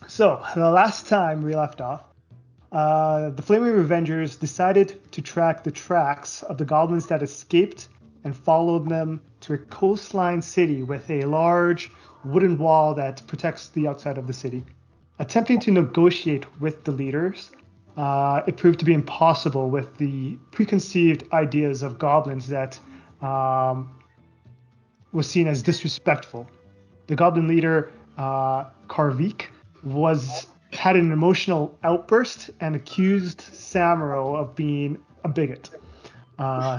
So, the last time we left off, the Flaming Revengers decided to track the tracks of the goblins that escaped and followed them to a coastline city with a large wooden wall that protects the outside of the city. Attempting to negotiate with the leaders, it proved to be impossible with the preconceived ideas of goblins that was seen as disrespectful. The goblin leader, Karvik, was had an emotional outburst and accused Samuro of being a bigot,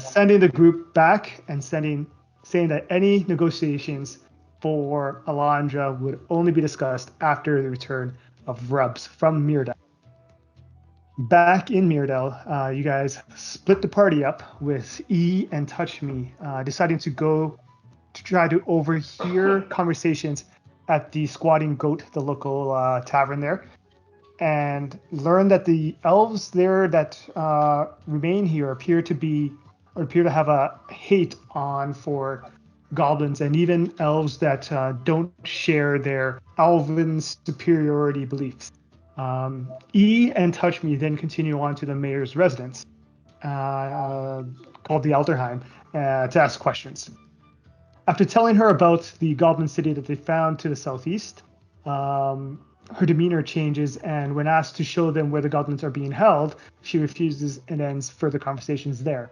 sending the group back and saying that any negotiations for Alandra would only be discussed after the return of Rubs from Myrrdale. Back in Myrrdale, you guys split the party up with E and Touchme, deciding to go to try to overhear conversations at the Squatting Goat, the local tavern there, and learn that the elves there that remain here appear to have a hate on for goblins and even elves that don't share their elven superiority beliefs. E and Touch Me then continue on to the mayor's residence, called the Elderheim, to ask questions. After telling her about the goblin city that they found to the southeast, her demeanor changes, and when asked to show them where the goblins are being held, she refuses and ends further conversations there.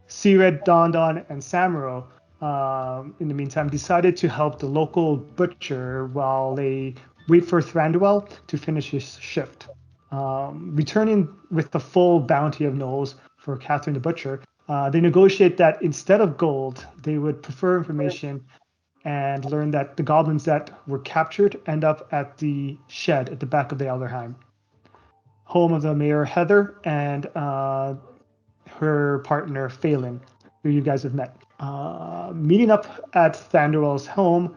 Kcired, Dondon, and Samuro, in the meantime, decided to help the local butcher while they wait for Thranduil to finish his shift. Returning with the full bounty of gnolls for Catherine the Butcher, they negotiate that instead of gold, they would prefer information and learn that the goblins that were captured end up at the shed at the back of the Elderheim, home of the mayor Heather and her partner Phelan, who you guys have met. Meeting up at Thranduil's home,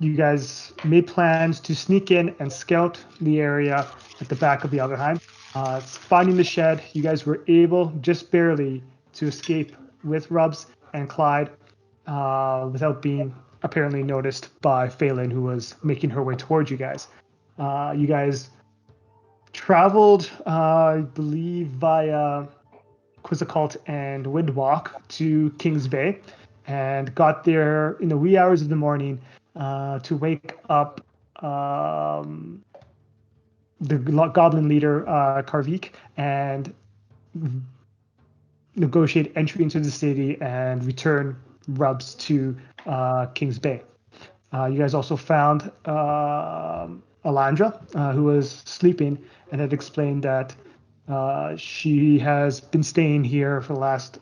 you guys made plans to sneak in and scout the area at the back of the Elderheim. Finding the shed, you guys were able, just barely, to escape with Rubs and Clyde without being apparently noticed by Phelan, who was making her way towards you guys. You guys traveled, I believe, via Quizzacult and Windwalk to Kingsbay and got there in the wee hours of the morning to wake up the goblin leader, Karvik, and negotiate entry into the city and return Rubs to Kingsbay. You guys also found Alandra, who was sleeping and had explained that she has been staying here for the last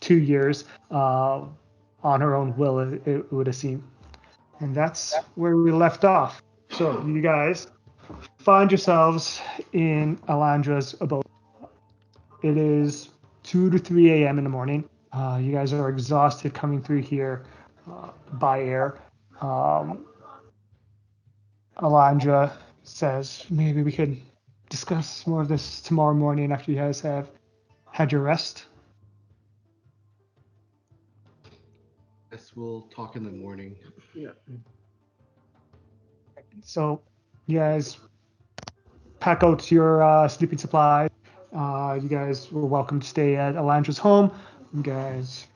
2 years on her own will, it would have seemed. And that's where we left off. So you guys find yourselves in Alandra's abode. It is 2 to 3 a.m. in the morning. You guys are exhausted coming through here by air. Alandra says maybe we could discuss more of this tomorrow morning after you guys have had your rest. Guess we'll talk in the morning. Yeah. So you guys pack out your sleeping supplies. You guys were welcome to stay at Alandra's home. You guys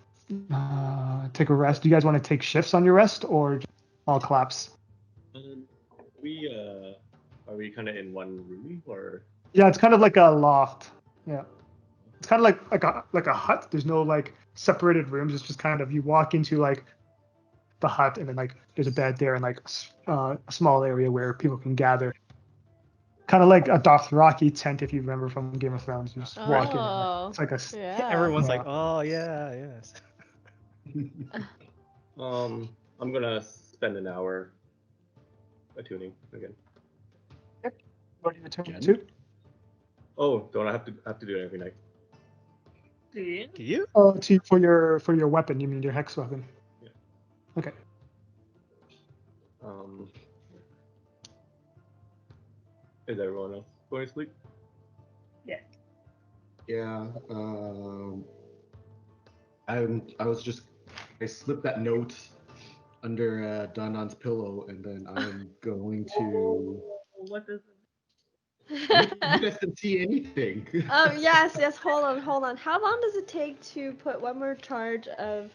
take a rest. Do you guys want to take shifts on your rest or just all collapse? We are we kind of in one room or? Yeah, it's kind of like a loft. Yeah, it's kind of like a hut. There's no like separated rooms. It's just kind of you walk into like the hut and then like there's a bed there and like a small area where people can gather. Kind of like a Dothraki tent, if you remember from Game of Thrones. You just walk in. And it's like a Yeah. Everyone's Yeah. like, oh yeah, yes. I'm gonna spend an hour attuning again. What are you turning Again? to? Oh, don't I have to do it every night? Do you? Oh, for your weapon. You mean your hex weapon? Yeah. Okay. Is everyone else going to sleep? Yeah. I slipped that note under Donon's pillow, and then I'm going to. What does You guys can see anything. Yes. Hold on. How long does it take to put one more charge of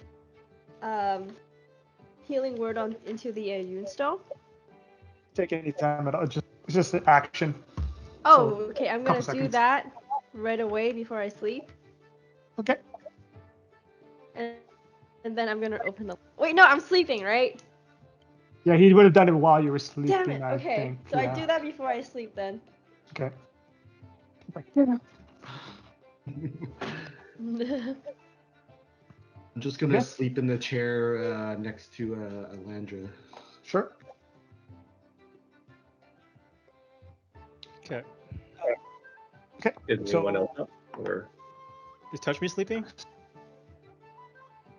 healing word on into the Yun stone? Take any time at all. It's just an action. Oh, So, okay. I'm couple gonna do seconds. that right away before I sleep, Okay. and then I'm gonna open the. Wait, no, I'm sleeping, right? Yeah, he would have done it while you were sleeping. Damn it. I Okay, think. so Yeah. I do that before I sleep then. Okay. Yeah. I'm just gonna Yeah. sleep in the chair next to Alandra. Sure. Okay. Is So- anyone else up? Or Is Touchme sleeping?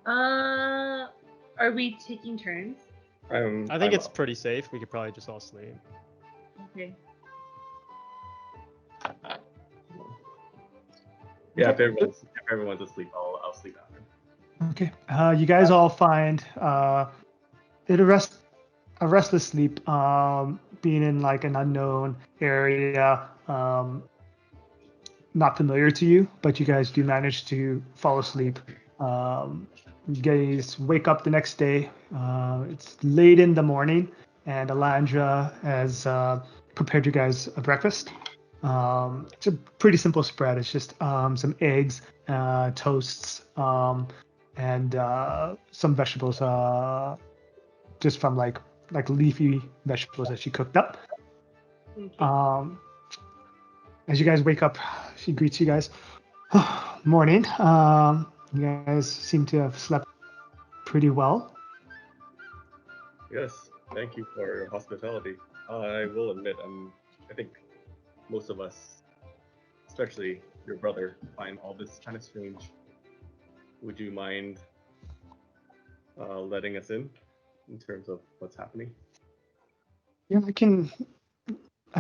Are we taking turns? I think it's pretty safe. We could probably just all sleep. Okay. Yeah, if everyone's asleep, I'll sleep after. Okay. You guys all find it a restless sleep. Being in like an unknown area, not familiar to you, but you guys do manage to fall asleep. You guys wake up the next day. It's late in the morning, and Alandra has prepared you guys a breakfast. It's a pretty simple spread. It's just some eggs, toasts, and some vegetables, just from like leafy vegetables that she cooked up. Okay. As you guys wake up, she greets you guys. Morning. You guys seem to have slept pretty well. Yes, thank you for your hospitality. I will admit, I think most of us, especially your brother, find all this kind of strange. Would you mind letting us in terms of what's happening? Yeah, I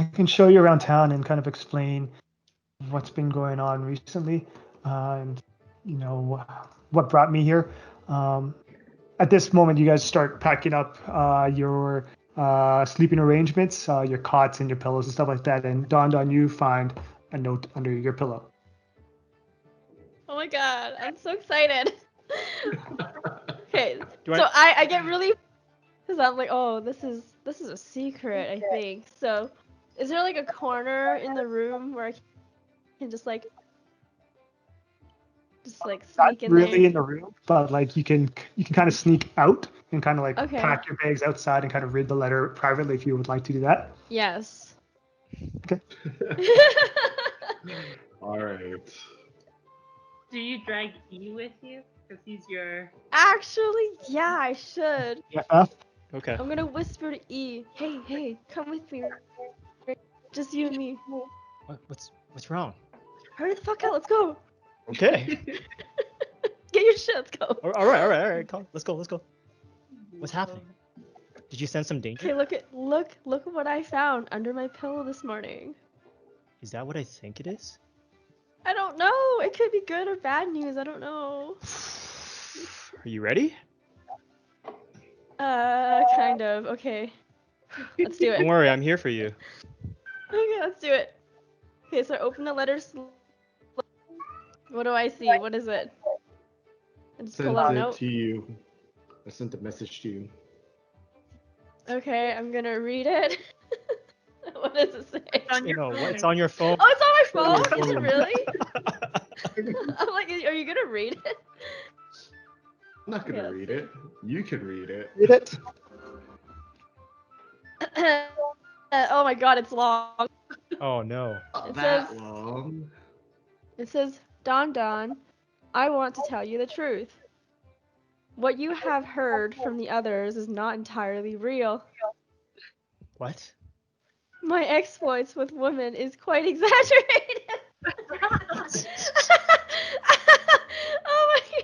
can show you around town and kind of explain what's been going on recently, and you know what brought me here. At this moment, you guys start packing up your sleeping arrangements, your cots and your pillows and stuff like that. And dawned on you, find a note under your pillow. Oh my god, I'm so excited. Okay, Do so I get really, because I'm like, oh, this is a secret, I think. So, is there like a corner in the room where I can just like Not sneak in really there? in the room, but like you can kind of sneak out and kind of like Okay. pack your bags outside and kind of read the letter privately if you would like to do that. Yes. Okay. All right. Do you drag E with you? Because he's your. Actually, yeah, I should. Yeah. Okay. I'm gonna whisper to E, hey, come with me. Just you and me. What's wrong? Hurry the fuck out, let's go. Okay. Get your shit, let's go. all right. Let's go. What's happening? Did you sense some danger? Okay, look at what I found under my pillow this morning. Is that what I think it is? I don't know. It could be good or bad news. I don't know. Are you ready? Kind of. Okay. Let's do it. Don't worry, I'm here for you. Okay, let's do it. Okay, so I open the letter. What do I see? What is it? I just Sent pull out a it note. to you. I sent a message to you. Okay, I'm gonna read it. What does it say? It's on your phone. Oh, it's on my phone. It's on Is your it really? I'm like, are you gonna read it? I'm not gonna Okay, read it. You can read it. Read it. Oh my god, it's long. Oh no. Not It that says- long. It says, Don, I want to tell you the truth. What you have heard from the others is not entirely real. What? My exploits with women is quite exaggerated. Oh my god.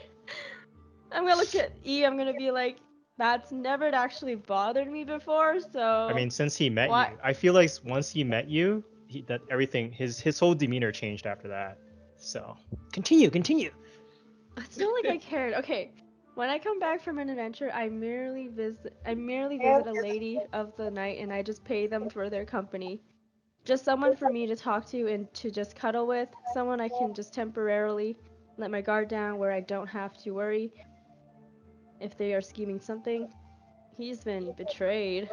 I'm gonna look at E, I'm gonna be like, that's never actually bothered me before, so... I mean, since he met What? you, I feel like once he met you, that everything, his whole demeanor changed after that. So continue. It's not like I cared. Okay, When I come back from an adventure, I merely visit a lady of the night, and I just pay them for their company. Just someone for me to talk to and to just cuddle with. Someone I can just temporarily let my guard down, where I don't have to worry if they are scheming something. He's been betrayed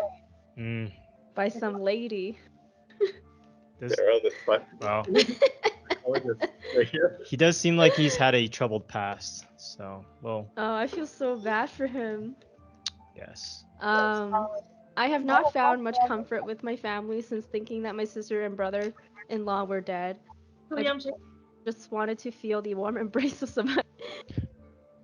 Mm, by some lady. this, They're on the spot. wow. How is this right here? He does seem like he's had a troubled past. So, well, Oh, I feel so bad for him. yes. I have not found much comfort with my family since thinking that my sister and brother-in-law were dead. I just wanted to feel the warm embrace of somebody.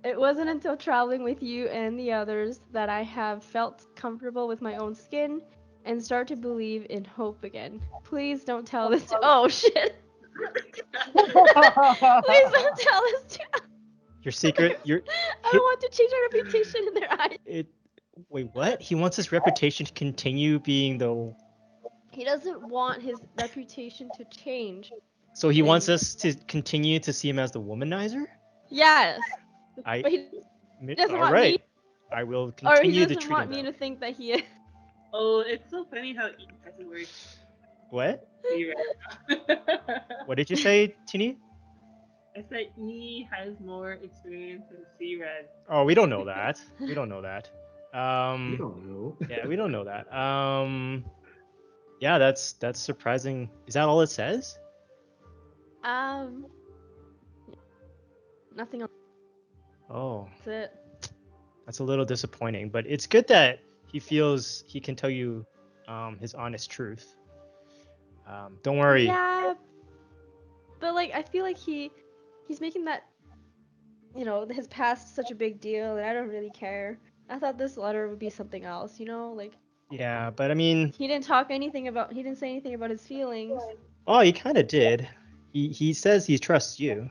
It wasn't until traveling with you and the others that I have felt comfortable with my own skin and start to believe in hope again. Please don't tell this to— oh shit! Please don't tell this to— Your secret, I don't want to change my reputation in their eyes. Wait, what? He wants his reputation to continue being the. He doesn't want his reputation to change. So he wants us to continue to see him as the womanizer? Yes. I. But he doesn't All want right. me, I will or he continue to doesn't treat want him me that. to think that he is. Oh, it's so funny how each has a word. What? See right now. What did you say, Tini? I said E has more experience than C-Red. Oh, we don't know that. We don't know that. You don't know. Yeah, we don't know that. Yeah, that's surprising. Is that all it says? Nothing else. Oh, That's it. that's a little disappointing, but it's good that he feels he can tell you his honest truth. Don't worry. Yeah, but like I feel like he's making that, his past such a big deal, and I don't really care. I thought this letter would be something else, like Yeah, but I mean, he didn't say anything about his feelings. oh, he kind of did. He says he trusts you.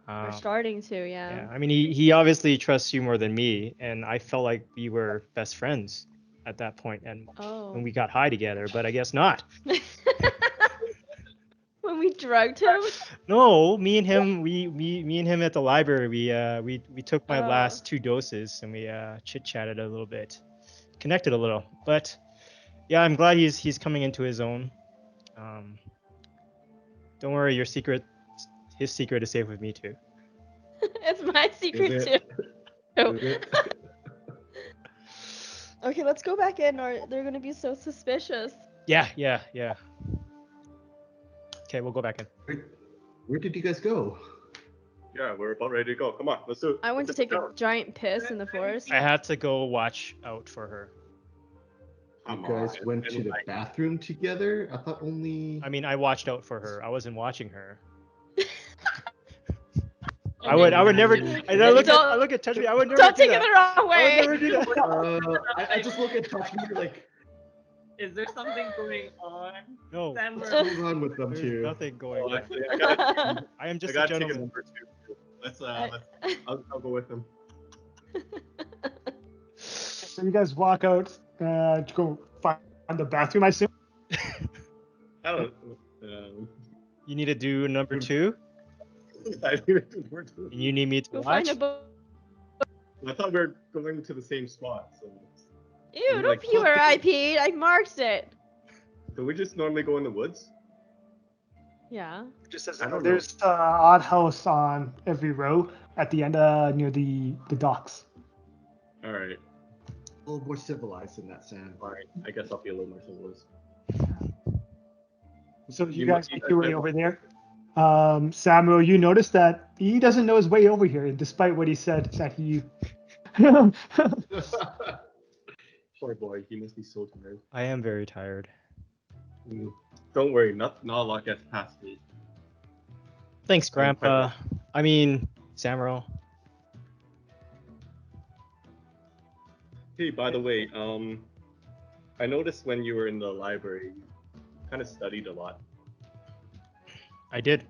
We're starting to, yeah. Yeah, I mean, he obviously trusts you more than me, and I felt like we were best friends at that point, and when we got high together, but I guess not. When we drugged him. No, me and him, me and him at the library, we took my Oh. last 2 doses, and we chit-chatted a little bit, connected a little, but yeah, I'm glad he's coming into his own. Don't worry, his secret is safe with me too. It's my secret Is too. it? Is it? Okay, let's go back in, or they're gonna be so suspicious. Yeah. Okay, we'll go back in. Where did you guys go? Yeah, we're about ready to go. Come on, let's do it. I went to Let's take a go. giant piss in the forest. I had to go watch out for her. You Come guys on. went to the Like, bathroom together? I thought only. I mean, I watched out for her. I wasn't watching her. Oh, I would never. I look at Touchme. I would never Don't do take it that. the wrong I would way. never do that. I just look at Touchme like, Is there something going on? No, Sam, what's or- going on with them there's two? nothing going oh, on. actually, I I am just a got ticket gentleman. number 2. Let's I'll go with him. So you guys walk out to go find the bathroom, I assume. I don't. You need to do number 2, I didn't even do number 2. and you need me to Go watch. find a book. I thought we were going to the same spot. So Ew, You're don't like, pee where I peed. I marked it. do we just normally go in the woods? Yeah. Just as I don't know. there's an odd house on every row at the end near the docks. All right. A little more civilized in that sense. All right. I guess I'll be a little more civilized. So you You guys must- make your way over there. Samuel, you notice that he doesn't know his way over here, despite what he said that he. Poor boy, he must be so tired. I am very tired. Don't worry, not a lot gets past me. Thanks, I'm quite Grandpa. I mean, Samuel. Hey, by the way, I noticed when you were in the library, you kind of studied a lot. I did.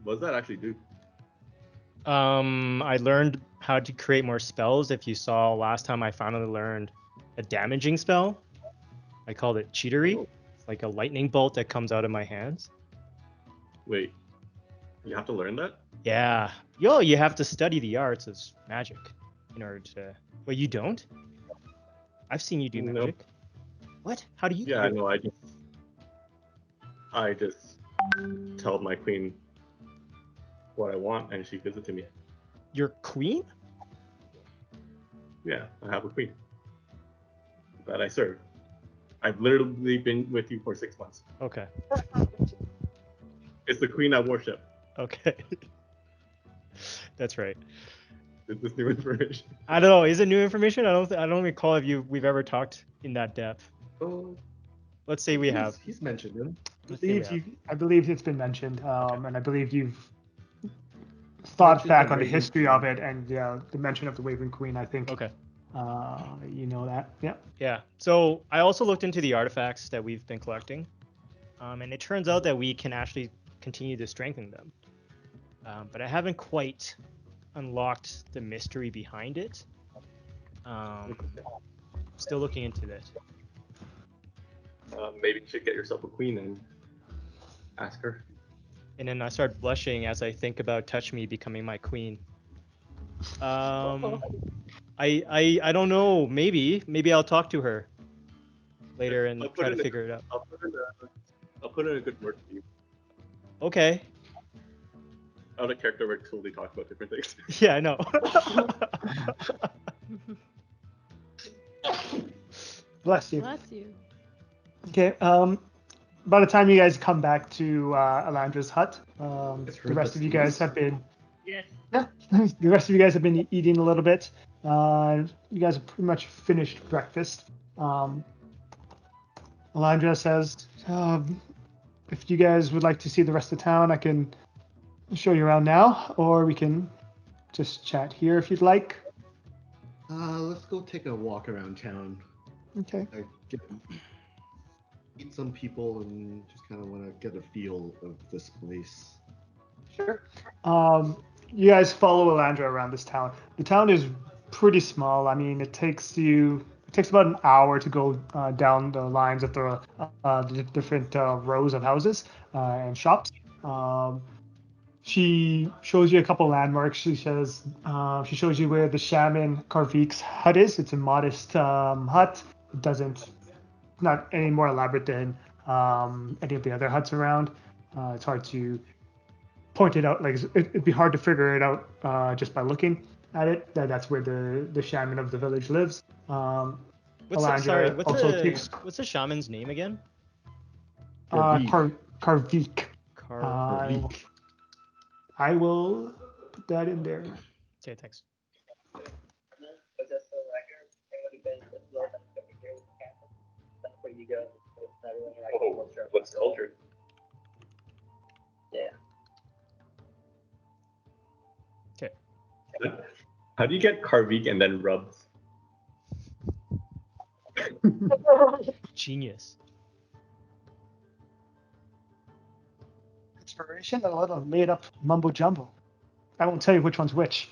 What does that actually do? I learned how to create more spells. If you saw last time, I finally learned a damaging spell. I called it cheatery. Oh. It's like a lightning bolt that comes out of my hands. Wait, you have to learn that? Yeah. Yo, you have to study the arts of magic in order to. Well, you don't? I've seen you do No. magic. What? How do you? Yeah, no, I just tell my queen what I want, and she gives it to me. Your queen? Yeah, I have a queen that I serve. I've literally been with you for 6 months. Okay. It's the queen I worship. Okay. That's right. Is this new information? I don't know. Is it new information? I don't recall if we've ever talked in that depth. Oh, Let's say we have. He's mentioned him. I believe it's been mentioned, and I believe you've thought Mentioned back the on the Raven history Queen. of it, and the mention of the Wavering Queen. I think Okay. you know that. Yeah. Yeah. So I also looked into the artifacts that we've been collecting, and it turns out that we can actually continue to strengthen them. But I haven't quite unlocked the mystery behind it. Still looking into that. Maybe you should get yourself a queen and ask her. And then I start blushing as I think about Touchme becoming my queen. I don't know. Maybe I'll talk to her later and I'll put try to in a- figure it out. I'll put in a good word for you. Okay. Out of character, we're totally talking about different things. Yeah, I know. Bless you. Bless you. Okay. By the time you guys come back to Alandra's hut, It's the heard rest the of you guys sneeze. have been Yes. the rest of you guys have been eating a little bit. You guys have pretty much finished breakfast. Alandra says, if you guys would like to see the rest of town, I can show you around now, or we can just chat here if you'd like. Let's go take a walk around town. Okay. Meet some people and just kind of want to get a feel of this place. Sure. You guys follow Alandra around this town. The town is pretty small. I mean, it takes about an hour to go down the lines of the different rows of houses and shops. She shows you a couple landmarks. She shows you where the shaman Karvik's hut is. It's a modest hut. It doesn't not any more elaborate than any of the other huts around. It's hard to point it out. Like it'd be hard to figure it out just by looking at it. That's where the shaman of the village lives. Alandra also takes What's the shaman's name again? Karvik. Karvik. I will put that in there. Okay, thanks. Oh, what's cultured? Okay. How do you get Karvik and then rubs? Genius. Inspiration and a little made up mumbo jumbo. I won't tell you which one's which.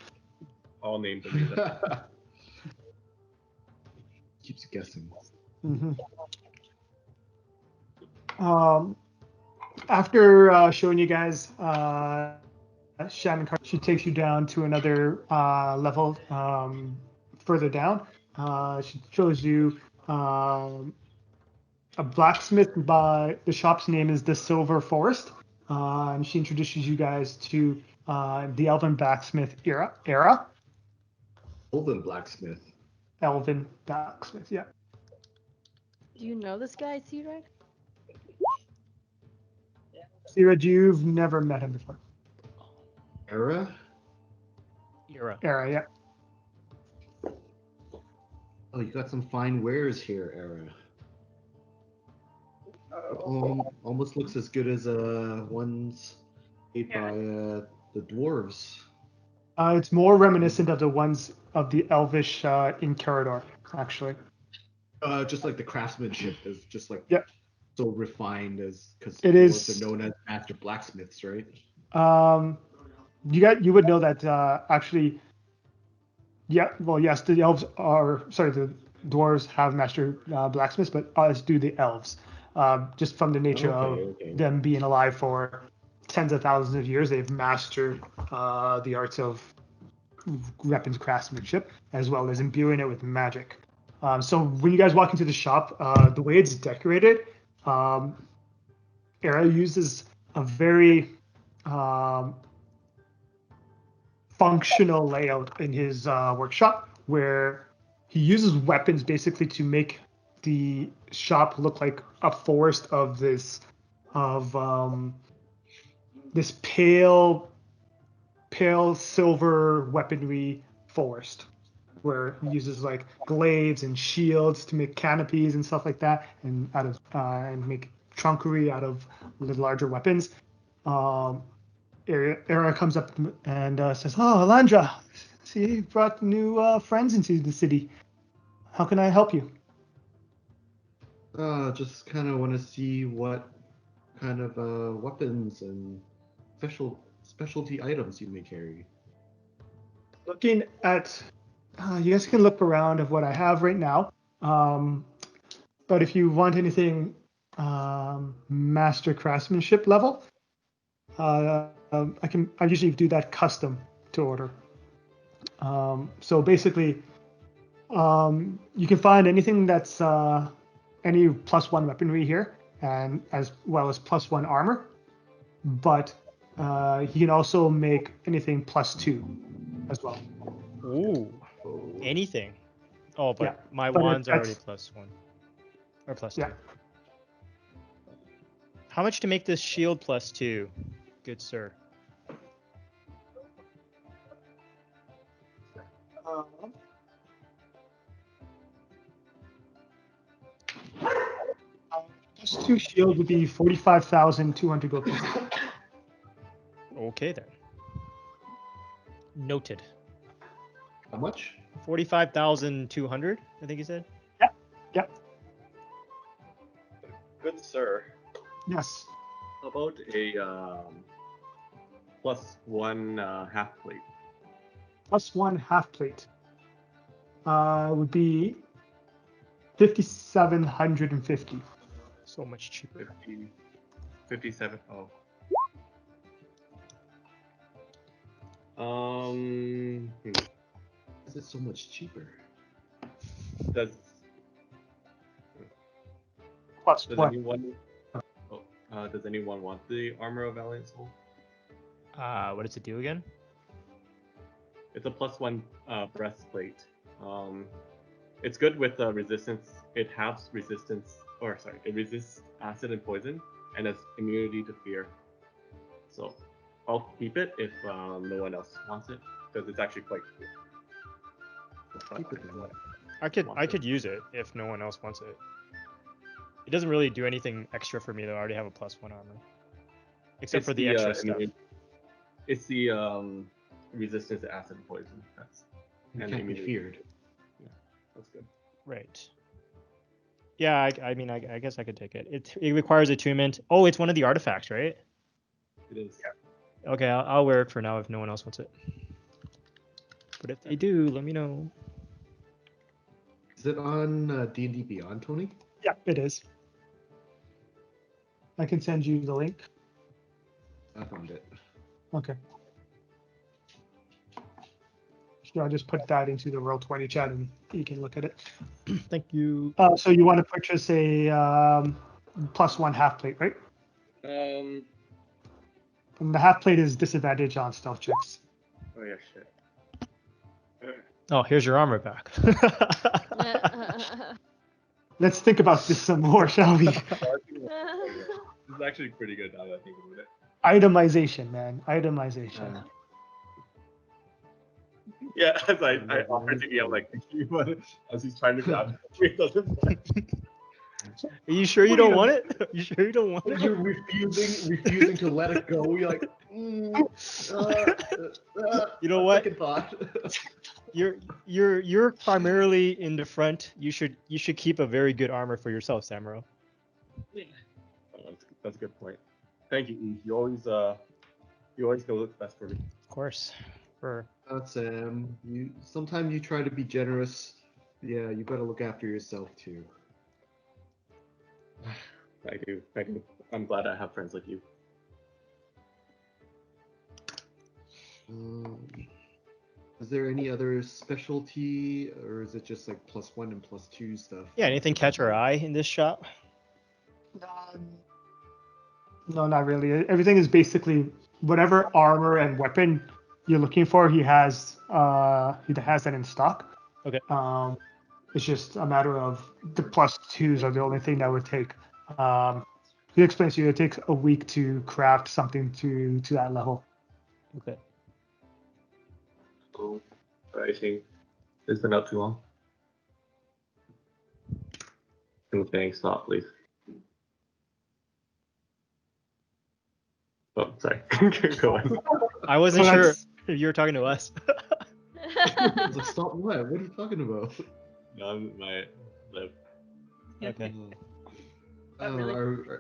All names are made up. Keeps guessing. Mm-hmm. After showing you guys Shaman Card, she takes you down to another level further down. She shows you a blacksmith. By the shop's name is the Silver Forest, and she introduces you guys to the Elven Blacksmith era. Elven blacksmith. Elven Blacksmith, yeah. Do you know this guy, Kcired? Kcired, you've never met him before. Era? Era. Yeah. Oh, you got some fine wares here, Era. Almost looks as good as ones made by the dwarves. It's more reminiscent of the ones of the Elvish in Corridor, actually. Just like the craftsmanship is just like so refined as because It dwarves is. are known as master blacksmiths, right? You would know that actually. Yeah, well, yes, the dwarves have master blacksmiths, but as do the elves, just from the nature of them being alive for tens of thousands of years, they've mastered the arts of weapons craftsmanship as well as imbuing it with magic. So when you guys walk into the shop, the way it's decorated, Era uses a very functional layout in his workshop where he uses weapons basically to make the shop look like a forest of this pale silver weaponry forest where he uses like glaives and shields to make canopies and stuff like that, and out of and make trunkery out of the larger weapons. Era comes up and says, "Oh, Alandra, see, you brought new friends into the city. How can I help you?" Just kind of want to see what kind of weapons and specialty items you may carry. Looking at, you guys can look around of what I have right now. But if you want anything master craftsmanship level, I usually do that custom to order. So basically, you can find anything that's any +1 weaponry here, and as well as +1 armor. But he can also make anything +2 as well. Ooh, anything. Oh, but Yeah, my but wand's already that's- +1 or +2. Yeah. How much to make this shield +2, good sir? +2 shield would be 45,200 gold pieces. Okay then. Noted. How much? 45,200, I think you said. Yep. Good sir. Yes. How about a +1 half plate? +1 half plate would be 5,750. So much cheaper. 57. Oh. Is it so much cheaper? Does +1. anyone? Does anyone want the armor of Valiant Soul? What does it do again? It's a +1 breastplate. It's good with resistance. It has resistance, or sorry, it resists acid and poison, and has immunity to fear. So I'll keep it if no one else wants it, because it's actually quite cool. Keep it then. I could use it if no one else wants it. It doesn't really do anything extra for me though. I already have a +1 armor, except It's for the extra stuff. It's the resistance to acid and poison. That's You and can't be immunity. feared. That's good. Right. Yeah, I mean, I guess I could take it. It requires attunement. Oh, it's one of the artifacts, right? It is. Okay, I'll wear it for now if no one else wants it. But if they do, let me know. Is it on D&D Beyond, Tony? Yeah, it is. I can send you the link. I found it. Okay. So I'll just put that into the Roll20 chat and you can look at it. Thank you. So you want to purchase a +1 half plate, right? Um. And the half plate is disadvantage on stealth checks. Oh yeah, shit. Oh, here's your armor back. Let's think about this some more, shall we? This is actually pretty good now that I think about it. Itemization, man. Itemization. Yeah, as I offered to yell like but as he's trying to grab it, it doesn't. Are you sure you don't want it? Are you sure you don't want it? You're refusing to let it go. You're like, You know what? Second thought. You're primarily in the front. You should keep a very good armor for yourself, Samuro. Oh, that's a good point. Thank you, E. You always know what's best for me. Of course. For Sam. Sometimes you try to be generous. Yeah, you gotta look after yourself too. I do. I'm glad I have friends like you. Is there any other specialty, or is it just like +1 and +2 stuff? Yeah, anything catch our eye in this shop? No, not really. Everything is basically whatever armor and weapon you're looking for. He has that in stock. Okay. It's just a matter of the +2s are the only thing that would take. He explains to you it takes a week to craft something to that level. Okay. So I think it's been up too long. Anything, stop, please. Oh, sorry. Go on. I wasn't So sure that's- if you were talking to us. It's like, stop what? What are you talking about? No, my lip. Okay. Not really.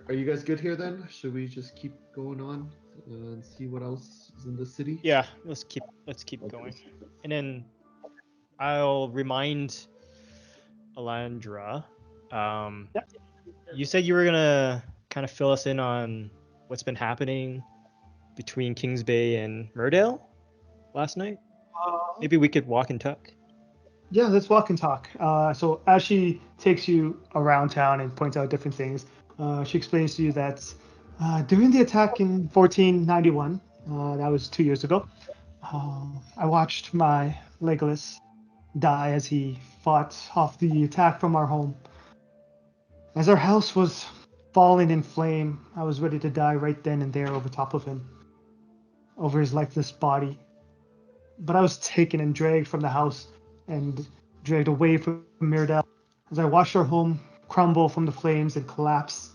Are you guys good here then? Should we just keep going on and see what else is in the city? Yeah, let's keep going. And then I'll remind Alandra. You said you were gonna kind of fill us in on what's been happening between Kingsbay and Myrrdale last night. Maybe we could walk and talk. Yeah, let's walk and talk. So as she takes you around town and points out different things, she explains to you that during the attack in 1491, that was 2 years ago, I watched my Legolas die as he fought off the attack from our home. As our house was falling in flame, I was ready to die right then and there over top of him, over his lifeless body. But I was taken and dragged from the house and dragged away from Myrrdale as I watched our home crumble from the flames and collapse.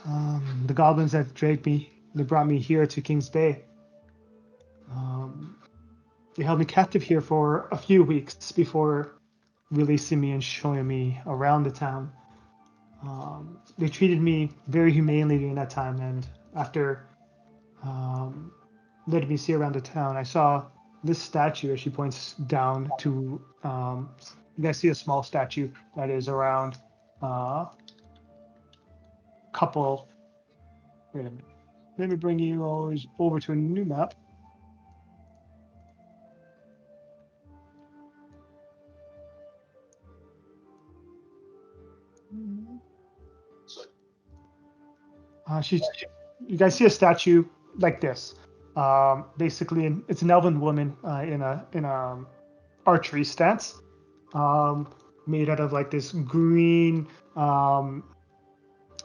The goblins that dragged me, they brought me here to Kingsbay. They held me captive here for a few weeks before releasing me and showing me around the town. They treated me very humanely during that time, and after letting me see around the town, I saw this statue as she points down to. You guys see a small statue that is around couple. Wait a minute. Let me bring you always over to a new map. You guys see a statue like this. Basically, it's an elven woman in a archery stance, made out of like this green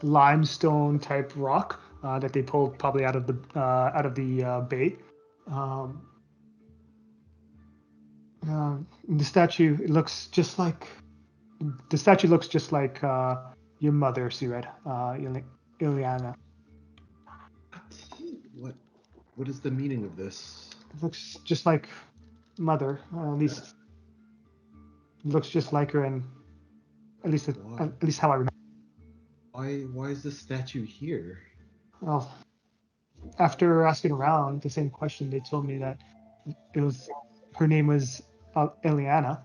limestone type rock that they pulled probably out of the bay. The statue looks just like your mother, Kcired, Eliana. What is the meaning of this? It looks just like mother. At least looks just like her, and at least how I remember. Why is this statue here? Well, after asking around the same question, they told me that her name was Eliana,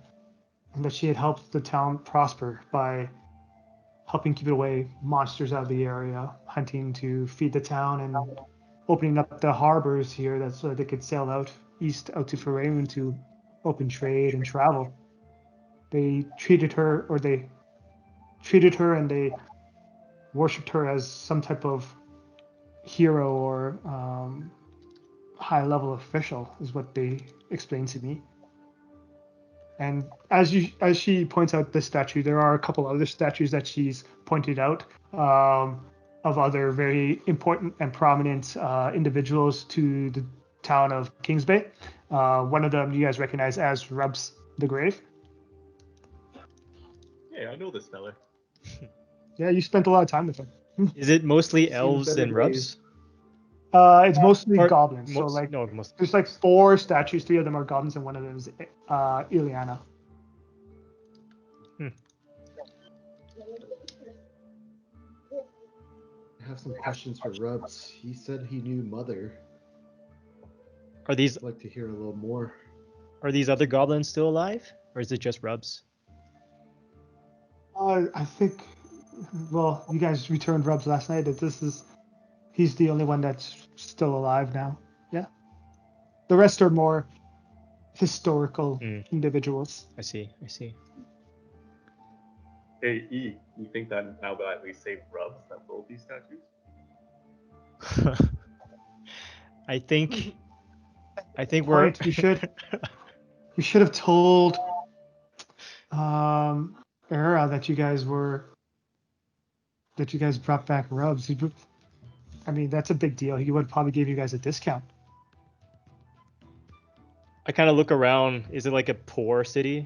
and that she had helped the town prosper by helping keep away monsters out of the area, hunting to feed the town, and opening up the harbors here so that they could sail out to Faerun to open trade and travel. They treated her and they worshipped her as some type of hero or high level official, is what they explained to me. And as she points out this statue, there are a couple other statues that she's pointed out of other very important and prominent individuals to the town of Kingsbay. One of them you guys recognize as Rubs the Grave. Hey, I know this fella. Yeah, you spent a lot of time with him. Is it mostly Seems elves better and days. rubs? It's mostly Or goblins. So most- like no, most. there's like 4 statues, 3 of them are goblins, and one of them is Eliana. I have some questions for Rubs. He said he knew Mother. Are these I'd like to hear a little more. other goblins still alive, or is it just rubs? I think, well, you guys returned Rubs last night. He's the only one that's still alive now. Yeah. The rest are more historical Mm. individuals. I see. Hey, E, you think that now that we saved Rubs that build these statues? I think we're. Point. We should have told Era that you guys brought back Rubs. I mean, that's a big deal. He would probably give you guys a discount. I kind of look around. Is it like a poor city?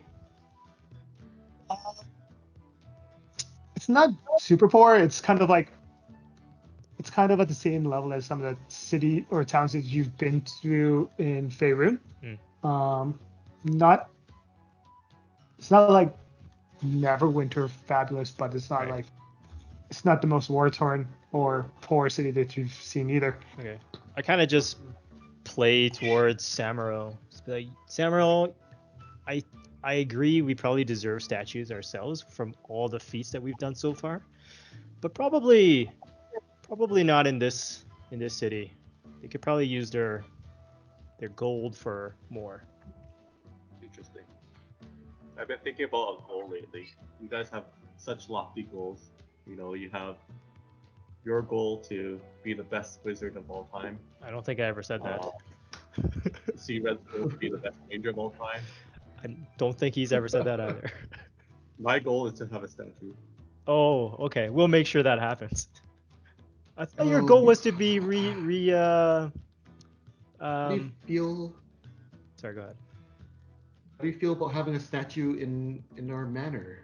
It's not super poor. It's kind of at the same level as some of the city or towns that you've been to in Faerun. It's not like Neverwinter fabulous, but it's not Right. it's not the most war-torn or poor city that you've seen either. Okay. I kind of just play towards Samuro. Just be like, Samuro, I agree. We probably deserve statues ourselves from all the feats that we've done so far, but probably not in this city. They could probably use their gold for more. Interesting. I've been thinking about a goal lately. You guys have such lofty goals. You know, you have your goal to be the best wizard of all time. I don't think I ever said that. Kcired's goal to be the best ranger of all time. I don't think he's ever said that either. My goal is to have a statue. Oh, okay. We'll make sure that happens. I thought your goal was to be How do you feel? Sorry, go ahead. How do you feel about having a statue in our manor?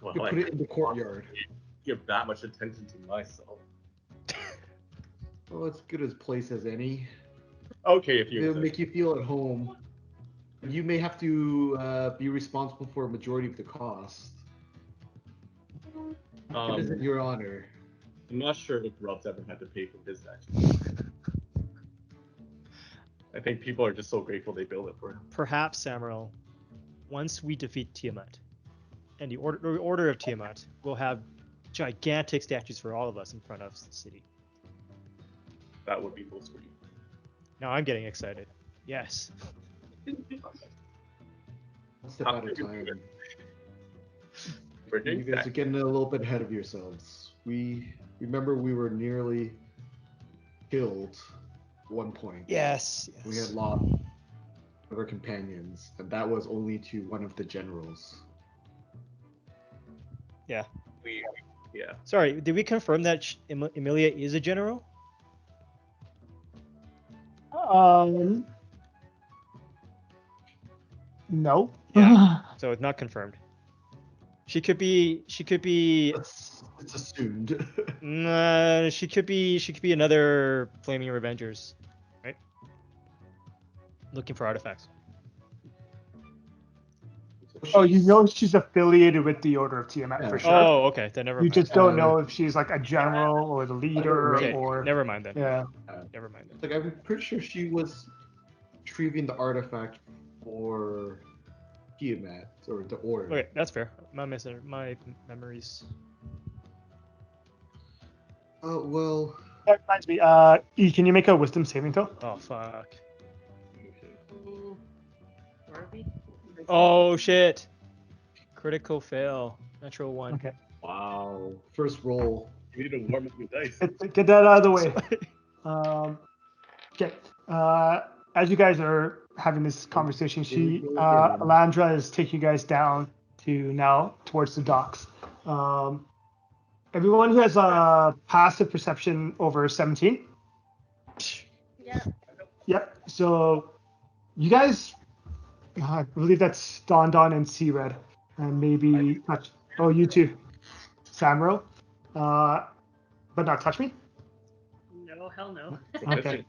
Well, You I put it in the courtyard. give that much attention to myself. Well, it's good as place as any. Okay, if you It'll insist. make you feel at home. You may have to be responsible for a majority of the cost. It is in your honor. I'm not sure if Rubs ever had to pay for his statue. I think people are just so grateful they built it for him. Perhaps, Samuro, once we defeat Tiamat and the order of Tiamat, we'll have gigantic statues for all of us in front of the city. That would be most sweet. Now I'm getting excited. Yes. One step at a time. We're You doing guys are that. getting a little bit ahead of yourselves. We were nearly killed at one point. Yes. We had lost our companions, and that was only to one of the generals. Yeah. Yeah. Sorry, did we confirm that Emilia is a general? No. Yeah. So it's not confirmed. She could be. It's assumed. She could be another Flaming Revengers, right? Looking for artifacts. Oh, you know she's affiliated with the Order of Tiamat Yeah. for sure. Oh, okay. Then never You mind. just don't know if she's like a general or the leader Okay, or never mind then. yeah. Never mind then. Like, I'm pretty sure she was retrieving the artifact for Tiamat or the Order. Okay, that's fair. My memories. Well, That reminds me. E, can you make a wisdom saving throw? Oh fuck. Ooh. Orby? Oh shit. Critical fail. Natural one. Okay. wow. First roll. You need to warm up your dice. Get that out of the way. Okay. As you guys are having this conversation, Alandra is taking you guys down towards the docks. Everyone who has a passive perception over 17. Yeah. Yep. So you guys, I believe that's Tonton and Kcired, and maybe Touch. Oh, you too, Samro. But not Touchme. No, hell no. Okay.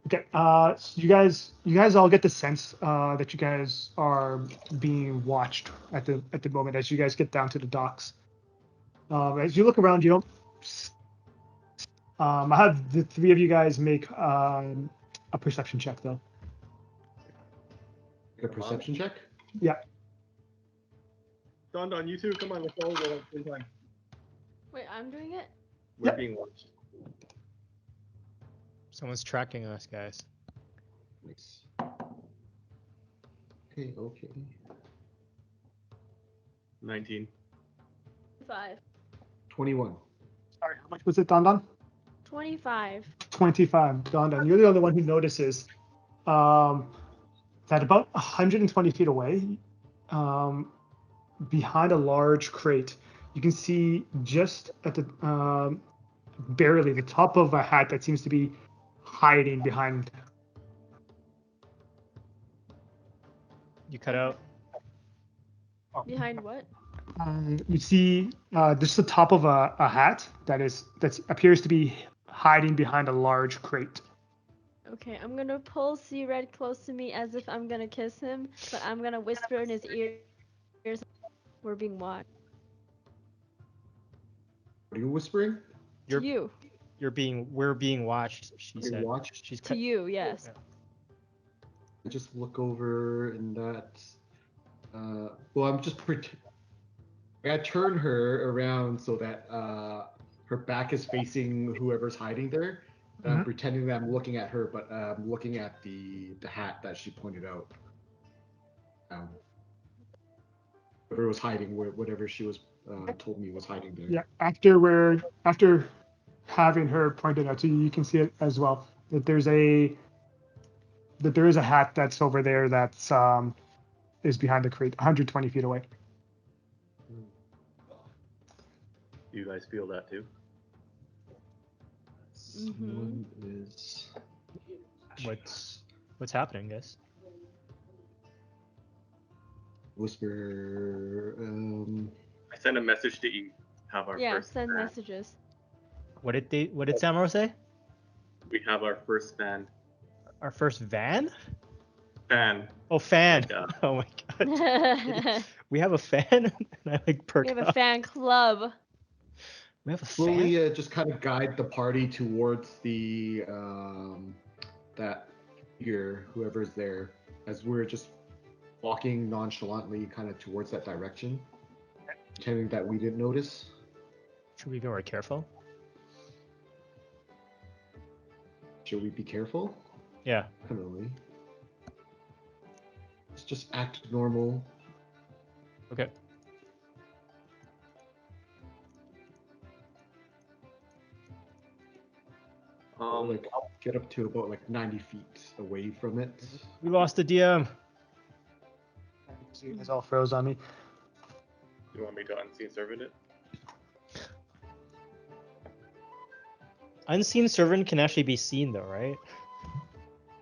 Okay. So you guys all get the sense that you guys are being watched at the moment as you guys get down to the docks. As you look around, you don't. I have the three of you guys make a perception check though. A perception check? Yeah. Don, you too. Come on, let's all go at the same time. Wait, I'm doing it? We're Yep. being watched. Someone's tracking us, guys. Nice. Okay. 19. 5. 21. Sorry, how much was it, Don? 25. 25. Don, you're the only one who notices that about 120 feet away, behind a large crate, you can see just at the barely the top of a hat that seems to be hiding behind. You cut out. Behind what? You see just the top of a hat that appears to be hiding behind a large crate. Okay, I'm gonna pull Kcired close to me as if I'm gonna kiss him, but I'm gonna whisper in his ears, "We're being watched." What are you whispering? To you. We're being watched, she Being said. watched? She's To you, yes. I just look over and that. Well, I'm just I turn her around so that her back is facing whoever's hiding there. I'm pretending that I'm looking at her, but I'm looking at the hat that she pointed out. Whoever was hiding, whatever she was told me was hiding there. Yeah, after having her pointed out to you, you can see it as well. That there is a hat that's over there that's is behind the crate, 120 feet away. Do you guys feel that too? Someone is. What's happening, guys? Whisper. I sent a message to you. Have our Yeah, first send fan. messages. What did Samaro say? We have our first fan. Our first van? Fan. Oh, fan. Like, Oh my god. We We have a fan? And I like perk have a up. fan club. We have a fan? Slowly just kind of guide the party towards the that figure, whoever's there, as we're just walking nonchalantly kind of towards that direction, pretending that we didn't notice. Should we be more careful? Should we be careful? Yeah. Definitely. Let's just act normal. Okay. Like get up to about like 90 feet away from it. We lost the DM. You guys all froze on me. you want me to unseen servant it? Unseen servant can actually be seen though, right?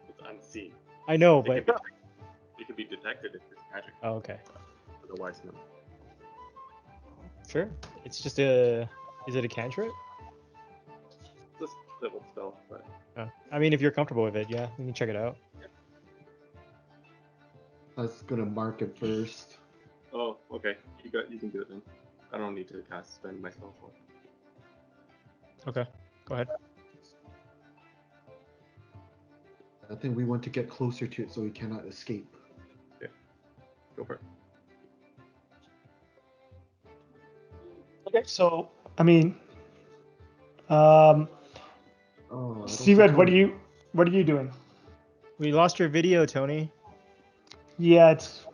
It's unseen. I know, It but can be detected if it's magic. oh, okay. Otherwise, no. Sure. It's just a. Is it a cantrip? It's a little spell, but Oh. I mean, if you're comfortable with it, yeah, we can check it out. I was gonna mark it first. oh, okay. You can do it then. I don't need to cast spend myself. Okay. Go ahead. I think we want to get closer to it so we cannot escape. Go for it. Okay, so I mean, Oh, I don't Kcired, think what are you doing? We lost your video, Tony. Yeah, it's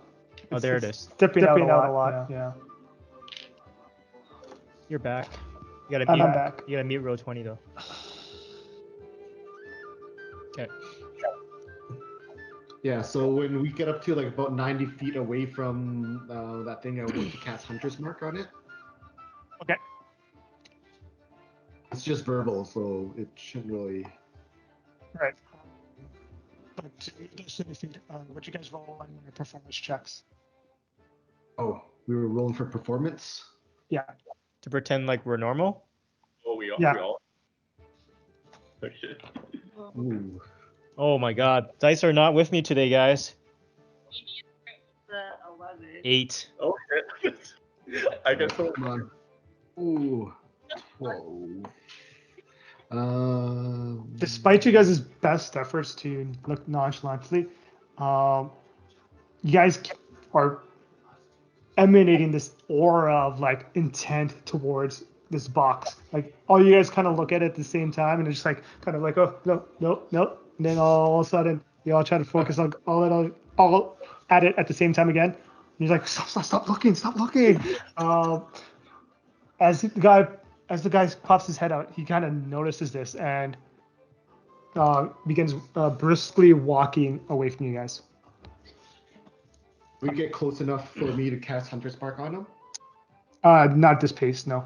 There it is. dipping out a lot. Yeah. You're back. You gotta I'm mute. back. You gotta mute row 20 though. Okay. Yeah, so when we get up to like about 90 feet away from that thing, I want to cast Hunter's Mark on it. Okay. It's just verbal, so it shouldn't really. Right. But what you guys roll on your performance checks? Oh, we were rolling for performance? Yeah. To pretend like we're normal? Oh, we all. Yeah. We all. Oh shit. Ooh. Oh my god. Dice are not with me today, guys. The 11. 8. Oh shit. I guess so. Come on. Ooh. 12. Despite you guys' best efforts to look nonchalantly, you guys are emanating this aura of like intent towards this box. Like all you guys kind of look at it at the same time, and it's just like kind of like, oh no, no, no. And then all of a sudden, you all try to focus on all at it at the same time again. And he's like, stop looking, stop looking. As the guy pops his head out, he kind of notices this and begins briskly walking away from you guys. We get close enough for me to cast Hunter's Mark on him? Not at this pace, no.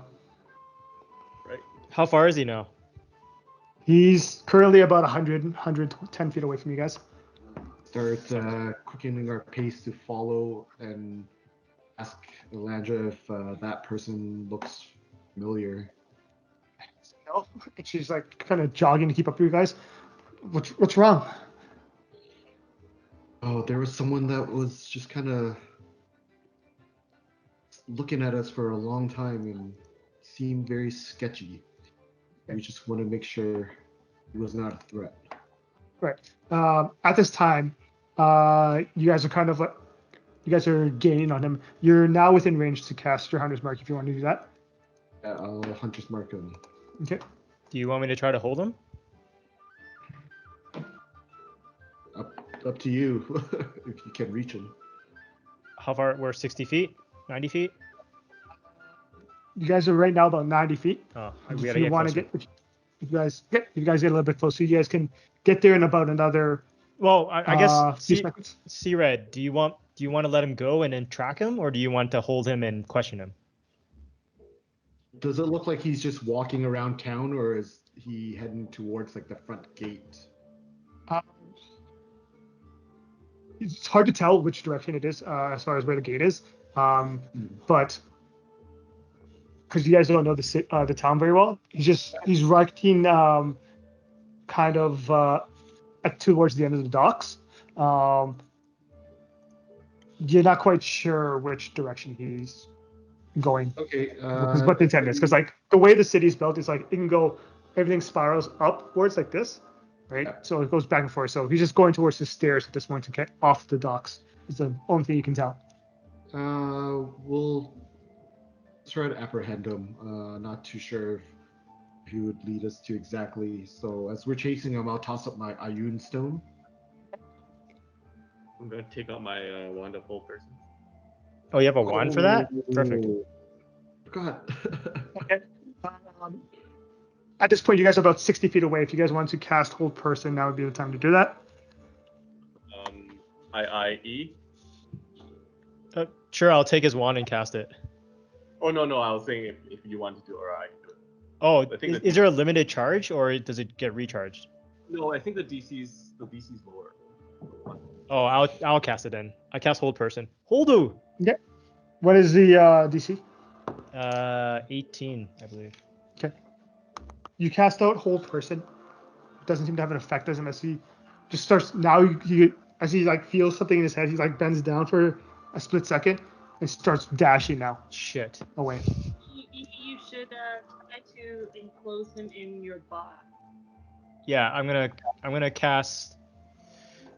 Right. How far is he now? He's currently about 110 feet away from you guys. Start quickening our pace to follow and ask Alandra if that person looks familiar. No, and she's like kind of jogging to keep up with you guys. What's wrong? Oh, there was someone that was just kind of looking at us for a long time and seemed very sketchy. We just want to make sure it was not a threat. Right. At this time, you guys are kind of like, you guys are gaining on him. You're now within range to cast your Hunter's Mark if you want to do that. Yeah, I'll Hunter's Mark him. Okay. Do you want me to try to hold him? Up to you, if you can reach him. How far? We're 60 feet? 90 feet? You guys are right now about 90 feet. Oh, If we gotta you get want closer. to get, if you guys get a little bit closer, you guys can get there in about another Well, I guess few seconds. Kcired, do you want to let him go and then track him, or do you want to hold him and question him? Does it look like he's just walking around town, or is he heading towards like the front gate? It's hard to tell which direction it is as far as where the gate is, but because you guys don't know the town very well, he's walking kind of towards the end of the docks. You're not quite sure which direction he's going. Okay. Because what the intent is, because like the way the city's built is like it can go, everything spirals upwards like this, right? Yeah. So it goes back and forth. So he's just going towards the stairs at this point to get off the docks. Is the only thing you can tell. We'll try to apprehend him. Not too sure if he would lead us to exactly. So as we're chasing him, I'll toss up my Ayun stone. I'm gonna take out my wand of whole person. Oh, you have a wand for that? Perfect. Forgot. Okay. At this point, you guys are about 60 feet away. If you guys want to cast Hold Person, now would be the time to do that. IE. Sure, I'll take his wand and cast it. Oh no, I was saying if you want to do it, or I can do it. Oh, I think is there a limited charge, or does it get recharged? No, I think the DC's lower. Oh, I'll cast it then. I cast Hold Person. Holdu! Okay. What is the DC? 18, I believe. Okay. You cast out Hold Person. It doesn't seem to have an effect as him as he just starts now. As he like feels something in his head, he like bends down for a split second and starts dashing now Shit. away. You should try to enclose him in your box. Yeah, I'm gonna cast.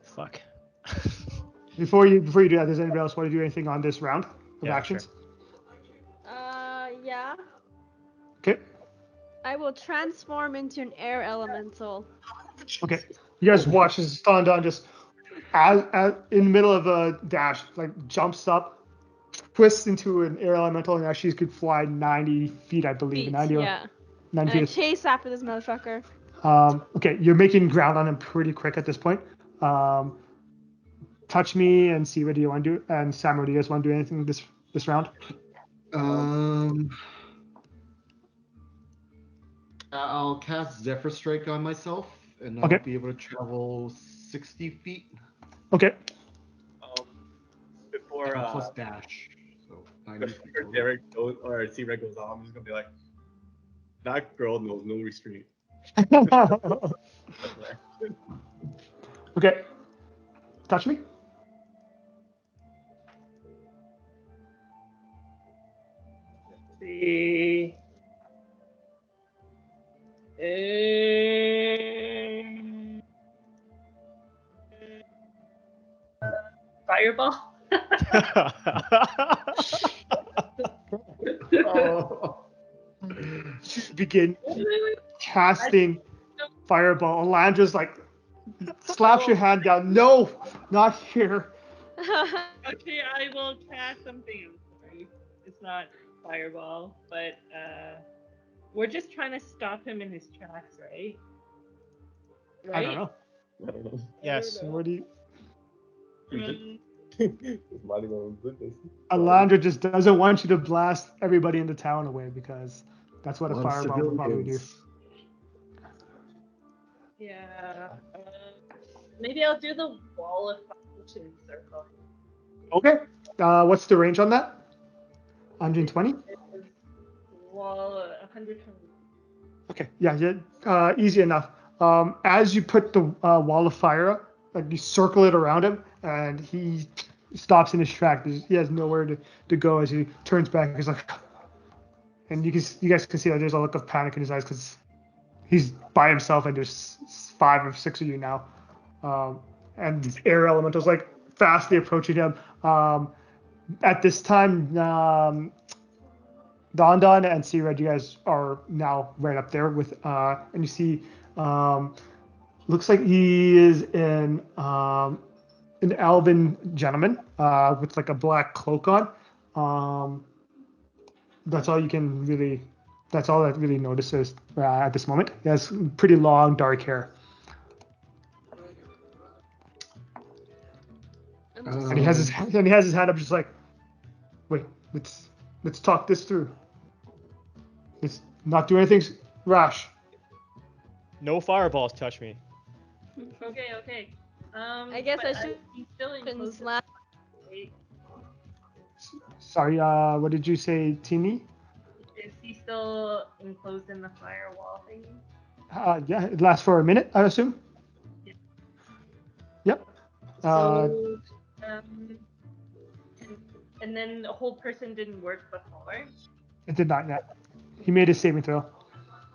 Fuck. Before you do that, does anybody else want to do anything on this round of Yeah, actions? Yeah. Okay. I will transform into an air elemental. Okay. You guys watch as Tonton just as in the middle of a dash, like jumps up, twists into an air elemental, and actually could fly 90 feet, I believe. Feet, 90 yeah. 90 And I feet. chase after this motherfucker. Okay, you're making ground on him pretty quick at this point. Touchme and see what do you want to do, and Samuel, do you guys want to do anything this round? I'll cast Zephyr Strike on myself, and I'll Okay. be able to travel 60 feet. Okay. Before Plus dash. So 90 feet before total. Derek goes or Kcired goes off, I'm just gonna be like, that girl knows no restraint. Okay. Touch me. See. Fireball. Oh. You begin Wait, wait, wait. casting fireball. Alandra's like slaps your hand down. No, not here. Okay, I will cast something. I'm sorry. It's not fireball, but we're just trying to stop him in his tracks, right? I don't know. I don't know. Yes. So what do you? Mm, Just minding my own business. Alandra just doesn't want you to blast everybody in the town away because that's what a lot of fireball would probably do. civilians. yeah. Maybe I'll do the wall of function circle. Okay. What's the range on that? 120. Wall 120. Okay. Yeah. Easy enough. As you put the wall of fire up, like you circle it around him, and he stops in his track. He has nowhere to go as he turns back. He's like, and you guys can see that there's a look of panic in his eyes because he's by himself, and there's 5 or 6 of you now, and these air elementals like fastly approaching him. At this time, Tonton and Kcired, you guys are now right up there with, and you see, looks like he is an elven gentleman with like a black cloak on. That's all you can really. That's all that really notices at this moment. He has pretty long dark hair, and he has his hand up, just like, wait, let's talk this through. Let's not do anything rash. No fireballs touch me. Okay. I guess but I should he's still been enclosed. slapped. Right? Sorry, what did you say, Tini? Is he still enclosed in the firewall thingy? Yeah, it lasts for a minute, I assume. Yeah. Yep. So, and then the whole person didn't work before. It did not yet. He made a saving throw.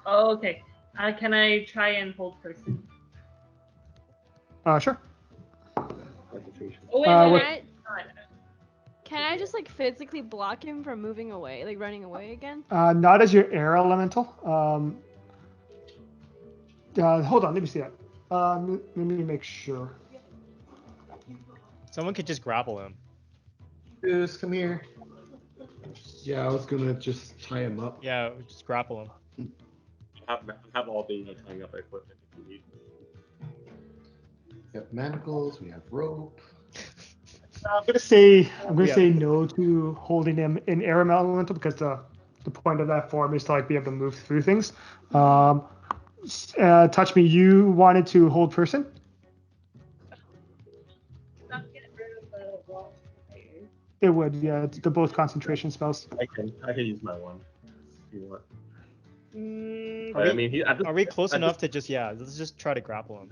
Oh, okay. Can I try and hold person? Sure. Concentration. Oh what- wait. Can I just like physically block him from moving away, like running away again? Not as your air elemental. Hold on, let me see that. Let me make sure. Someone could just grapple him. Just come here. Yeah, I was gonna just tie him up. Yeah, just grapple him. Have all the tying up equipment if you need. We have manacles. We have rope. I'm gonna say Yeah. no to holding him in air elemental because the point of that form is to like be able to move through things. Touchme, you wanted to hold person? Not get rid of the wall. It would, yeah. They're both concentration spells. I can use my one if you want. Mm, But I mean, Are we close at enough to just let's just try to grapple him.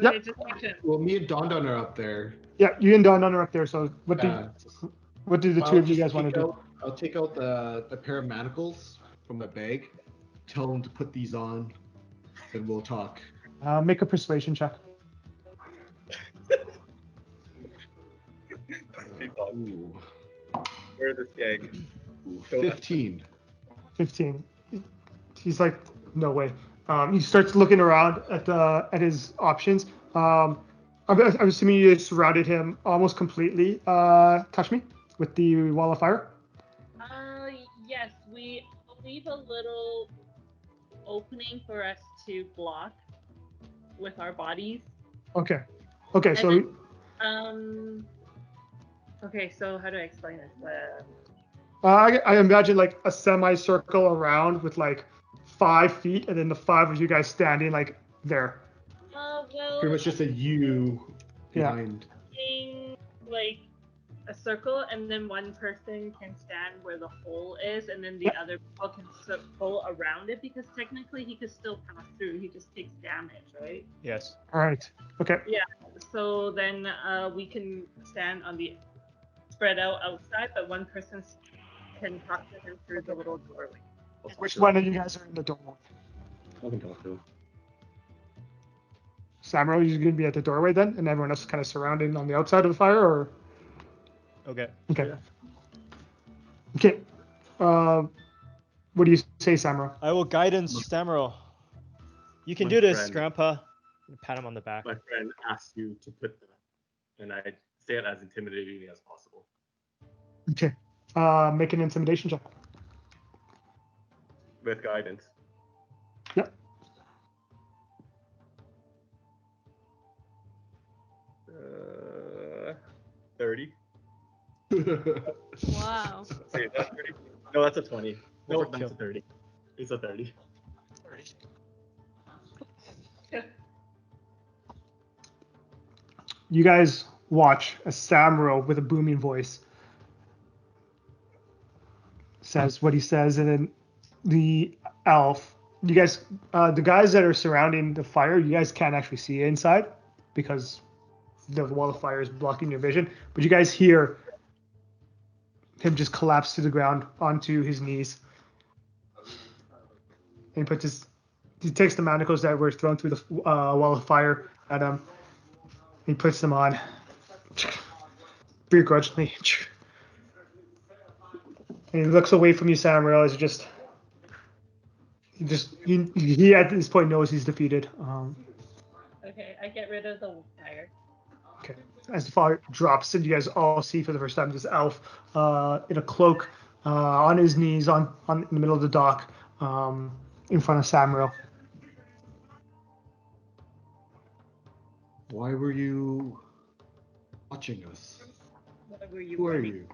Yep. okay, just like to- Well, me and Tonton are up there. Yeah, you and Tonton are up there. So what do Uh, the two of you guys want to do? I'll take out the pair of manacles from my bag. Tell them to put these on, and we'll talk. Make a persuasion check. Ooh, Where's this gang? 15. 15. He's like, no way. He starts looking around at his options. I'm assuming you surrounded him almost completely. Touchme with the wall of fire. Yes, we leave a little opening for us to block with our bodies. Okay. And So then, okay, so how do I explain this? I imagine like a semicircle around with like 5 feet, and then the 5 of you guys standing like there. Well, Pretty much just a U Yeah. behind. like a circle, and then one person can stand where the hole is, and then the other people can pull around it, because technically he could still pass through. He just takes damage, right? Yes. All right. Okay. So then we can stand on the spread out outside, but one person can talk to him through the little doorway. Which one of you guys are in the doorway? I can talk to him. Samuel, you're going to be at the doorway then, and everyone else is kind of surrounded on the outside of the fire, or? Okay. Okay. Okay. What do you say, Samra? I will guidance Stamero. You can My do this, friend. Grandpa. Pat him on the back. My friend asked you to put that, and I say it as intimidating as possible. Okay. Make an intimidation check. With guidance. Yep. 30. Wow. Wait, that's 30? No, that's a 20. No, Overkill. that's a 30. It's a 30. You guys watch as Samro, with a booming voice, says what he says, and then the elf, you guys, the guys that are surrounding the fire, you guys can't actually see inside because the wall of fire is blocking your vision, but you guys hear him just collapse to the ground onto his knees. And he takes the manacles that were thrown through the wall of fire at him. He puts them on begrudgingly. And he looks away from you, Samuel, as he at this point knows he's defeated. Okay, I get rid of the fire. Okay. As the fire drops, and you guys all see for the first time this elf in a cloak on his knees on in the middle of the dock in front of Samuel. Why were you watching us? What were you Who are wearing? you?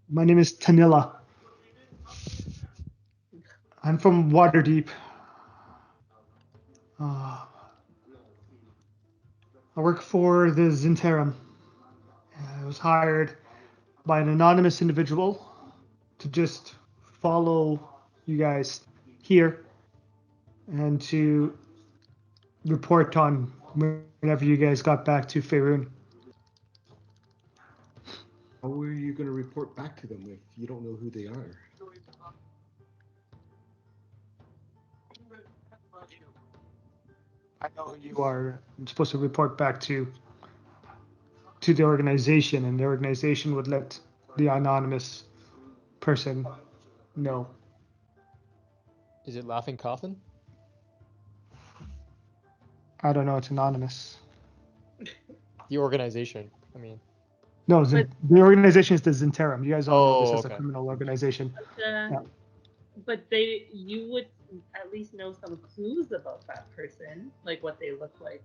My name is Tanilla. I'm from Waterdeep. I work for the Zynterum. I was hired by an anonymous individual to just follow you guys here and to report on whenever you guys got back to Faerun. How are you going to report back to them if you don't know who they are? I know who you are. I'm supposed to report back to the organization, and the organization would let the anonymous person know. Is it Laughing Coffin? I don't know. It's anonymous. The organization. I mean. No, the organization is the Zynterum. You guys all know this as a okay. criminal organization. Yeah. But you would at least know some clues about that person, like what they look like,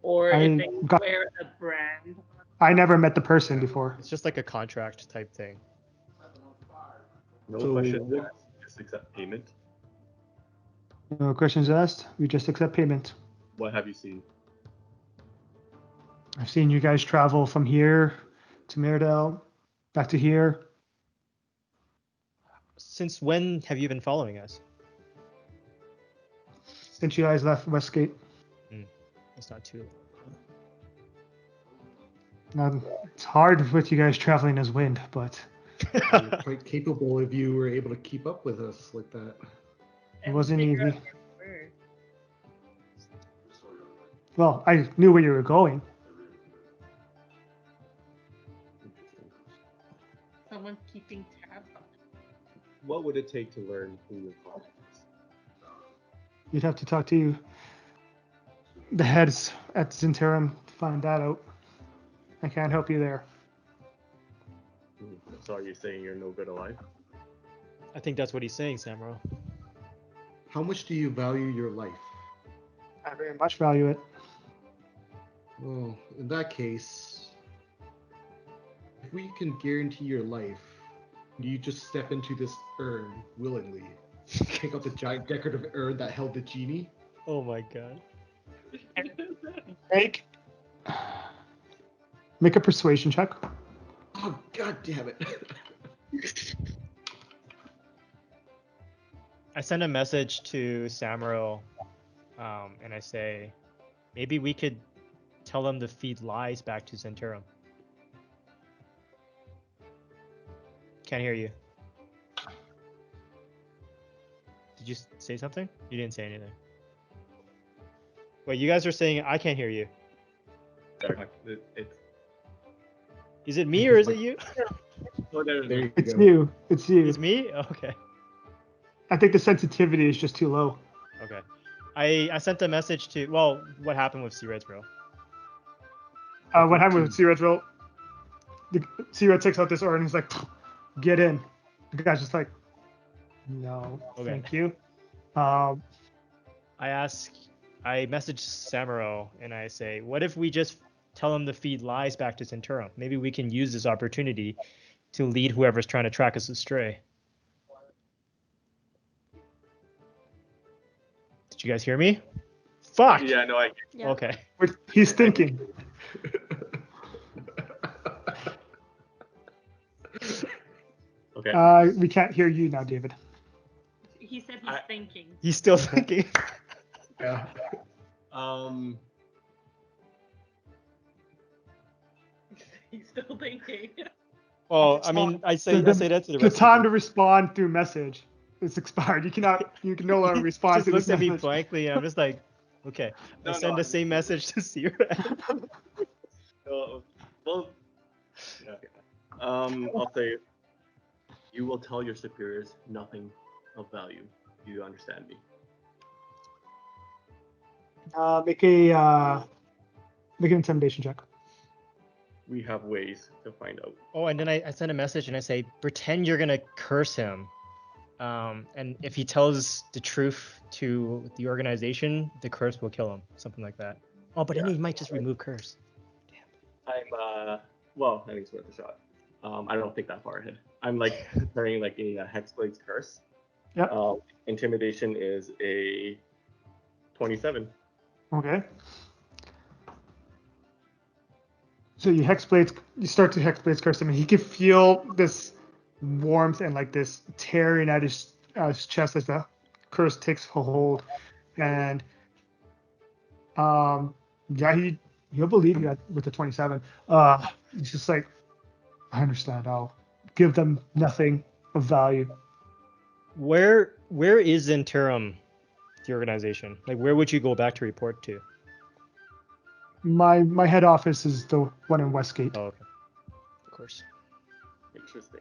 or if they wear a brand. I never met the person before. It's just like a contract type thing. No So question what- asked, just accept payment. No questions asked. We just accept payment. What have you seen? I've seen you guys travel from here to Myrrdale, back to here. Since when have you been following us? Since you guys left Westgate. That's not too. Now, it's hard with you guys traveling as wind, but You're quite capable if you were able to keep up with us like that. it wasn't figure easy. out where. Well, I knew where you were going. Someone's keeping tabs on it. What would it take to learn who your father is? You'd have to talk to the heads at Zynterum to find that out. I can't help you there. So are you saying you're no good alive? I think that's what he's saying, Samro. How much do you value your life? I very much value it. Well, in that case, if we can guarantee your life, you just step into this urn willingly. Take out the giant decorative urn that held the genie. Oh my god. Make a persuasion check. Oh, god damn it. I send a message to Samro, and I say, maybe we could tell them to feed lies back to Zynterum. Can't hear you. Did you say something? You didn't say anything. Wait, you guys are saying I can't hear you. Sorry, it's Is it me or is it you? Oh, there There you It's go. you. It's you. It's me? Okay. I think the sensitivity is just too low. Okay. I sent a message to. Well, what happened with Kcired, bro? What happened with Kcired, bro? The Kcired takes out this order and he's like, "Get in." The guy's just like, "No, Okay. thank you." I message Samuro and I say, what if we just tell him to feed lies back to Centura? Maybe we can use this opportunity to lead whoever's trying to track us astray. Did you guys hear me? Fuck. Yeah, no, I. Yeah. Okay. He's thinking. Okay. We can't hear you now, David. He said he's thinking. He's still thinking. Yeah. He's still thinking. Oh, I mean, I say that to the The rest time of to you. respond through message is expired. You can no longer He respond just to looks this at me message. blankly and I'm just like, okay. No, I send no, the same message to Kcired. Well, yeah. I'll say, you will tell your superiors nothing of value. Do you understand me? Make an intimidation check. We have ways to find out. Oh, and then I send a message and I say, pretend you're gonna curse him. And if he tells the truth to the organization, the curse will kill him. Something like that. Oh, but then he might just remove curse. Well, I think it's worth a shot. I don't think that far ahead. I'm like preparing like a Hexblade's curse. Yep. Intimidation is a 27. Okay. So you start to hexblades curse him, and he can feel this warmth and like this tearing at his chest as the curse takes hold, and yeah, he'll believe you with the 27. He's just like, I understand. I'll give them nothing of value. Where is Interim, the organization? Like, where would you go back to report to? My head office is the one in Westgate. Oh, okay. Of course. Interesting.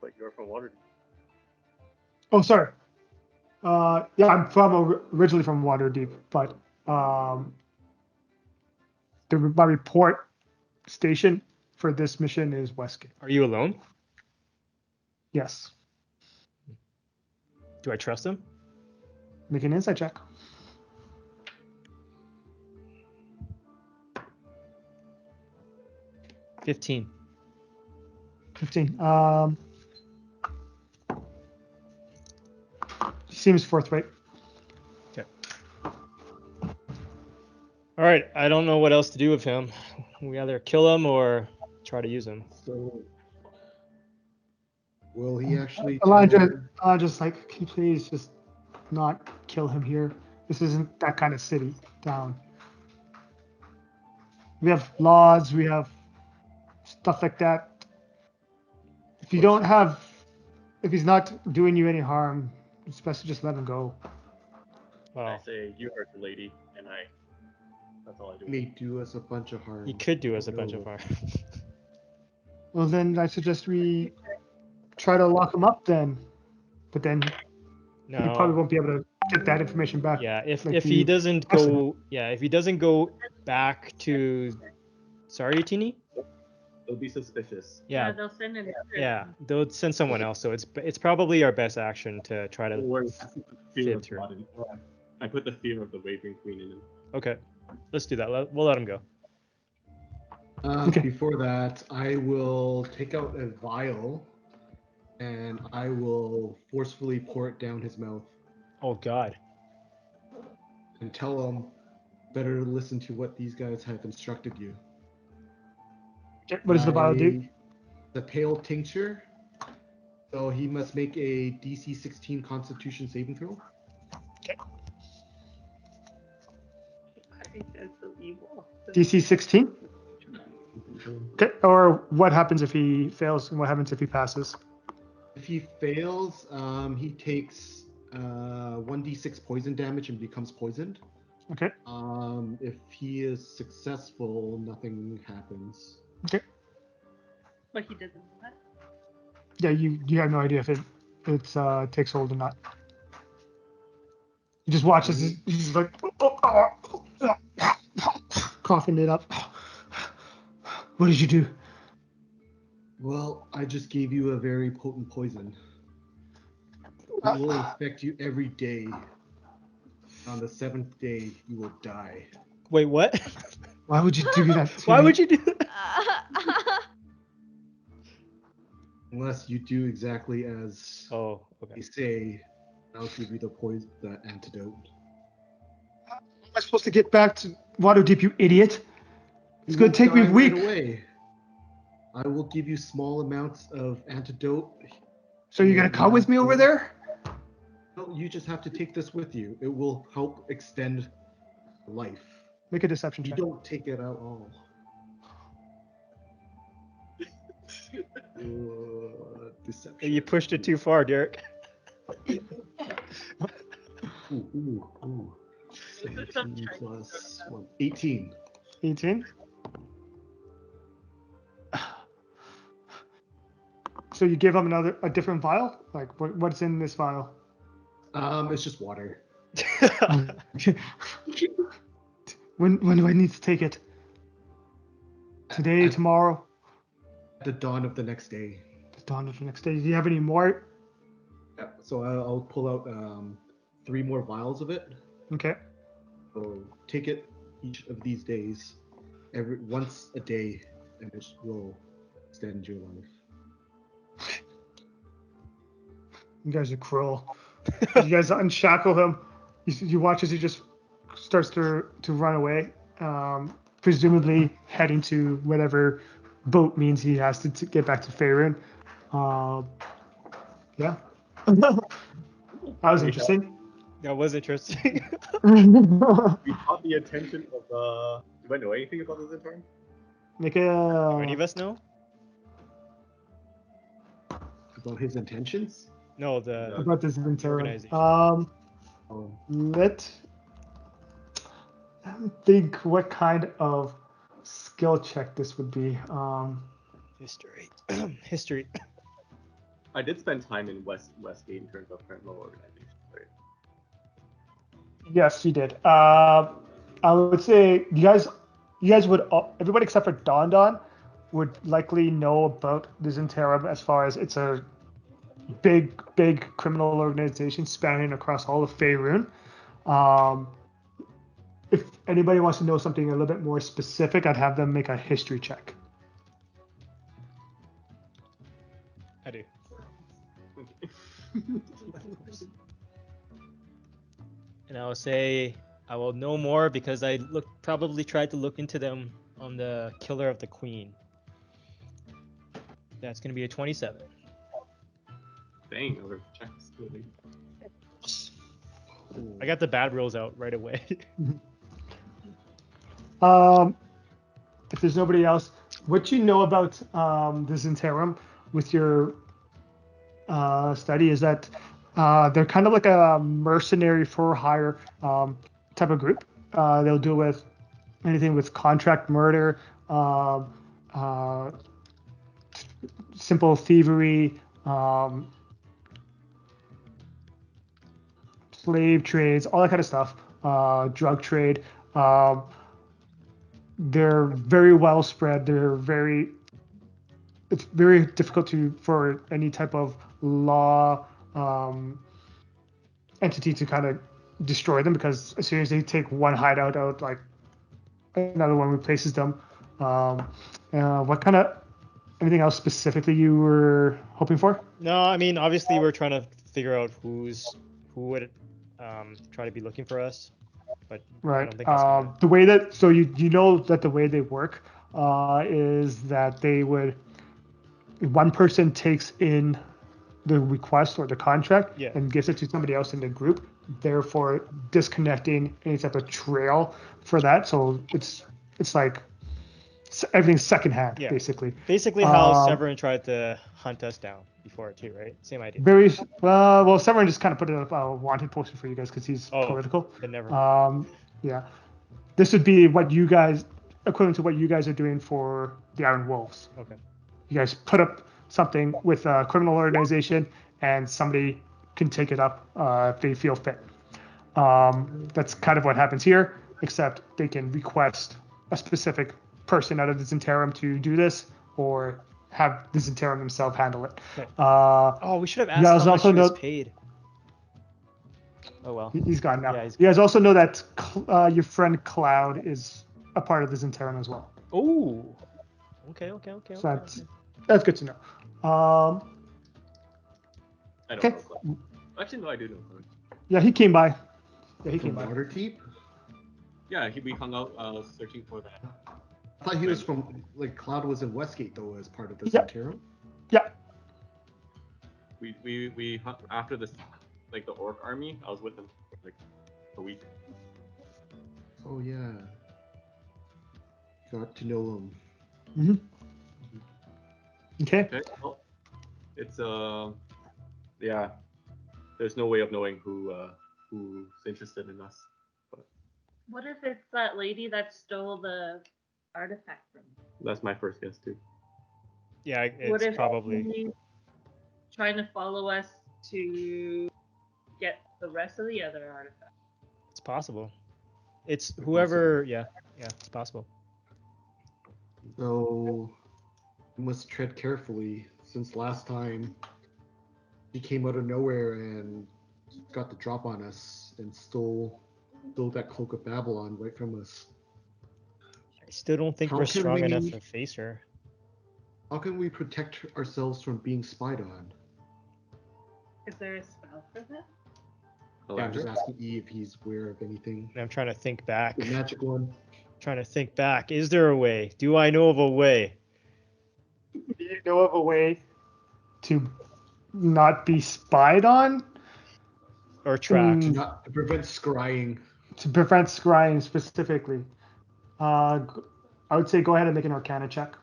But you're from Waterdeep. Oh, sorry. Yeah, I'm originally from Waterdeep, but my report station for this mission is Westgate. Are you alone? Yes. Do I trust him? Make an insight check. 15. 15. Seems forthright. Okay. All right. I don't know what else to do with him. We either kill him or try to use him. So, will he actually? Elandra's like, can you please just not kill him here? This isn't that kind of city, town. We have laws, we have stuff like that. If he's not doing you any harm, it's best to just let him go. Well, I say, you heard the lady, and that's all I do. May do us a bunch of harm. he could do us a bunch of harm. Well, then I suggest we try to lock him up then. But then you probably No. won't be able to get that information back. Yeah. If like he the doesn't precedent. go, if he doesn't go back to, sorry, Tini. They'll be suspicious. Yeah. They'll send an Yeah. They'll send someone else. So it's probably our best action to try to. Or fear Fit of through. body. I put the fear of the Wavering Queen in him. Okay. Let's do that. We'll let him go. Okay. Before that, I will take out a vial and I will forcefully pour it down his mouth Oh God. and tell him better listen to what these guys have instructed you. Okay, what does the vial do? The pale tincture. So he must make a DC 16 Constitution saving throw. I think that's so evil. DC 16? Okay. Or what happens if he fails and what happens if he passes? If he fails, he takes 1d6 poison damage and becomes poisoned. Okay. If he is successful, nothing happens. Okay. But he doesn't know that. Yeah, you have no idea if it takes hold or not. You just watch as he's like coughing it up. What did you do? Well, I just gave you a very potent poison. It will infect you every day. On the 7th day, you will die. Wait, what? Why would you do that? Why would you do that? Unless you do exactly as Oh, they okay. say, I'll give you the poison, the antidote. How am I supposed to get back to Waterdeep, you idiot? It's You gonna will take me die right weeks. away. I will give you small amounts of antidote. So you're gonna come with me over there? No, you just have to take this with you. It will help extend life. Make a deception You check. don't take it out all. Deception. You pushed it too far, Derek. Ooh. 17 plus 1. 18. 18. So you give him a different vial? Like what's in this vial? It's just water. When do I need to take it? Today, tomorrow? At the dawn of the next day. The dawn of the next day. Do you have any more? Yeah, so I'll pull out 3 more vials of it. Okay. So take it each of these days, once a day, and it will extend your life. You guys are cruel. You guys unshackle him. You watch as he just starts to run away, presumably heading to whatever boat means he has to get back to Faerun. Yeah. That was interesting. That was interesting. We caught the attention of. Do I know anything about this intern? Make Do any of us know? About his intentions? No, the about this interim. organization. Let me think what kind of skill check this would be. History. History. I did spend time in Westgate in terms of criminal organizations, right? Yes, you did. I would say you guys would everybody except for Don would likely know about this interim as far as it's a big criminal organization spanning across all of Faerun. If anybody wants to know something a little bit more specific, I'd have them make a history check. I do. And I will say I will know more because I probably tried to look into them on the killer of the queen. That's gonna be a 27. Dang, over checks. Really. I got the bad rolls out right away. If there's nobody else, what you know about this interim with your study is that they're kind of like a mercenary for hire type of group. They'll deal with anything with contract murder, simple thievery, slave trades, all that kind of stuff, drug trade. They're very well spread. It's very difficult for any type of law entity to kind of destroy them, because as soon as they take one hideout out, like another one replaces them. What kind of anything else specifically you were hoping for? No, I mean obviously we're trying to figure out who would try to be looking for us, but I Right. don't think that's gonna... The way that you know that the way they work is that they would, one person takes in the request or the contract and gives it to somebody else in the group, therefore disconnecting any type of trail for that. So it's like everything's secondhand, basically. Basically how Severin tried to hunt us down before too, right? Same idea. Very well. Severin just kind of put it up a wanted poster for you guys because he's political. Then never. Yeah, this would be what you guys, equivalent to what you guys are doing for the Iron Wolves. Okay. you guys put up something with a criminal organization, and somebody can take it up if they feel fit. That's kind of what happens here, except they can request a specific person out of the Zentarum to do this, or have the Zentarum themselves handle it. Okay. Oh, we should have asked how much he was paid. Oh well. He's gone now. Yeah, you guys also know that your friend Cloud is a part of the Zentarum as well. Oh. Okay. So that's good to know. I don't Okay. know. Cloud. Actually, no, I do know. Cloud. Yeah, he came by. Yeah, he came From by. Waterdeep? Yeah, we hung out searching for that. I thought he was from, like, Cloud was in Westgate, though, as part of the Yeah. Zentarum. Yeah. We hung, after this, like the orc army. I was with him for like a week. Oh, yeah. Got to know him. Okay. Okay. Well, it's yeah. There's no way of knowing who's interested in us. But What if it's that lady that stole the artifact from you? that's my first guess too. Yeah, What it's if probably. she's trying to follow us to get the rest of the other artifacts? It's possible. It's whoever. Yeah, it's possible. So, we must tread carefully, since last time he came out of nowhere and got the drop on us and stole that cloak of Babylon right from us. I still don't think How we're can strong enough we- to face her. How can we protect ourselves from being spied on? Is there a spell for that? Yeah, I'm just asking E if he's aware of anything. And I'm trying to think back. The magic one. Is there a way? Do I know of a way? Do you know of a way to not be spied on? Or tracked? To prevent scrying. To prevent scrying specifically. I would say go ahead and make an Arcana check.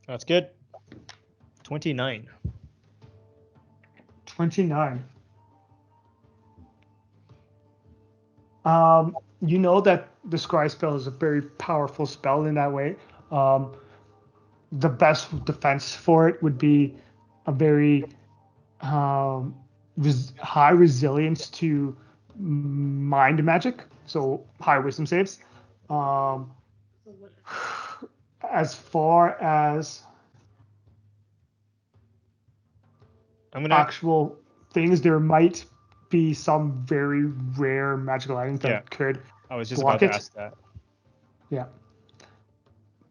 That's good. 29. 29. You know that the scry spell is a very powerful spell in that way. The best defense for it would be a very high resilience to mind magic, so high wisdom saves. As far as actual things, there might be some very rare magical items that could I was just block about to it. ask that. Yeah.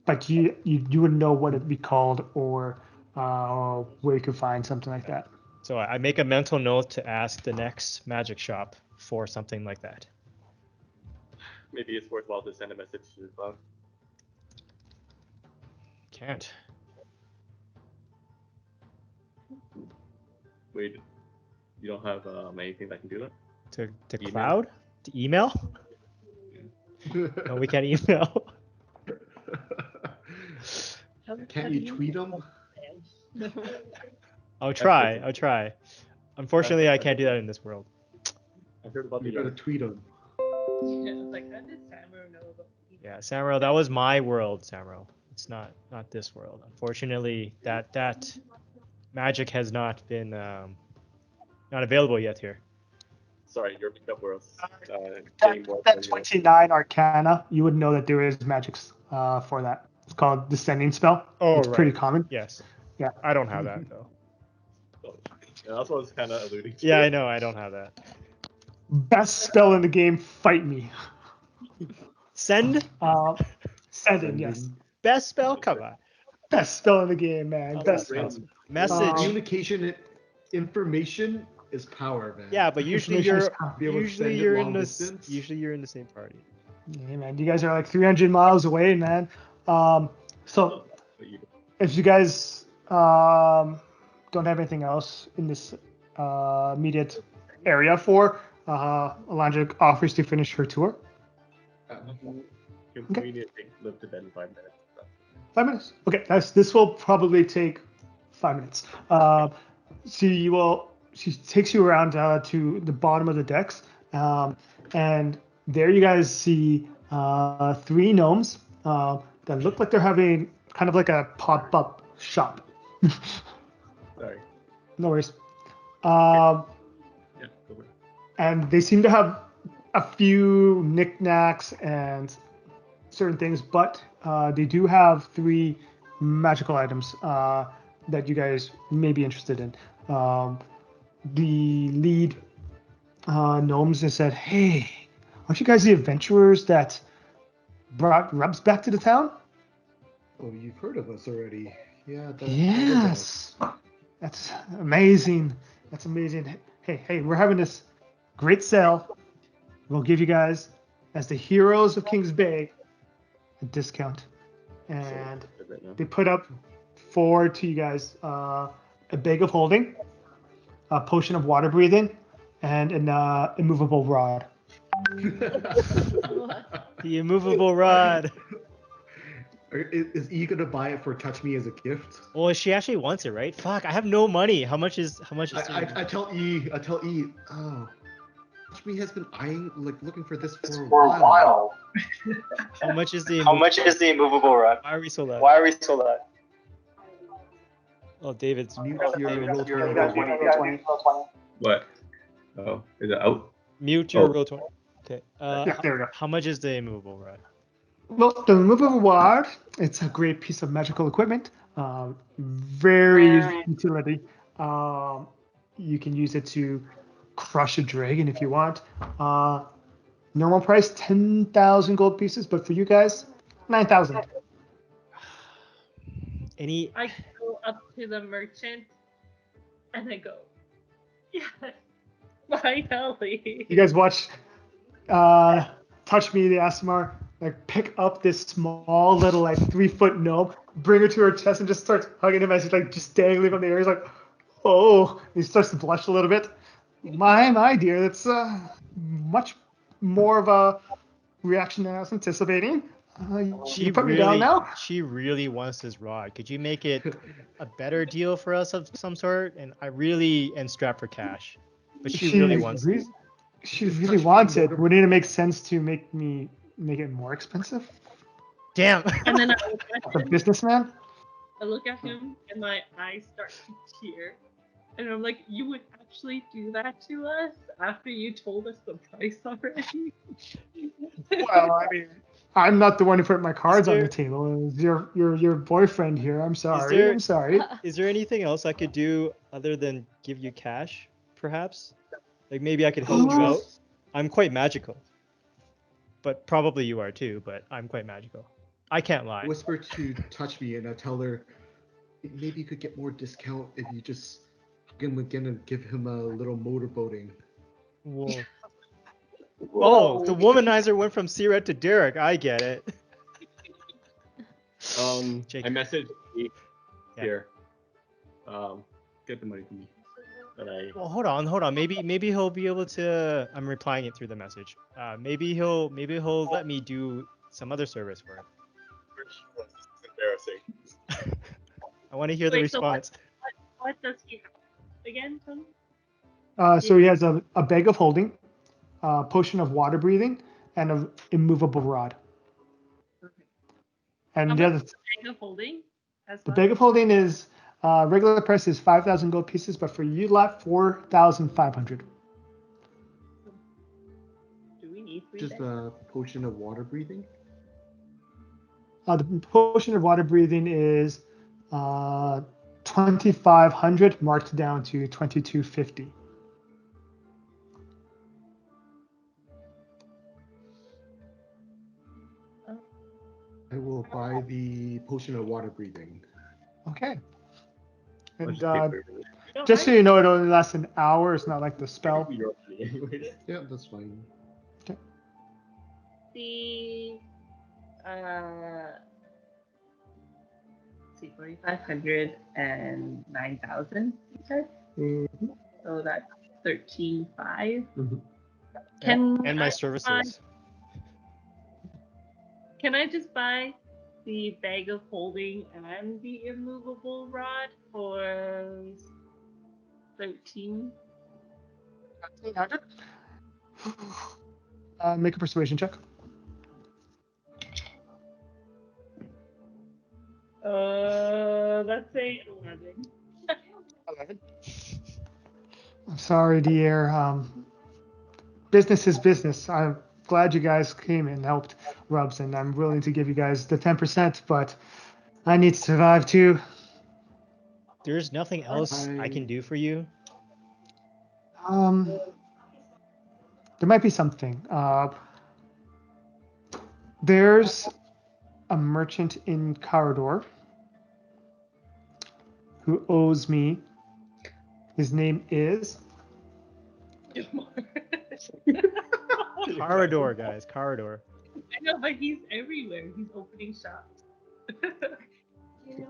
But you wouldn't know what it'd be called or where you could find something like that. So I make a mental note to ask the next magic shop for something like that. Maybe it's worthwhile to send a message to Cloud. Can't. Wait, you don't have anything that can do that? To Email? Cloud? To email? No, we can't email. Can't you tweet him? I'll try. Unfortunately, I can't do that in this world. I heard about You the gotta tweet him. Yeah, it's like, how did Samuro know about me? Yeah, Samro, that was my world, Samro. It's not this world. Unfortunately, that magic has not been not available yet here. Sorry, your makeup world's That 29 Arcana, you would know that there is magics for that. It's called Descending Spell. Oh, it's right. pretty common. Yes. Yeah. I don't have that though. Yeah, that's what I was kind of alluding to. Yeah, I know. I don't have that. Best spell in the game, fight me. Send? Sending, yes. Best spell? Come on. Best spell in the game, man. Oh, Best that's spell. Message. Communication, information is power, man. Yeah, but usually Information you're is power. usually Be able to send it long distance. usually you're in the same party. Yeah, man. You guys are like 300 miles away, man. So if you guys don't have anything else in this immediate area for, Alandra offers to finish her tour. We need to live to bed in 5 minutes. 5 minutes. Okay, this will probably take 5 minutes. She takes you around to the bottom of the decks, and there you guys see three gnomes that look like they're having kind of like a pop-up shop. Sorry. No worries. Yeah, go for it. And they seem to have a few knickknacks and certain things, but they do have three magical items that you guys may be interested in. The lead gnomes has said, "Hey, aren't you guys the adventurers that brought Rubs back to the town?" Oh, you've heard of us already. Yeah, that was us. Yes. That's amazing. That's amazing. Hey, we're having this great sale. We'll give you guys, as the heroes of Kingsbay, a discount. And Right now. they put up forward to you guys a bag of holding, a potion of water breathing, and an immovable rod. What? The immovable rod. Is E gonna buy it for Touchme as a gift? Well, she actually wants it, right? Fuck, I have no money. How much is? I tell E. Oh, Touchme has been eyeing, looking for this for a For a while. while. How much is the? How much is the immovable rod? Why are we so loud? Why are we so loud? Oh, David's. Mute your David, roll You 20. guys want to roll 20? What? Oh, is it out? Mute your Oh. roll 20. Okay. Yeah, there we go. How much is the immovable rod? Well, the immovable rod, it's a great piece of magical equipment. Very utility. You can use it to crush a dragon if you want. Normal price 10,000 gold pieces, but for you guys, 9,000. Any? I go up to the merchant and I go, yes, finally. You guys watch Touch Me, the ASMR, like pick up this small little like 3-foot gnome, bring her to her chest, and just starts hugging him as he's like just dangling from the air. He's like, oh, he starts to blush a little bit. My dear, that's much more of a reaction than I was anticipating. You put me down now? She really wants this rod. Could you make it a better deal for us of some sort? And I really am strapped for cash, but she really wants it. She Is really Touch Me wants it. motor- Wouldn't it make sense to make it more expensive? Damn. And then I look at The him, businessman? and my eyes start to tear. And I'm like, you would actually do that to us after you told us the price already? Well, I mean, I'm not the one who put my cards on there- the table. It's your boyfriend here. I'm sorry. there- I'm sorry. Is there anything else I could do other than give you cash, perhaps? Like maybe I could help you out. I'm quite magical. But probably you are too, but I'm quite magical. I can't lie. Whisper to Touch Me, and I tell her maybe you could get more discount if you just hug him again and give him a little motorboating. Whoa. Oh, the womanizer went from Kcired to Derek. I get it. Jake. I messaged E Yeah. here. Get the money from me. But Well, hold on. Maybe he'll be able to. I'm replying it through the message. Maybe he'll let me do some other service for him. it's embarrassing. I want to hear the Wait, so response. What does he have again, Tony? So he has a bag of holding, a potion of water breathing, and an immovable rod. And How the much other, is the bag of holding? As the well? bag of holding is regular price is 5,000 gold pieces, but for you lot 4,500. Do we need three Just bags? a potion of water breathing. The potion of water breathing is 2,500 marked down to 2,250. I will buy the potion of water breathing. Okay. I'll And just pay for it. You don't just so mind? you know, it only lasts an hour. It's not like the spell. Your money anyways. Yeah, that's fine. The let's see, 4,500 and 9,000. You said, so that's 13,500. Mhm. Can And my I services. Can I just buy the bag of holding and the immovable rod for 13? 1,300. Make a persuasion check. Let's say 11. 11. I'm sorry, dear. Business is business. I'm glad you guys came and helped Rubs, and I'm willing to give you guys the 10%, but I need to survive too. There's nothing else I can do for you. There might be something. There's a merchant in Corridor who owes me. His name is Corridor, guys. Corridor. I know, but he's everywhere. He's opening shops. It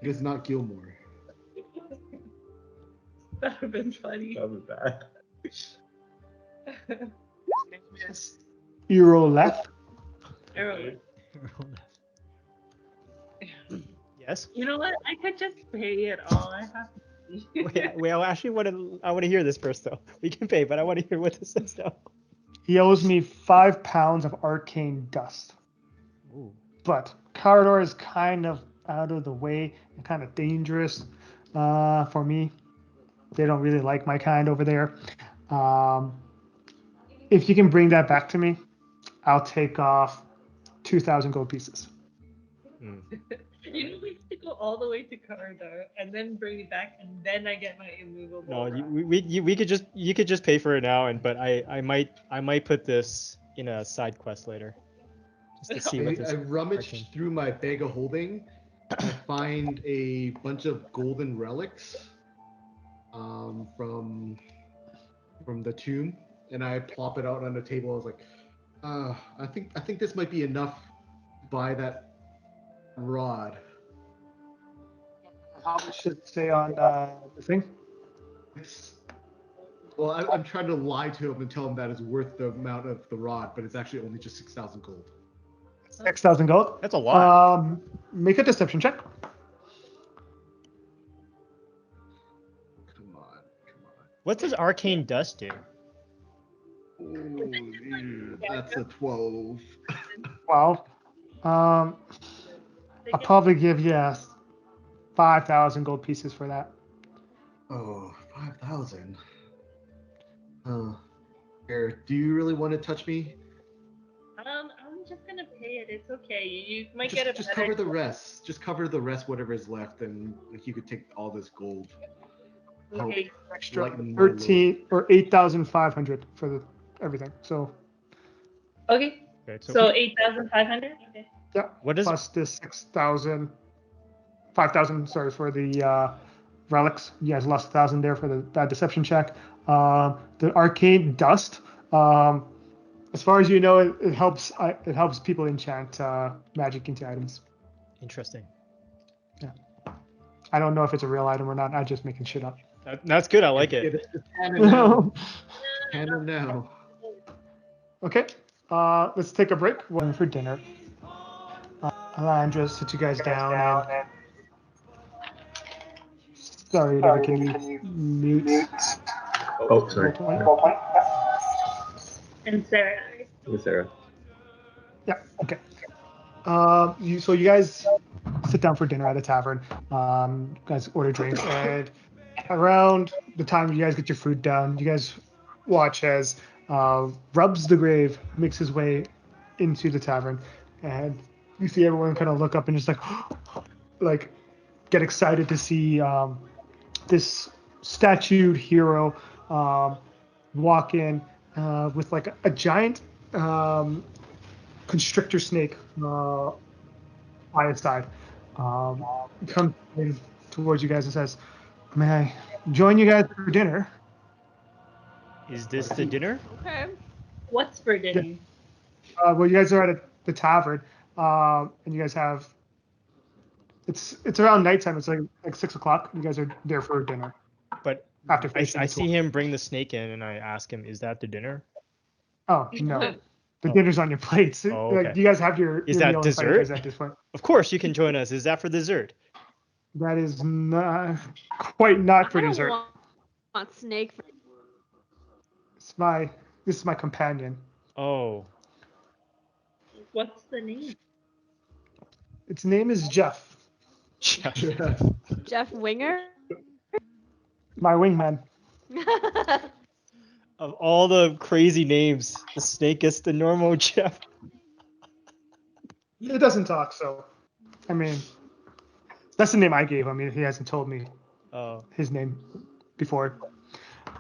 is not Gilmore. That would have been funny. That was bad. Euroleth. Arrowhead. Yes. You know what? I could just pay it all. I have to. Wait, I want to hear this first though. We can pay, but I want to hear what this is now. He owes me 5 pounds of arcane dust. Ooh. But Corridor is kind of out of the way and kind of dangerous for me. They don't really like my kind over there. If you can bring that back to me, I'll take off 2,000 gold pieces. You know, we have to go all the way to Corridor and then bring it back, and then I get my immovable. No, rock. you could just pay for it now, but I might put this in a side quest later, just to see what this. I rummaged through my bag of holding. I find a bunch of golden relics from the tomb, and I plop it out on the table. I was like, I think this might be enough to buy that rod. How much should it say on the thing? Well, I'm trying to lie to him and tell him that it's worth the amount of the rod, but it's actually only just 6,000 gold. 6,000 gold. That's a lot. Make a deception check. Come on. What does arcane dust do? Ooh, that's a 12. 12. I'll probably give you 5,000 gold pieces for that. Oh, 5,000. Here, do you really want to touch me? I'm just gonna pay it. It's okay. You might Just, get a just better. cover the rest. Just cover the rest, whatever is left, and like you could take all this gold. Okay. Extra Lighten my load. 13 or 8,500 for everything. So Okay. Okay, So 8,500. Okay. yeah, What is- plus the 6,000, 5,000. Sorry for the relics. You guys lost 1,000 there for that deception check. The arcane dust. As far as you know, it helps. It helps people enchant magic into items. Interesting. I don't know if it's a real item or not. I'm just making shit up. That's good. I like it. It's canon now. Canon now. Okay. Let's take a break. We're going for dinner. Alandra, sit you guys down and. Sorry, David, can you mute? Oh, sorry. And Sarah. Sarah. Yeah. Okay. So you guys sit down for dinner at a tavern. You guys order drinks, and around the time you guys get your food down, you guys watch as Rubs the Grave makes his way into the tavern, and you see everyone kind of look up and just like get excited to see this statued hero walk in with like a giant constrictor snake by his side. Comes in towards you guys and says, "May I join you guys for dinner?" Is this the dinner? Okay. What's for dinner? Well, you guys are at the tavern, and you guys have. It's around nighttime. It's like 6 o'clock. You guys are there for dinner. But After I finishing the see tour. him bring the snake in, and I ask him, "Is that the dinner?" Oh no, the Oh. dinner's on your plates. Oh, Like, okay. you guys have your Is your that meal in front of you guys dessert? at this point. Of course, you can join us. Is that for dessert? That is not quite not for I don't dessert. want snake. This is my companion. Oh, What's the name? Its name is Jeff. Jeff Winger? My wingman. Of all the crazy names, the snake gets the normal Jeff. It doesn't talk, so I mean, that's the name I gave him. I mean, he hasn't told me Oh, his name before.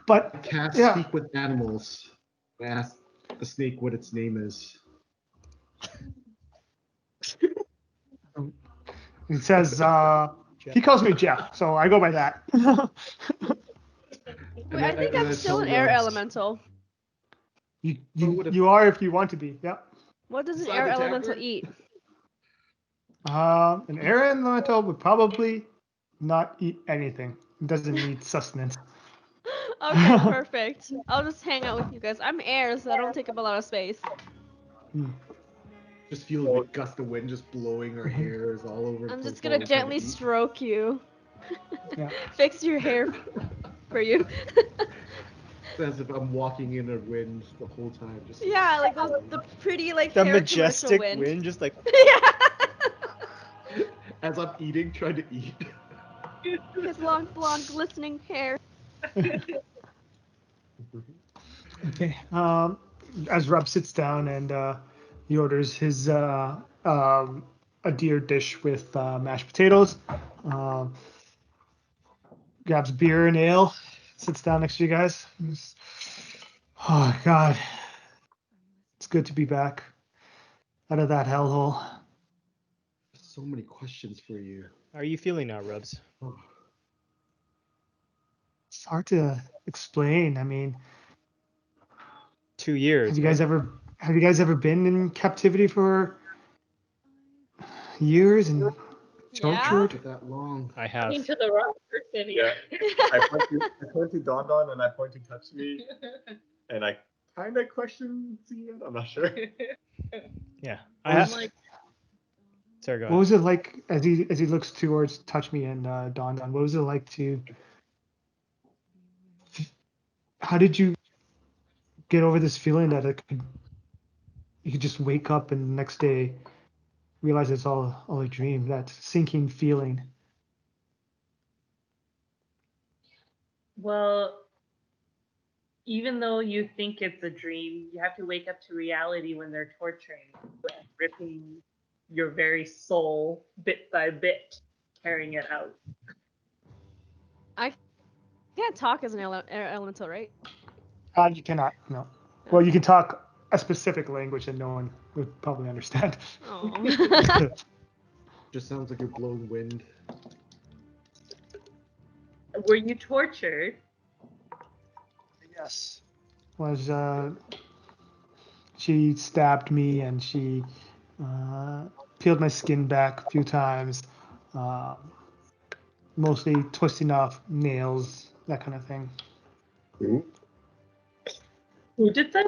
But I can't yeah. speak with animals. I asked the snake what its name is. He says he calls me Jeff, so I go by that. Wait, I think and I'm I still tell an air Rubs, elemental. you are if you want to be. Yep. What does an Inside air the elemental tavern? eat? An air elemental would probably not eat anything. It doesn't need sustenance. Okay, perfect. I'll just hang out with you guys. I'm air, so I don't take up a lot of space. just feel the gust of wind just blowing our hairs all over. the I'm place just while gonna we're trying gently to eat. stroke you. Yeah. Fix your hair for you. As if I'm walking in a wind the whole time. Just Yeah, like the pretty like the hair commercial majestic wind. wind, just like Yeah. as I'm eating, trying to eat. His long blonde glistening hair. Okay. As Rob sits down and he orders his a deer dish with mashed potatoes, grabs beer and ale, sits down next to you guys. Oh God, it's good to be back out of that hellhole. So many questions for you. how are you feeling now, Rubs? Oh, It's hard to explain. I mean, 2 years. have you guys ever been in captivity for years and Yeah. tortured? for that long. I have. Into the wrong person here. I point to Tonton and I point to Touchme, and I kind of question Zian. I'm not sure. Yeah. What I was- have. Sorry, go What ahead. was it like as he looks towards Touchme and Don? What was it like to? How did you get over this feeling that you could just wake up and the next day realize it's all a dream? That sinking feeling. Well, even though you think it's a dream, you have to wake up to reality when they're torturing, ripping your very soul bit by bit, tearing it out. I can't talk as an air elemental, right? You cannot. No. Well, you can talk a specific language that no one would probably understand. Oh. Just sounds like you're blowing wind. Were you tortured? Yes. Was she stabbed me and she peeled my skin back a few times, mostly twisting off nails, that kind of thing. Who did this?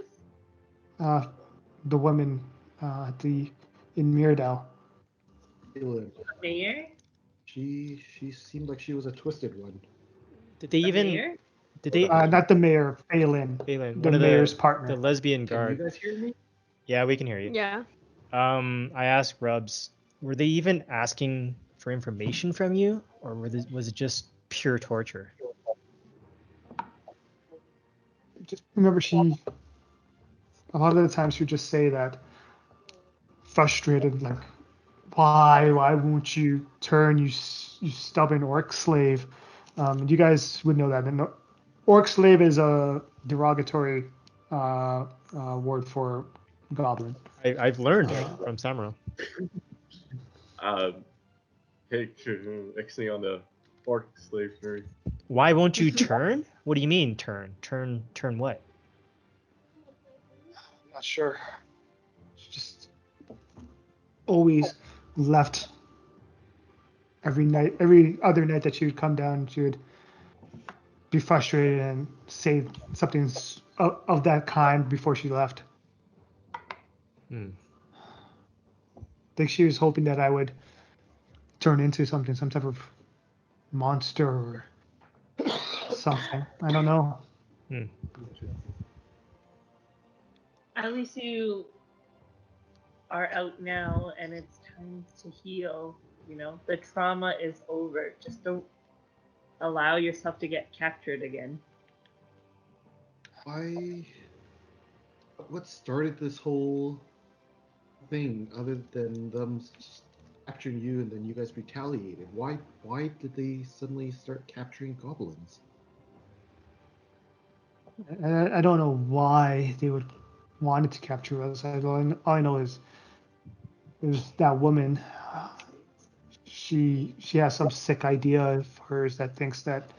The woman in Myrrdale. Dylan, Mayor? she seemed like she was a twisted one. Did they The even? mayor? Did they? Not the mayor, Phelan, Phelan, the one of mayor's the partner. lesbian Can you guard. guys hear me? Yeah, we can hear you. Yeah. I asked Rubs, were they even asking for information from you, or was it just pure torture? Just remember, a lot of the times she would just say that, frustrated, like, why won't you turn, you stubborn orc slave? You guys would know that. And orc slave is a derogatory word for goblin. I've learned from Samuro. Hey, Ixnay on the orc slave ferry. Why won't you turn? What do you mean turn? Turn what? Not sure. She just always left every night. Every other night that she would come down, she would be frustrated and say something of that kind before she left. Hmm. I think she was hoping that I would turn into something, some type of monster or something. I don't know. Hmm. At least you are out now, and it's time to heal. You know, the trauma is over. Just don't allow yourself to get captured again. What started this whole thing other than them capturing you and then you guys retaliated? Why did they suddenly start capturing goblins? I don't know why they would wanted to capture us. All I know is there's that woman. She has some sick idea of hers that thinks that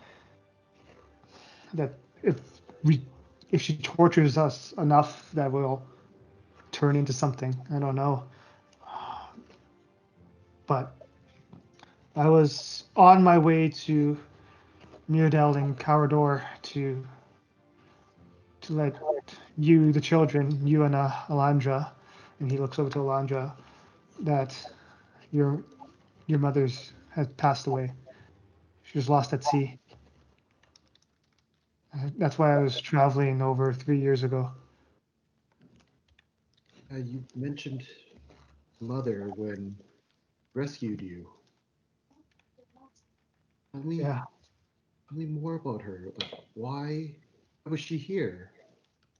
if we if she tortures us enough that we'll turn into something. I don't know. But I was on my way to Myrrdale and Kcired to let you, the children, you and Alandra, and he looks over to Alandra, that your mother's has passed away. She was lost at sea. That's why I was traveling over 3 years ago. You mentioned mother when rescued you. Yeah. Tell me more about her. Like, why was she here?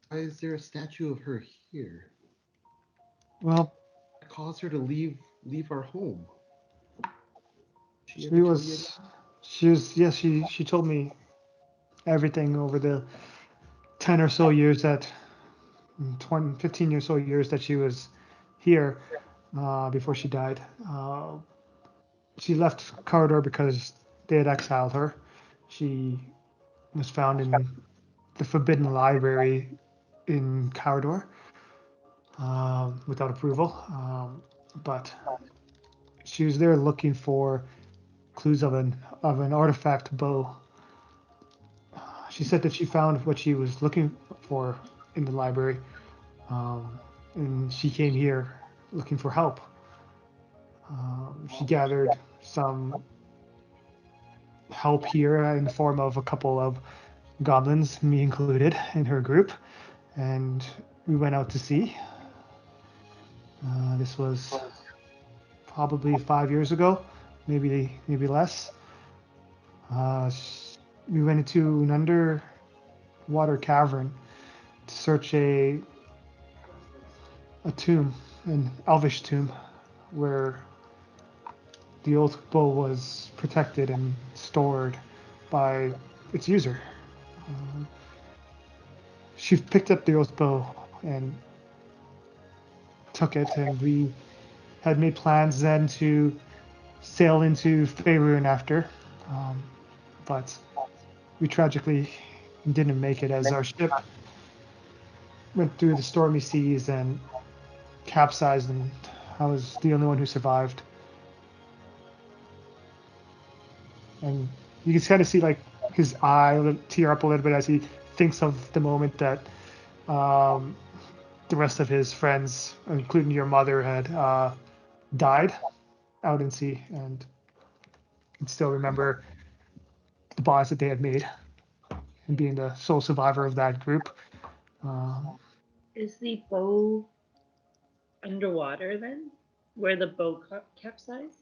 Why is there a statue of her here? Well, What caused her to leave our home? She she ever tell you anything? was yes, she told me everything over the 10 or so years that 20, 15 or so years that she was here before she died. She left Corridor because they had exiled her. She was found in the Forbidden Library in Corridor without approval. But she was there looking for clues of an artifact bow. She said that she found what she was looking for in the library, and she came here looking for help. She gathered some help here in the form of a couple of goblins, me included, in her group, and we went out to sea. This was probably 5 years ago, maybe less. Uh, we went into an underwater cavern to search a tomb, an elvish tomb, where the Oathbow was protected and stored by its user. Um, she picked up the Oathbow and took it, and we had made plans then to sail into Faerun after, um, but we tragically didn't make it as our ship went through the stormy seas and capsized, and I was the only one who survived. And you can kind of see like his eye tear up a little bit as he thinks of the moment that um, the rest of his friends, including your mother, had died out in sea, and can still remember the bonds that they had made, and being the sole survivor of that group. Um, Is the bow underwater then? Where the boat capsized?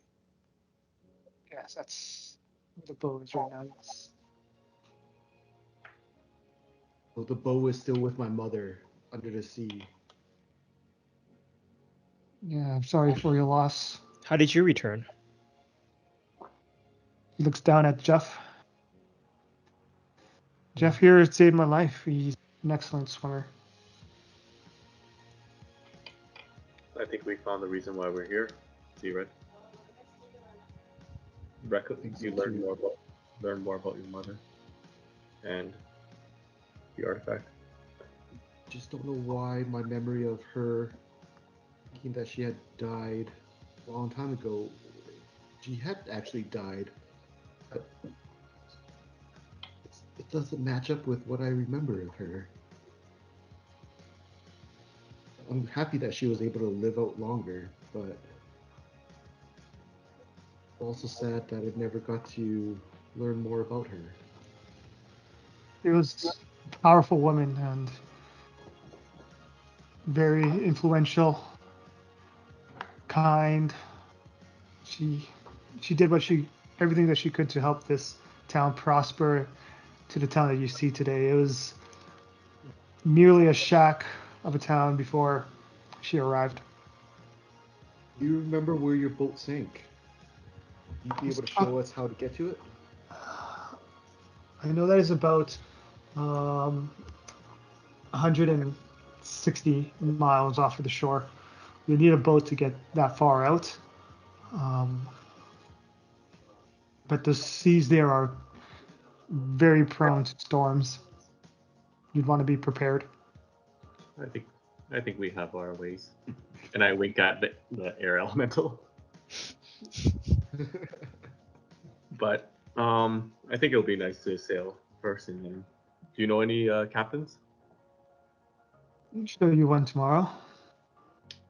yes, that's where the bow is right now. Yes. So the bow is still with my mother under the sea. Yeah, I'm sorry for your loss. How did you return? He looks down at Jeff. Jeff here saved my life. He's an excellent swimmer. I think we found the reason why we're here. See, right? You learn more about your mother and the artifact. Just don't know why my memory of her thinking that she had died a long time ago. She had actually died, but it doesn't match up with what I remember of her. I'm happy that she was able to live out longer, but also sad that I never got to learn more about her. She was a powerful woman and very influential, kind, She did everything that she could to help this town prosper to the town that you see today. It was merely a shack of a town before she arrived. Do you remember where your boat sank? You'd be able to show us how to get to it? I know that is about 160 miles off of the shore. You need a boat to get that far out. But the seas there are very prone to storms. You'd want to be prepared. I think we have our ways. And I wink at the air elemental. But I think it'll be nice to sail first. And then, do you know any captains? I'll show you one tomorrow.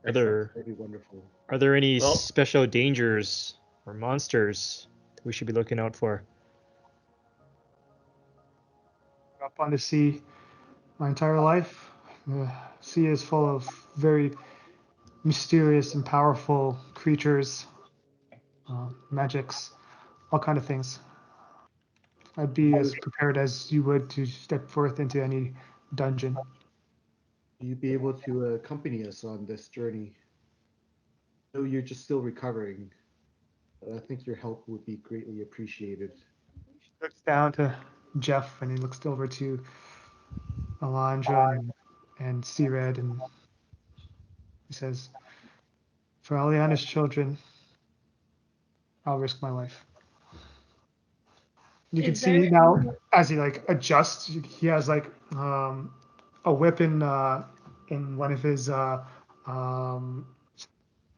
That'd be wonderful. Are there any Well- special dangers or monsters that we should be looking out for? Up on the sea my entire life. The sea is full of very mysterious and powerful creatures, magics, all kind of things. I'd be as prepared as you would to step forth into any dungeon. Will you be able to accompany us on this journey? Though you're just still recovering, I think your help would be greatly appreciated. He looks down to Jeff and he looks over to Alandra and Kcired, and he says, "For Eliana's children, I'll risk my life." You can Is see there now any- as he like adjusts, he has like a whip in one of his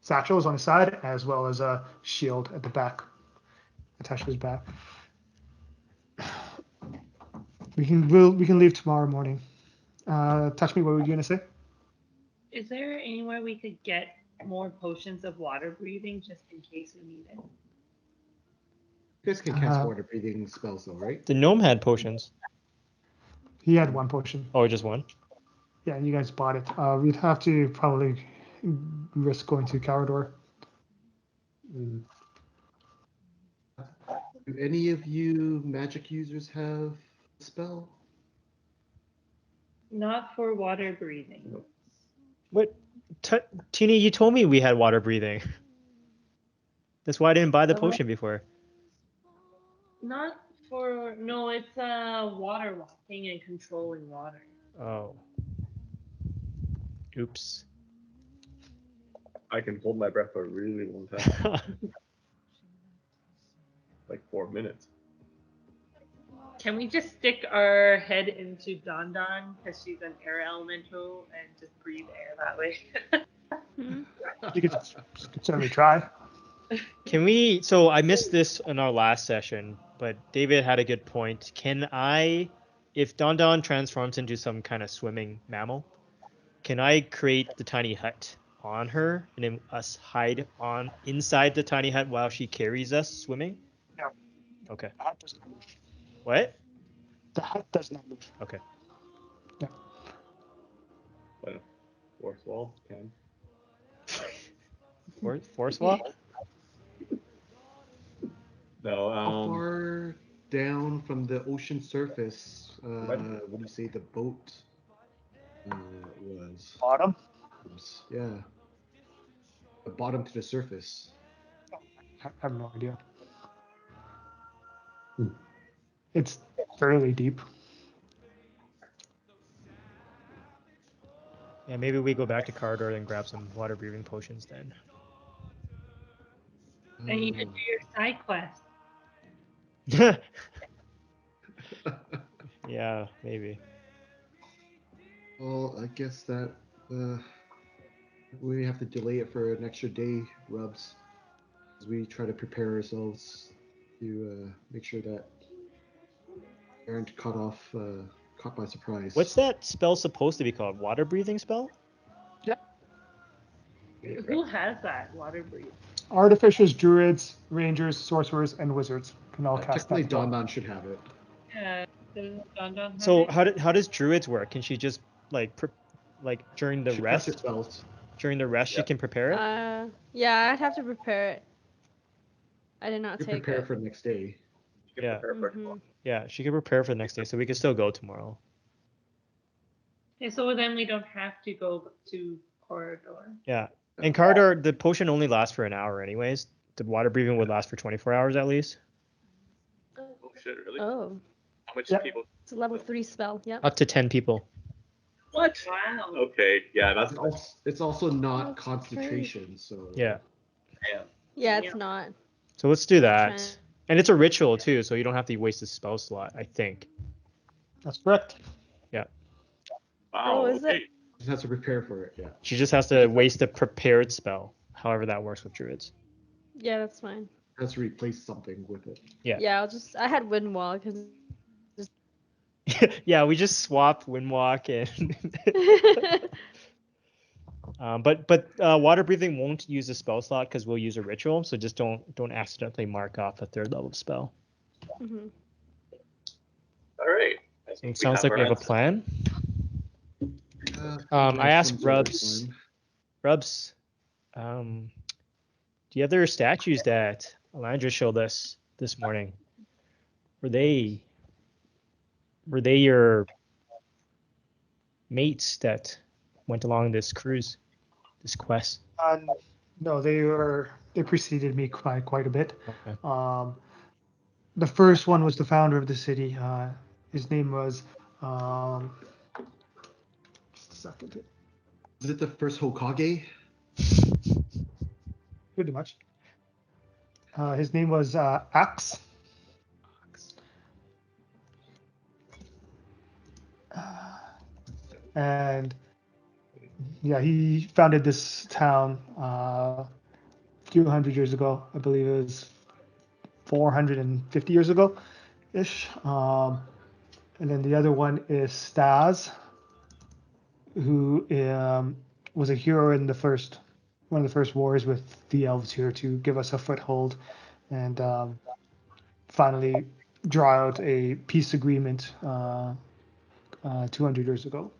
satchels on his side, as well as a shield at the back, attached to his back. We can leave tomorrow morning. Touchme, what were you gonna say? Is there anywhere we could get more potions of water breathing just in case we need it? You guys can cast water breathing spells though, right? The gnome had potions. He had one potion. Oh, just one? Yeah, you guys bought it. We'd have to probably risk going to Carador. Do any of you magic users have a spell? Not for water breathing. What? Teeny, you told me we had water breathing. That's why I didn't buy the potion before. Not for no, it's water walking and controlling water. Oh. Oops. I can hold my breath for a really long time, like 4 minutes. Can we just stick our head into Don because she's an air elemental and just breathe air that way? You could certainly try. Can we? So I missed this in our last session, but David had a good point. Can I, if Don transforms into some kind of swimming mammal, can I create the tiny hut on her and then us hide on inside the tiny hut while she carries us swimming? No. Okay. The hut does not move. What? The hut does not move. Okay. But fourth wall can. Force wall? No. How far down from the ocean surface would you say the boat was? Bottom? Yeah. The bottom to the surface. I have no idea. It's fairly deep. Yeah, maybe we go back to Carador and grab some water breathing potions then. And you could do your side quest. Yeah, maybe. Well, I guess that we have to delay it for an extra day, Rubs, as we try to prepare ourselves to make sure that we aren't caught by surprise. What's that spell supposed to be called? Water breathing spell? Who has that water breathing? Artificers, druids, rangers, sorcerers, and wizards can all cast technically, that spell. Don should have it. Yeah, does Don have So it? how does druids work? Can she just like during the She casts her rest? spells. During the rest, she can prepare it. Yeah, I'd have to prepare it. I did not You take prepare it. for the next day. You can Yeah. prepare for it. Mhm. Yeah, she could prepare for the next day, so we can still go tomorrow. Okay, so then we don't have to go to corridor. Yeah. And Kcired, the potion only lasts for an hour anyways. The water breathing would last for 24 hours at least. Oh shit, really? Oh, How much Yep. people? it's a level 3 spell. Yep. Up to 10 people. What? Wow. Okay, yeah, that's It's also not That's concentration, so Yeah. damn. Yeah, Yeah. it's not. So let's do that. Trying- And it's a ritual too, so you don't have to waste a spell slot, I think. That's correct. Wow. Oh, is it? okay. just has to prepare for it. Yeah. She just has to waste a prepared spell, however that works with druids. Yeah, that's fine. Has to replace something with it. Yeah. Yeah, I had Windwall because Yeah, we just swap Windwalk and but water breathing won't use a spell slot because we'll use a ritual, so just don't accidentally mark off a 3rd level spell. Mhm. All right. I So think it sounds like we have a our answer. plan. Yeah, I asked some sort of Rubs. plan. Rubs, the other statues that Alandra showed us this morning, were they your mates that went along this cruise, this quest? No, they preceded me by quite a bit. Okay. The first one was the founder of the city. His name was just a second. Is it the first Hokage? Pretty much. His name was Axe. And yeah, he founded this town a few hundred years ago. I believe it was 450 years ago ish. And then the other one is Stas, who was a hero in one of the first wars with the elves here to give us a foothold and finally draw out a peace agreement 200 years ago.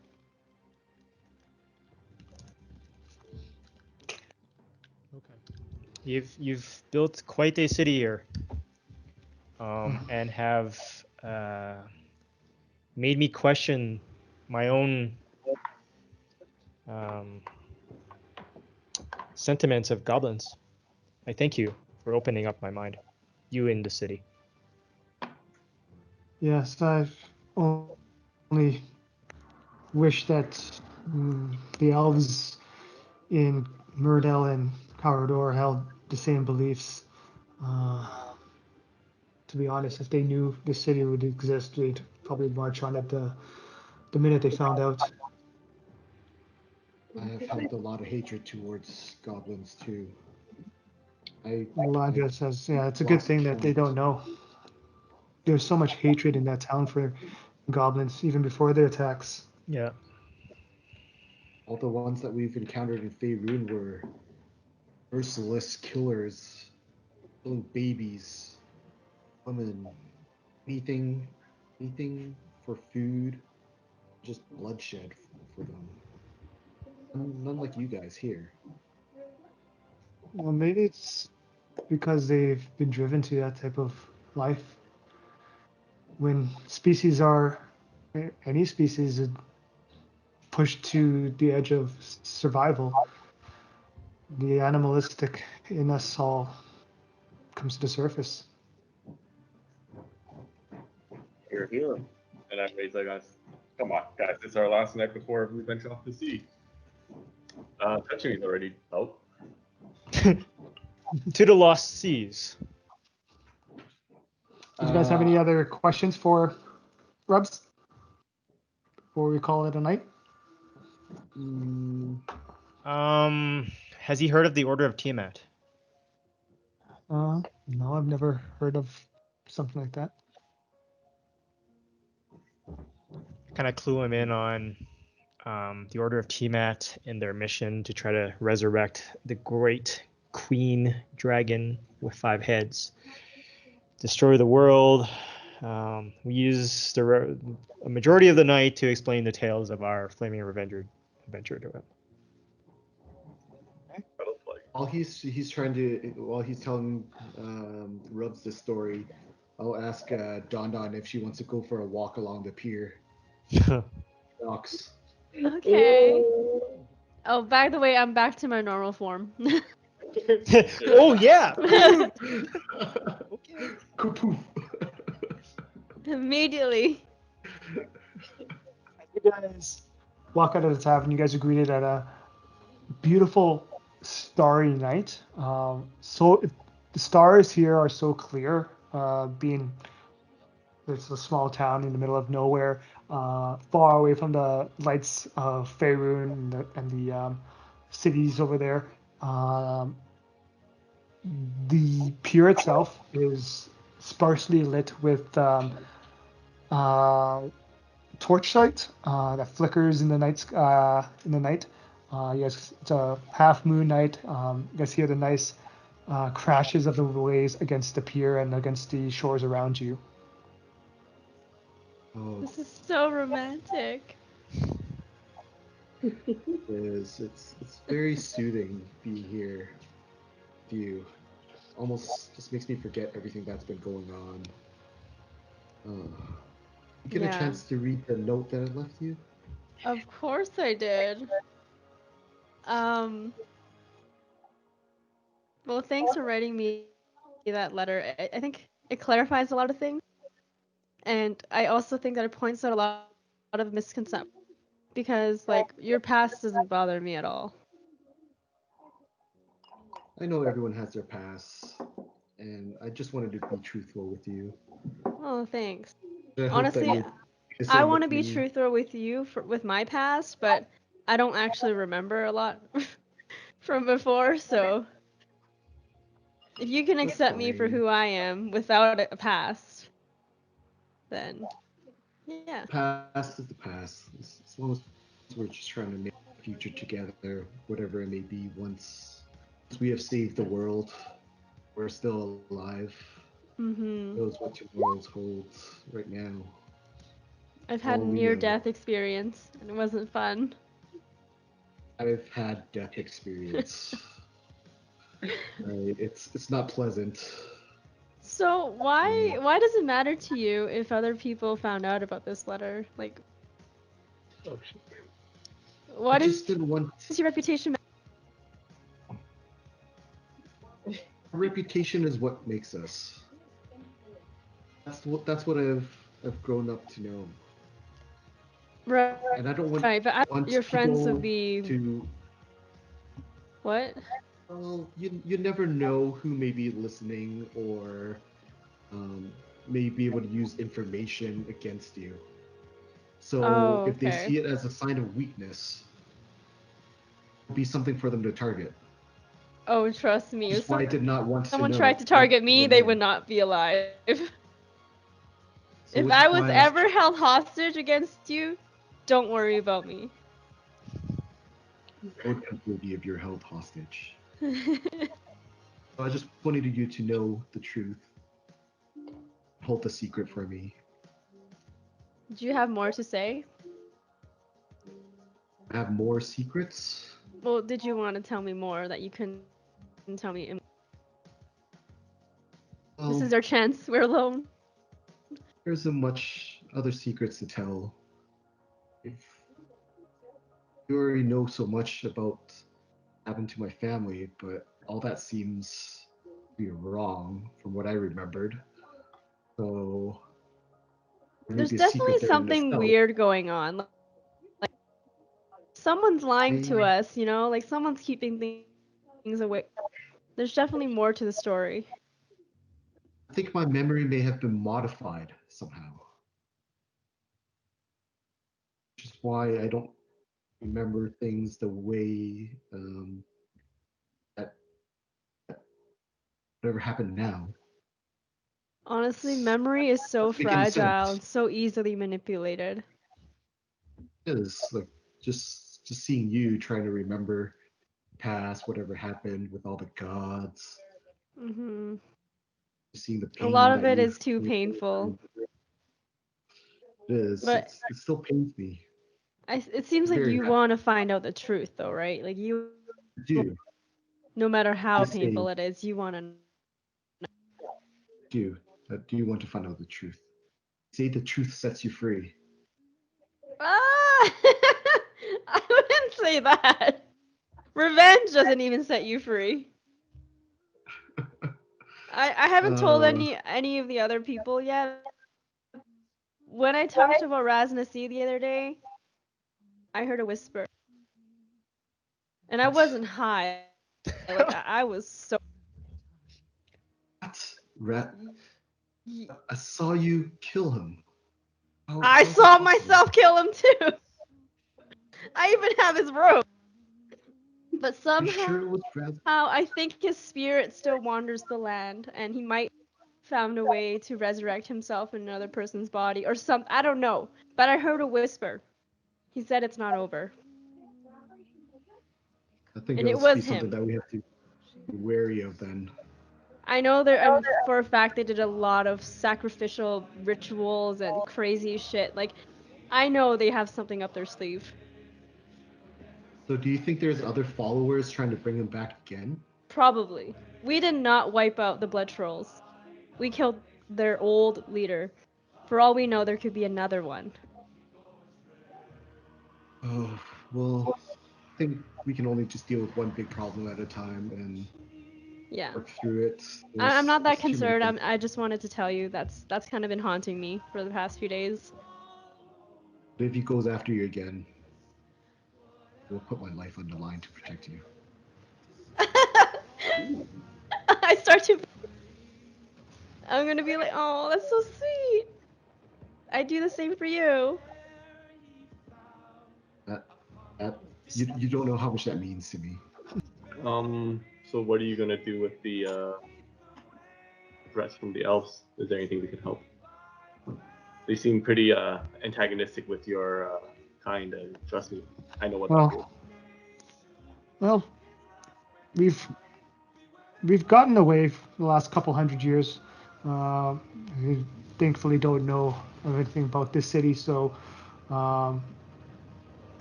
Okay. You've built quite a city here, and have made me question my own sentiments of goblins. I thank you for opening up my mind. You in the city. Yes, I've only wished that the elves in Myrrdale and Kcired held the same beliefs. To be honest, if they knew the city would exist, they'd probably march on it the minute they found out. I have held a lot of hatred towards goblins too. I Alandra says, yeah, it's a good lost thing that they count. don't know. There's so much hatred in that town for goblins, even before their attacks. Yeah. All the ones that we've encountered in Faerun were merciless killers, killing babies, women, anything for food, just bloodshed for them. None like you guys here. Well, maybe it's because they've been driven to that type of life. When species are, any species is pushed to the edge of survival, the animalistic in us all comes to the surface. You're here. And I raise like us. Come on, guys. It's our last night before we venture off to sea. Touching is already out. To the lost seas. Do you guys have any other questions for Rubs before we call it a night? Has he heard of the Order of Tiamat? No, I've never heard of something like that. Kind of clue him in on the Order of Tiamat and their mission to try to resurrect the great queen dragon with 5 heads, destroy the world. We use a majority of the night to explain the tales of our Flaming Revenger adventure to him. while he's telling Rubs this story, I'll ask Don if she wants to go for a walk along the pier. Docks. Okay. Oh, by the way, I'm back to my normal form. Oh yeah. Okay. Kapoof. Immediately. You guys walk out of the tavern. You guys are greeted at a beautiful starry night. The stars here are so clear, being it's a small town in the middle of nowhere, far away from the lights of Faerun and the cities over there. Um, the pier itself is sparsely lit with uh, torchlight that flickers in the night. You guys, it's a half moon night. You guys hear the nice crashes of the waves against the pier and against the shores around you. Oh, This is so romantic. it's very soothing being here with you. Almost just makes me forget everything that's been going on. You get a Yeah. chance to read the note that I left you? Of course I did. Well, thanks for writing me that letter. I think it clarifies a lot of things. And I also think that it points out a lot of misconceptions. Because, like, your past doesn't bother me at all. I know everyone has their past, and I just wanted to be truthful with you. Oh, thanks. I hope that Honestly, you'll be the I same want with to be me. truthful with you with my past, but I don't actually remember a lot from before, so if you can That's accept me for fine. who I am without a past, then yeah. Past is the past. As long as we're just trying to make a future together, whatever it may be, once we have saved the world, we're still alive. Mhm. Knows what tomorrow holds right now. I've had All a we know. near-death experience, and it wasn't fun. I've had death experience. Right? It's not pleasant. So why does it matter to you if other people found out about this letter? Like, Oh, shit. why I just does didn't want your reputation matter? our reputation is what makes us. That's what I've grown up to know. Right, And I don't want right, but want your friends would people be to what? well, you never know who may be listening or may be able to use information against you. So Oh, if they okay. see it as a sign of weakness, it'll be something for them to target. Oh, trust me. Which If is why I did not want to someone know. tried to Want target to me, they know. would not be alive. So If which is I was why I was ever held hostage against you, don't worry about me. I would completely if you're held hostage. So I just wanted you to know the truth. Hold the secret for me. Do you have more to say? I have more secrets. Well, did you want to tell me more that you couldn't tell me? This Well, is our chance. We're alone. there isn't much other secrets to tell. If you already know so much about happened to my family, but all that seems to be wrong from what I remembered. So there may There's be a definitely secret there in something itself. weird going on. Like someone's lying to I us, you know? Like someone's keeping things away. There's definitely more to the story. think my memory may have been modified somehow, which is why I don't remember things the way that whatever happened now. Honestly, memory is so Doesn't make any fragile sense. and so easily manipulated. It is like just seeing you trying to remember past whatever happened with all the gods, Hmm. seeing the A lot pain of that it you is too went painful. through. It is. But It still pains me. it seems like Very you happy. want to find out the truth, though, right? Like you I do. No matter how Just painful say- it is, you want to. Do you want to find out the truth? Say the truth sets you free. Ah! I wouldn't say that. Revenge doesn't even set you free. I haven't told any of the other people yet. When I talked about Raz Nasi the other day, I heard a whisper. And I wasn't high. Like I was so What? Rat? I saw you kill him. I how's that saw possible? myself kill him too. I even have his robe. But You somehow sure it was Raz? I think his spirit still wanders the land and he might found a way to resurrect himself in another person's body or something. I don't know. But I heard a whisper. He said it's not over. I think And that it must be was something him. that we have to be wary of then. I know and for a fact they did a lot of sacrificial rituals and crazy shit. Like, I know they have something up their sleeve. So do you think there's other followers trying to bring him back again? Probably. We did not wipe out the blood trolls. We killed their old leader. For all we know, there could be another one. Oh, well, I think we can only just deal with one big problem at a time and Yeah. work through it. I'm not that There's too many concerned. things. I just wanted to tell you that's kind of been haunting me for the past few days. But if he goes after you again, we'll put my life on the line to protect you. I start to. I'm gonna be like, oh, that's so sweet. I do the same for you. That you don't know how much that means to me. So what are you gonna do with the rest from the elves? Is there anything that could help? They seem pretty antagonistic with your kind, and trust me, I know what that is. Well, we've gotten away for the last couple hundred years. We thankfully don't know anything about this city, so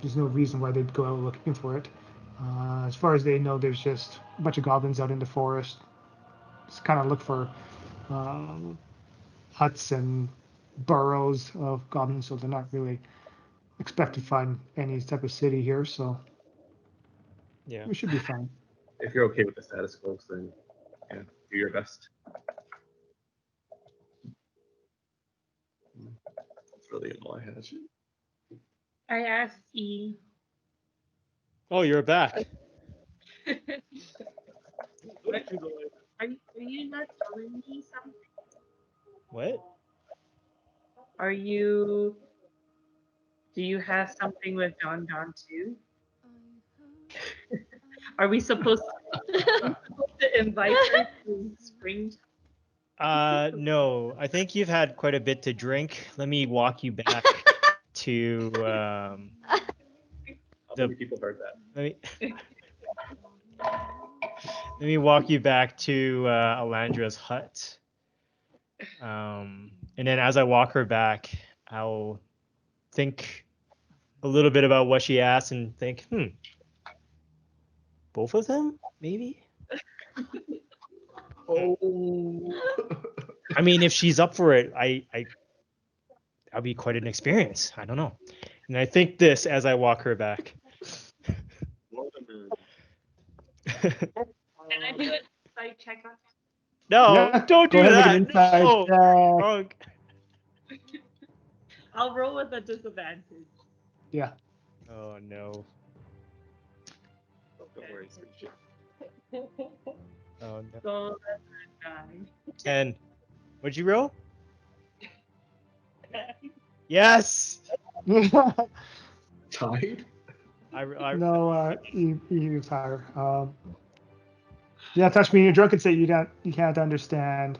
there's no reason why they'd go out looking for it. As far as they know, there's just a bunch of goblins out in the forest. Just kind of look for huts and burrows of goblins, so they're not really expect to find any type of city here. So Yeah. we should be fine. If you're okay with the status quo, then yeah, do your best. That's really all I had. I asked E. Oh, you're back. Are you not telling me something? What? Do you have something with Don too? Are we supposed to invite her to spring? No. I think you've had quite a bit to drink. Let me walk you back to How many people heard that? let me walk you back to Alandra's hut. And then as I walk her back, I'll think a little bit about what she asked and think, both of them, maybe? Oh. I mean, if she's up for it, that'll be quite an experience. I don't know. And I think this as I walk her back. Can I do an insight check on? No, Yeah, don't go do ahead that. and make an No. inside check. I'll roll with a disadvantage. Yeah. Oh no. Don't worry, sweet shit. Oh no. So that's 9. 10. What'd you roll? Yes. Tied? No, he was higher. Yeah, Touchme, you're drunk and say you can't understand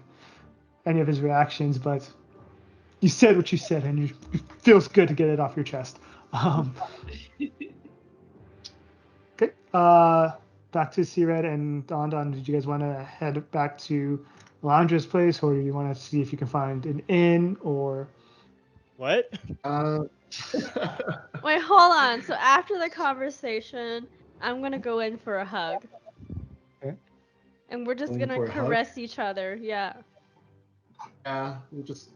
any of his reactions, but you said what you said, and it feels good to get it off your chest. Okay. Back to Kcired and Don. Did you guys want to head back to Alandra's place, or do you want to see if you can find an inn or? What? Wait, hold on. So after the conversation, I'm gonna go in for a hug. Okay. And we're just Going gonna for a hug? caress each other. Yeah. Yeah, we'll just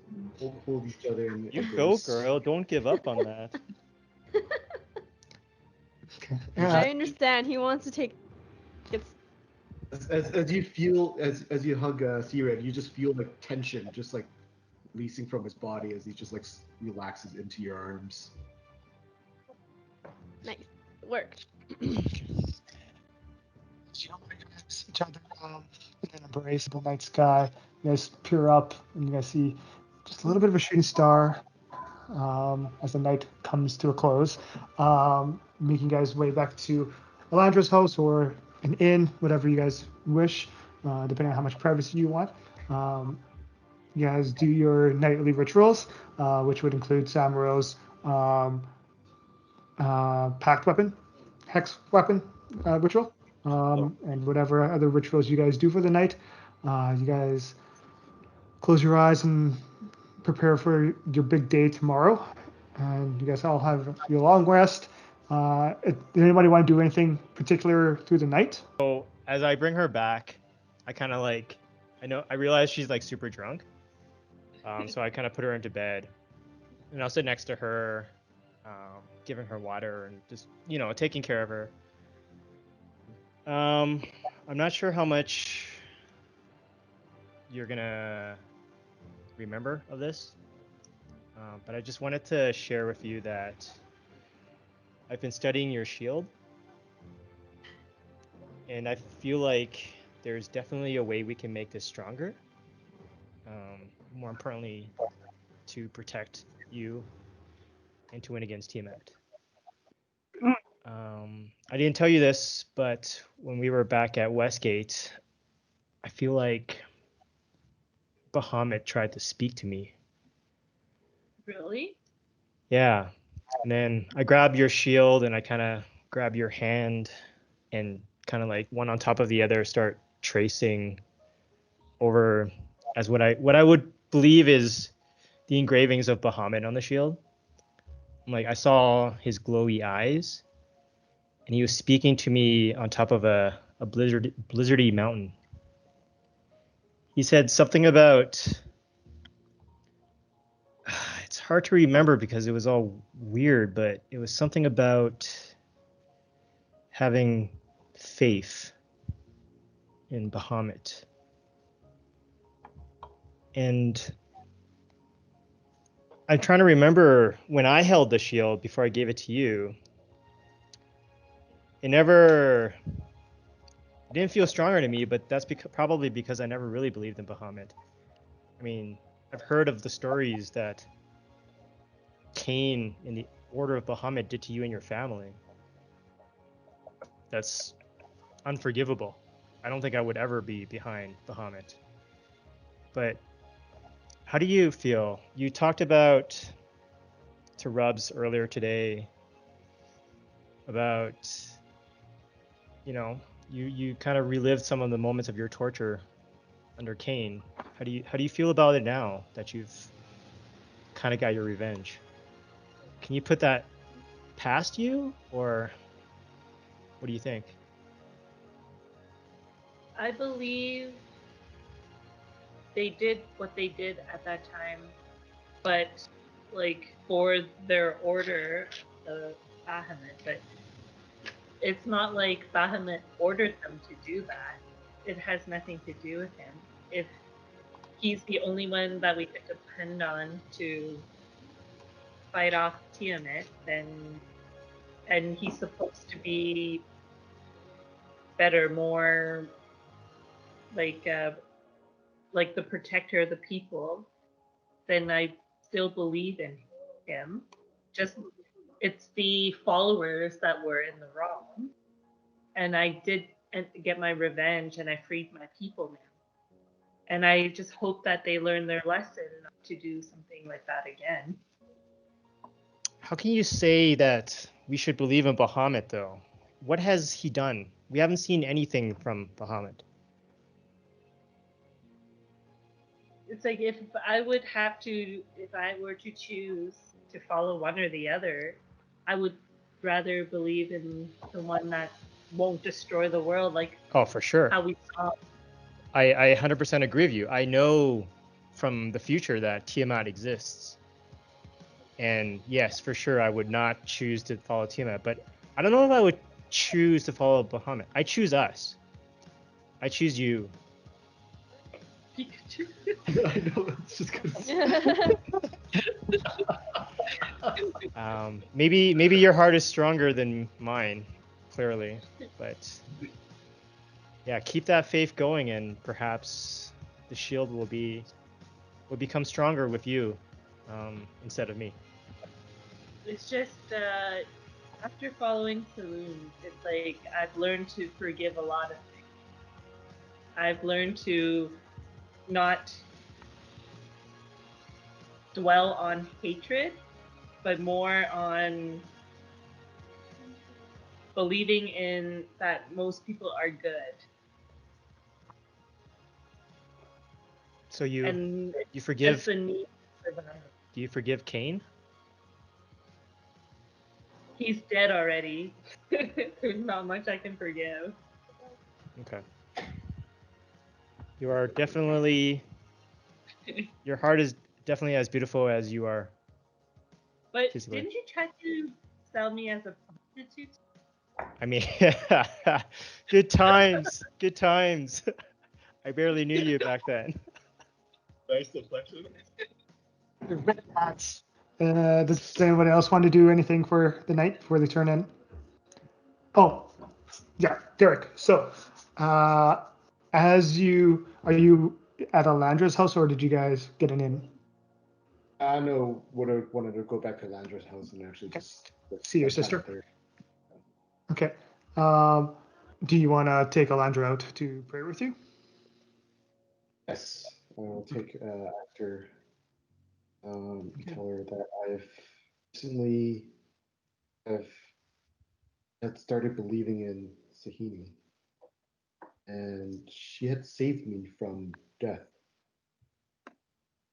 hold each other in You embrace. go, girl. Don't give up on that. I understand. He wants to take it. As you feel as you hug Kcired, you just feel like tension just like releasing from his body as he just like relaxes into your arms. Nice. Work. Each other in an embraceable night sky. You guys peer up and you guys see just a little bit of a shooting star as the night comes to a close, making you guys way back to Alandra's house or an inn, whatever you guys wish, depending on how much privacy you want. You guys do your nightly rituals, which would include Samaro's pact weapon, hex weapon ritual, and whatever other rituals you guys do for the night. You guys close your eyes and prepare for your big day tomorrow. And you guys all have your long rest. Did anybody want to do anything particular through the night? So as I bring her back, I kind of I realize she's like super drunk. So I kind of put her into bed, and I'll sit next to her, giving her water and just taking care of her. I'm not sure how much you're gonna remember of this, but I just wanted to share with you that I've been studying your shield, and I feel like there's definitely a way we can make this stronger. More importantly, to protect you and to win against Tiamat. I didn't tell you this, but when we were back at Westgate, I feel like Bahamut tried to speak to me. Really? Yeah. And then I grab your shield and I kind of grab your hand and kind of like one on top of the other start tracing over as what I would believe is the engravings of Bahamut on the shield. Like I saw his glowy eyes and he was speaking to me on top of a blizzardy mountain. He said something about it's hard to remember because it was all weird, but it was something about having faith in Bahamut. And I'm trying to remember when I held the shield before I gave it to you. It didn't feel stronger to me, but that's probably because I never really believed in Bahamut. I mean, I've heard of the stories that Cain in the Order of Bahamut did to you and your family. That's unforgivable. I don't think I would ever be behind Bahamut. But how do you feel? You talked about to Rubs earlier today about you kind of relived some of the moments of your torture under Cain. How do you feel about it now that you've kind of got your revenge? Can you put that past you, or what do you think? I believe they did what they did at that time, but like for their order, the Bahamut, but it's not like Bahamut ordered them to do that. It has nothing to do with him. If he's the only one that we could depend on to fight off Tiamat, and he's supposed to be better, more like the protector of the people, then I still believe in him. Just it's the followers that were in the wrong, and I did get my revenge, and I freed my people now. And I just hope that they learn their lesson not to do something like that again. How can you say that we should believe in Bahamut, though? What has he done? We haven't seen anything from Bahamut. It's like if I were to choose to follow one or the other, I would rather believe in the one that won't destroy the world, like Oh, for sure. how we saw I 100% agree with you. I know from the future that Tiamat exists. And yes, for sure, I would not choose to follow Tiamat, but I don't know if I would choose to follow Bahamut. I choose us. I choose you. Pikachu. I know it's just gonna. Maybe your heart is stronger than mine, clearly, but yeah, keep that faith going, and perhaps the shield will become stronger with you instead of me. It's just after following Saloon, it's like I've learned to forgive a lot of things. I've learned to not dwell on hatred, but more on believing in that most people are good. So you And you just forgive the need for survival. do you forgive Cain? He's dead already. There's not much I can forgive. Okay. You are definitely your heart is definitely as beautiful as you are But physically. didn't you try to sell me as a prostitute? I mean, good times, good times. I barely knew you back then. Nice deflection. With that, does anybody else want to do anything for the night before they turn in? Oh, yeah, Derek. So, are you at Alandra's house, or did you guys get an inn? I know. Wanted to go back to Landra's house and actually just See your spend time sister? with her. Okay. Do you want to take Alandra out to pray with you? Yes, I'll take after Okay. tell her that I've recently have had started believing in Sahini, and she had saved me from death,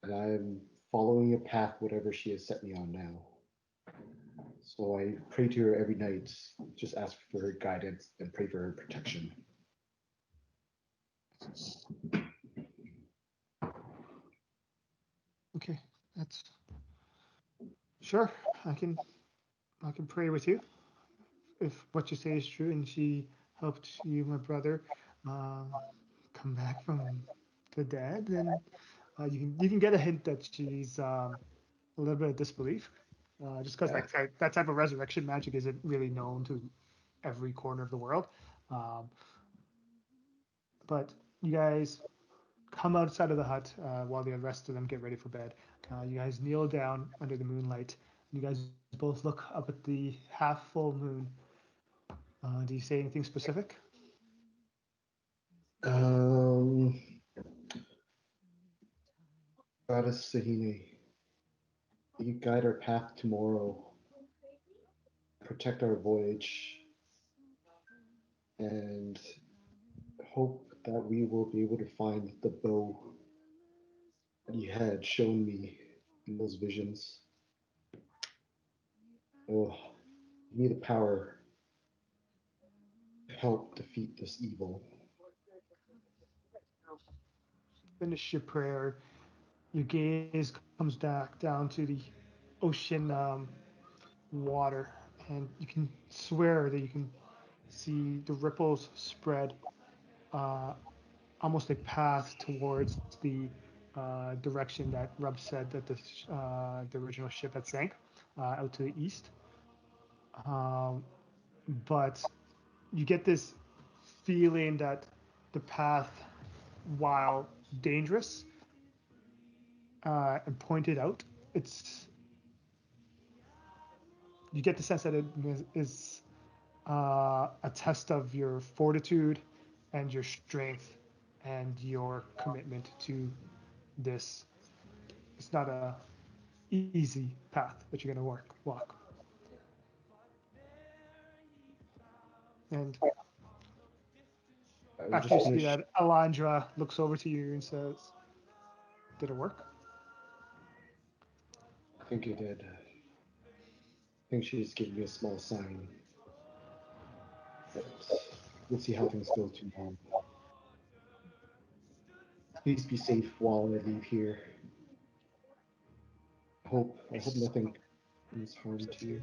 and I'm following a path whatever she has set me on now. So I pray to her every night, just ask for her guidance and pray for her protection. Okay, that's sure. I can pray with you if what you say is true, and she helped you, my brother, uh, come back from the dead. Then you can get a hint that she's a little bit of disbelief, just because that type of resurrection magic isn't really known to every corner of the world. Um, but you guys come outside of the hut while the rest of them get ready for bed. You guys kneel down under the moonlight. You guys both look up at the half full moon. Do you say anything specific? Um, Goddess Sahini, you guide our path tomorrow, protect our voyage, and hope that we will be able to find the bow that you had shown me in those visions. Oh, give me the power to help defeat this evil. Finish your prayer. Your gaze comes back down to the ocean water, and you can swear that you can see the ripples spread, uh, almost a path towards the direction that Rub said that the original ship had sank, out to the east. Um, but you get this feeling that the path, while dangerous and pointed out, it's you get the sense that it is a test of your fortitude and your strength and your commitment to this. It's not a easy path that you're going to walk. And I was after you just see gonna. that, Alandra looks over to you and says, "Did it work?" I think it did. I think she's giving me a small sign, but we'll see how things go tomorrow. Please be safe while I leave here. I hope nothing is harmed to you.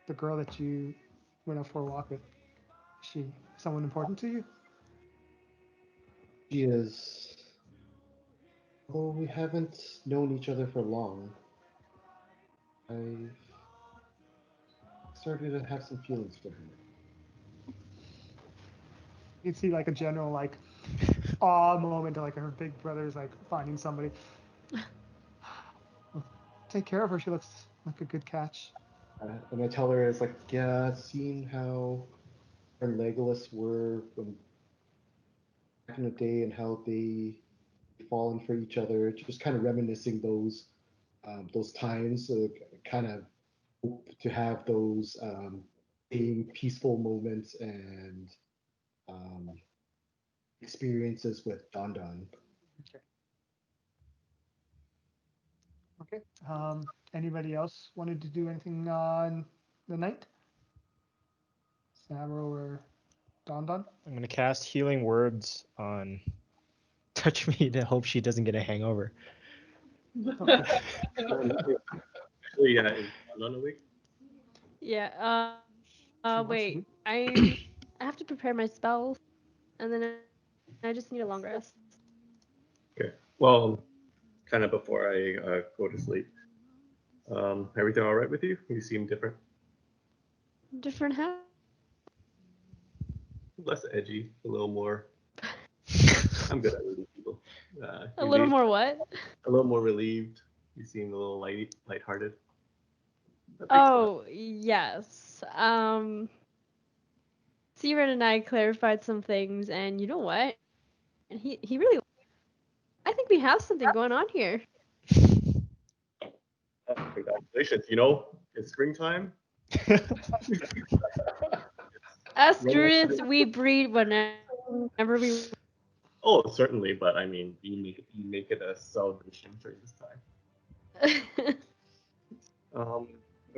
The girl that you went out for a walk with, is she someone important to you? She is. Although we haven't known each other for long, I've started to have some feelings for her. You can see like a general like awe moment, like her big brother's like finding somebody. Take care of her. She looks like a good catch. And I tell her, it's like, yeah, seeing how her and Legolas were when back in the day and how they fallen for each other, just kind of reminiscing those times. Kind of hope to have those same peaceful moments and experiences with Don Don. Okay. Anybody else wanted to do anything on the night? Samro or Don Don? I'm gonna cast healing words on Touchme to hope she doesn't get a hangover. Okay. Yeah, is Lana awake? Yeah. She wants to Wait. be. I have to prepare my spells, and then I just need a long rest. Okay. Well, kind of before I go to sleep. Everything all right with you? You seem different. Different how? Less edgy, a little more. I'm good at reading people. A little more what? A little more relieved. You seem a little lighthearted. Oh, yes. Kcired and I clarified some things, and you know what? And he really. I think we have something going on here. Congratulations. You know, it's springtime. Us druids, we breed whenever we. Oh, certainly, but I mean, you make it a celebration during this time. I'm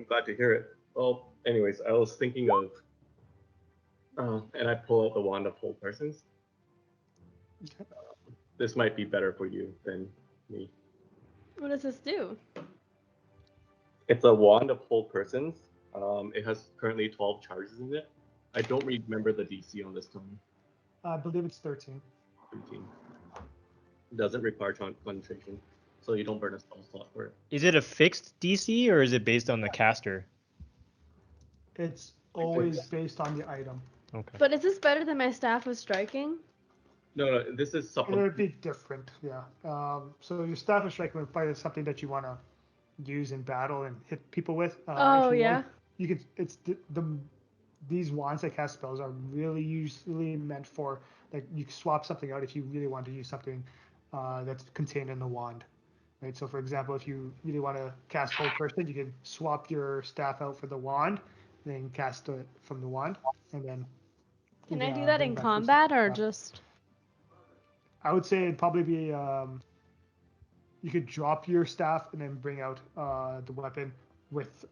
glad to hear it. Well, anyways, I was thinking of, and I pull out the wand of whole persons. This might be better for you than me. What does this do? It's a wand of whole persons. It has currently 12 charges in it. I don't remember the DC on this one. I believe it's 13. 13. It doesn't require concentration, so you don't burn a spell slot for it. Is it a fixed DC or is it based on the caster? It's always based on the item. Okay. But is this better than my staff of striking? No, this is It would supplemental. be different, yeah. So your staff of strike would probably something that you want to use in battle and hit people with. Oh, if you yeah. want, you could. It's these wands that cast spells are really usually meant for like you swap something out if you really want to use something that's contained in the wand, right? So for example, if you really want to cast Hold Person, you can swap your staff out for the wand, then cast it from the wand, and then. Can I do that bring in back your combat or staff. just? I would say it'd probably be you could drop your staff and then bring out the weapon with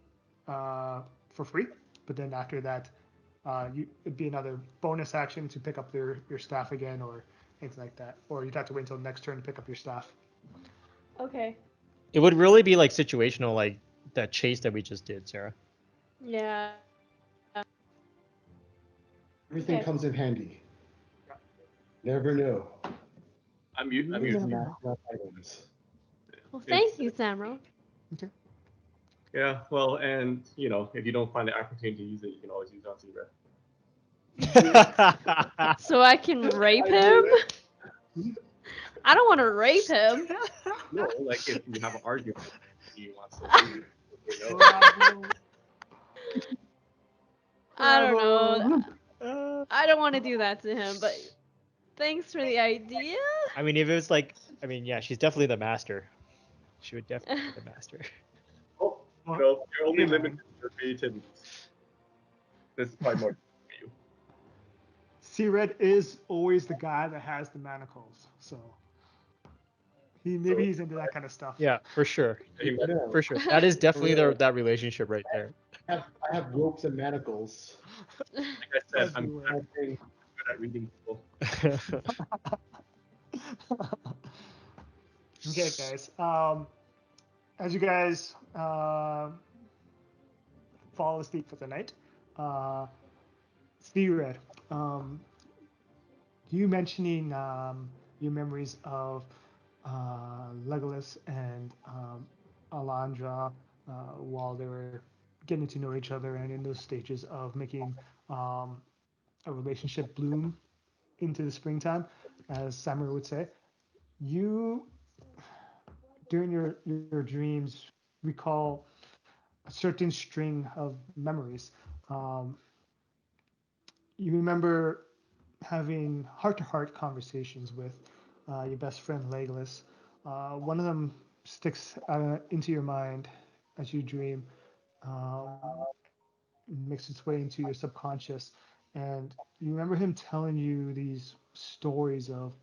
for free. But then after that, it'd be another bonus action to pick up your staff again or things like that. Or you'd have to wait until the next turn to pick up your staff. Okay. It would really be like situational, like that chase that we just did, Sarah. Yeah. Everything Okay. comes in handy. Never know. I'm Yeah. using. Items. Well, thank you, Samro. Okay. Yeah, well, and you know, if you don't find the opportunity to use it, you can always use Tonton and So I can rape him? I don't want to rape him. No, like if you have an argument, he wants to. I don't know. Uh, I don't want to do that to him, but thanks for the idea. I mean, if it was like, I mean, yeah, she's definitely the master. She would definitely be the master. Oh, no, you're only limited to your creativity. This is probably more for you. Kcired is always the guy that has the manacles, so maybe he's into that kind of stuff. Yeah, for sure. Hey, man, Yeah, For sure. That is definitely that relationship right there. I have ropes and manacles. like I said, I'm Everywhere. good at reading people. Okay, guys. As you guys fall asleep for the night, Kcired, um, you mentioning your memories of Legolas and Alandra while they were getting to know each other and in those stages of making um, a relationship bloom into the springtime, as Samuel would say. You, during your dreams, recall a certain string of memories. Um, you remember having heart-to-heart conversations with your best friend Legolas. One of them sticks into your mind as you dream, um, makes its way into your subconscious, and you remember him telling you these stories of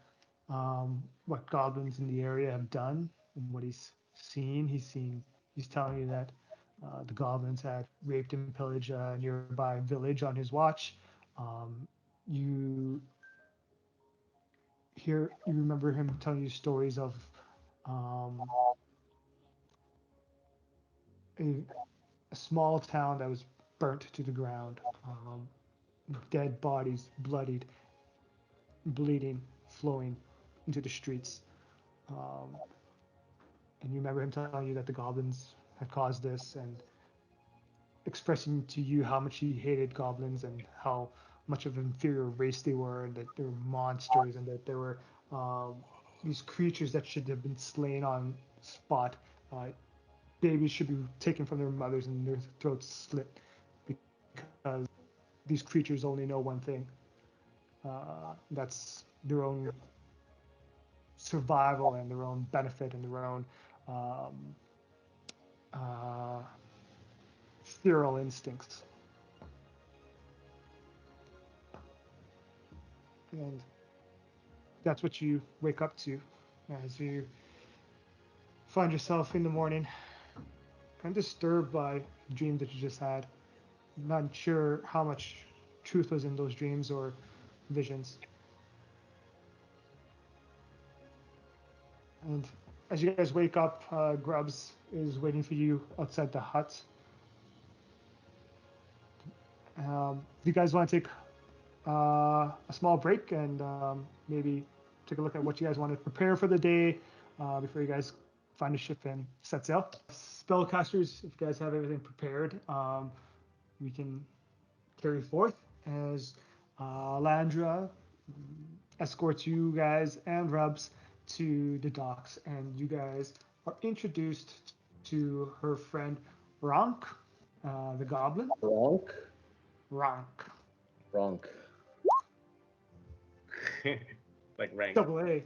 what goblins in the area have done and what he's seen. He's telling you that the goblins had raped and pillaged a nearby village on his watch. You you remember him telling you stories of um, a, a small town that was burnt to the ground, dead bodies, bloodied, bleeding, flowing into the streets. Um, and you remember him telling you that the goblins had caused this and expressing to you how much he hated goblins and how much of an inferior race they were and that they were monsters and that there were um, these creatures that should have been slain on spot. Uh, Babies should be taken from their mothers and their throats slit because these creatures only know one thing. That's their own survival and their own benefit and their own um, uh, feral instincts. And that's what you wake up to as you find yourself in the morning, kind of disturbed by the dream that you just had. Not sure how much truth was in those dreams or visions. And as you guys wake up, Grubbs is waiting for you outside the hut. Do you guys want to take a small break and maybe take a look at what you guys want to prepare for the day before you guys find a ship and set sail? Spellcasters, if you guys have everything prepared, we can carry forth as Alandra escorts you guys and Rubs to the docks, and you guys are introduced to her friend Ronk, the goblin. Ronk? Ronk. Ronk. Like rank. Double A.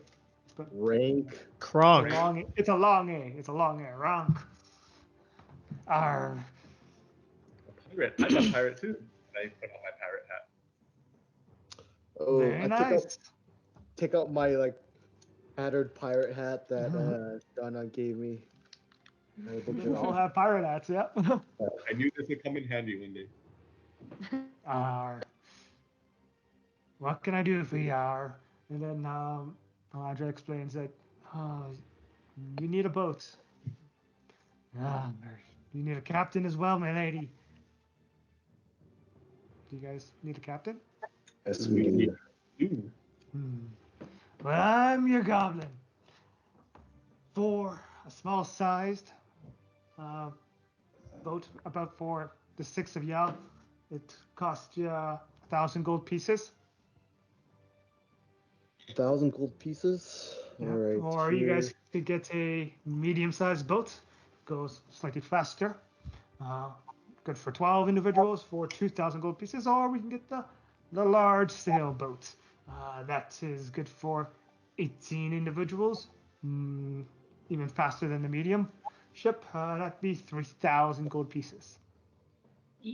But Rank. Kronk. it's a long A. It's a long A. Ronk. Arr. A pirate. I'm a pirate too. I put on my pirate hat. Oh, Very I nice. take out my like tattered pirate hat that Donna gave me. We all have pirate hats, yep. I knew this would come in handy one day. Arr. What can I do for you, Arr? And then Alandra explains that you need a boat. Ah, you need a captain as well, my lady. Do you guys need a captain? Yes, we do. Ooh. Well, I'm your goblin. For a small-sized boat, about for the six of y'all, it costs you 1,000 gold pieces. 1,000 gold pieces. Yeah. All right. Or you guys could get a medium-sized boat. Goes slightly faster. Good for 12 individuals for 2,000 gold pieces. Or we can get the large sailboat. That is good for 18 individuals. Even faster than the medium ship. That'd be 3,000 gold pieces.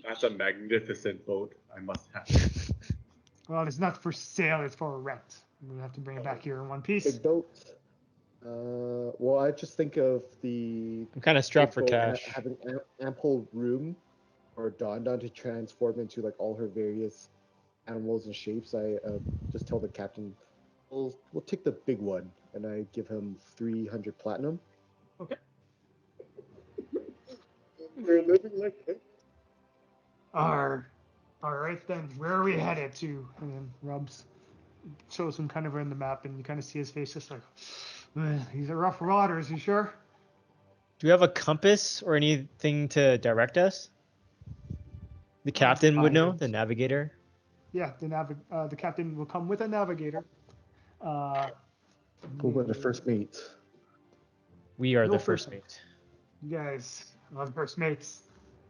That's a magnificent boat. I must have. Well, it's not for sale. It's for rent. We have to bring it back here in one piece. Big boat. Well, I just think of the I'm kind of strapped for big boat cash. having ample room for Don to transform into like all her various animals and shapes, I just tell the captain, we'll take the big one, and I give him 300 platinum. Okay. We're living like it. All right then. Where are we headed to? And then Rubs shows him kind of in the map, and you kind of see his face just like, these are rough waters. You sure? Do we have a compass or anything to direct us? The captain would know, the navigator. Yeah, the captain will come with a navigator. Who were the first mates? We are No the first person. mate. You guys, the first mates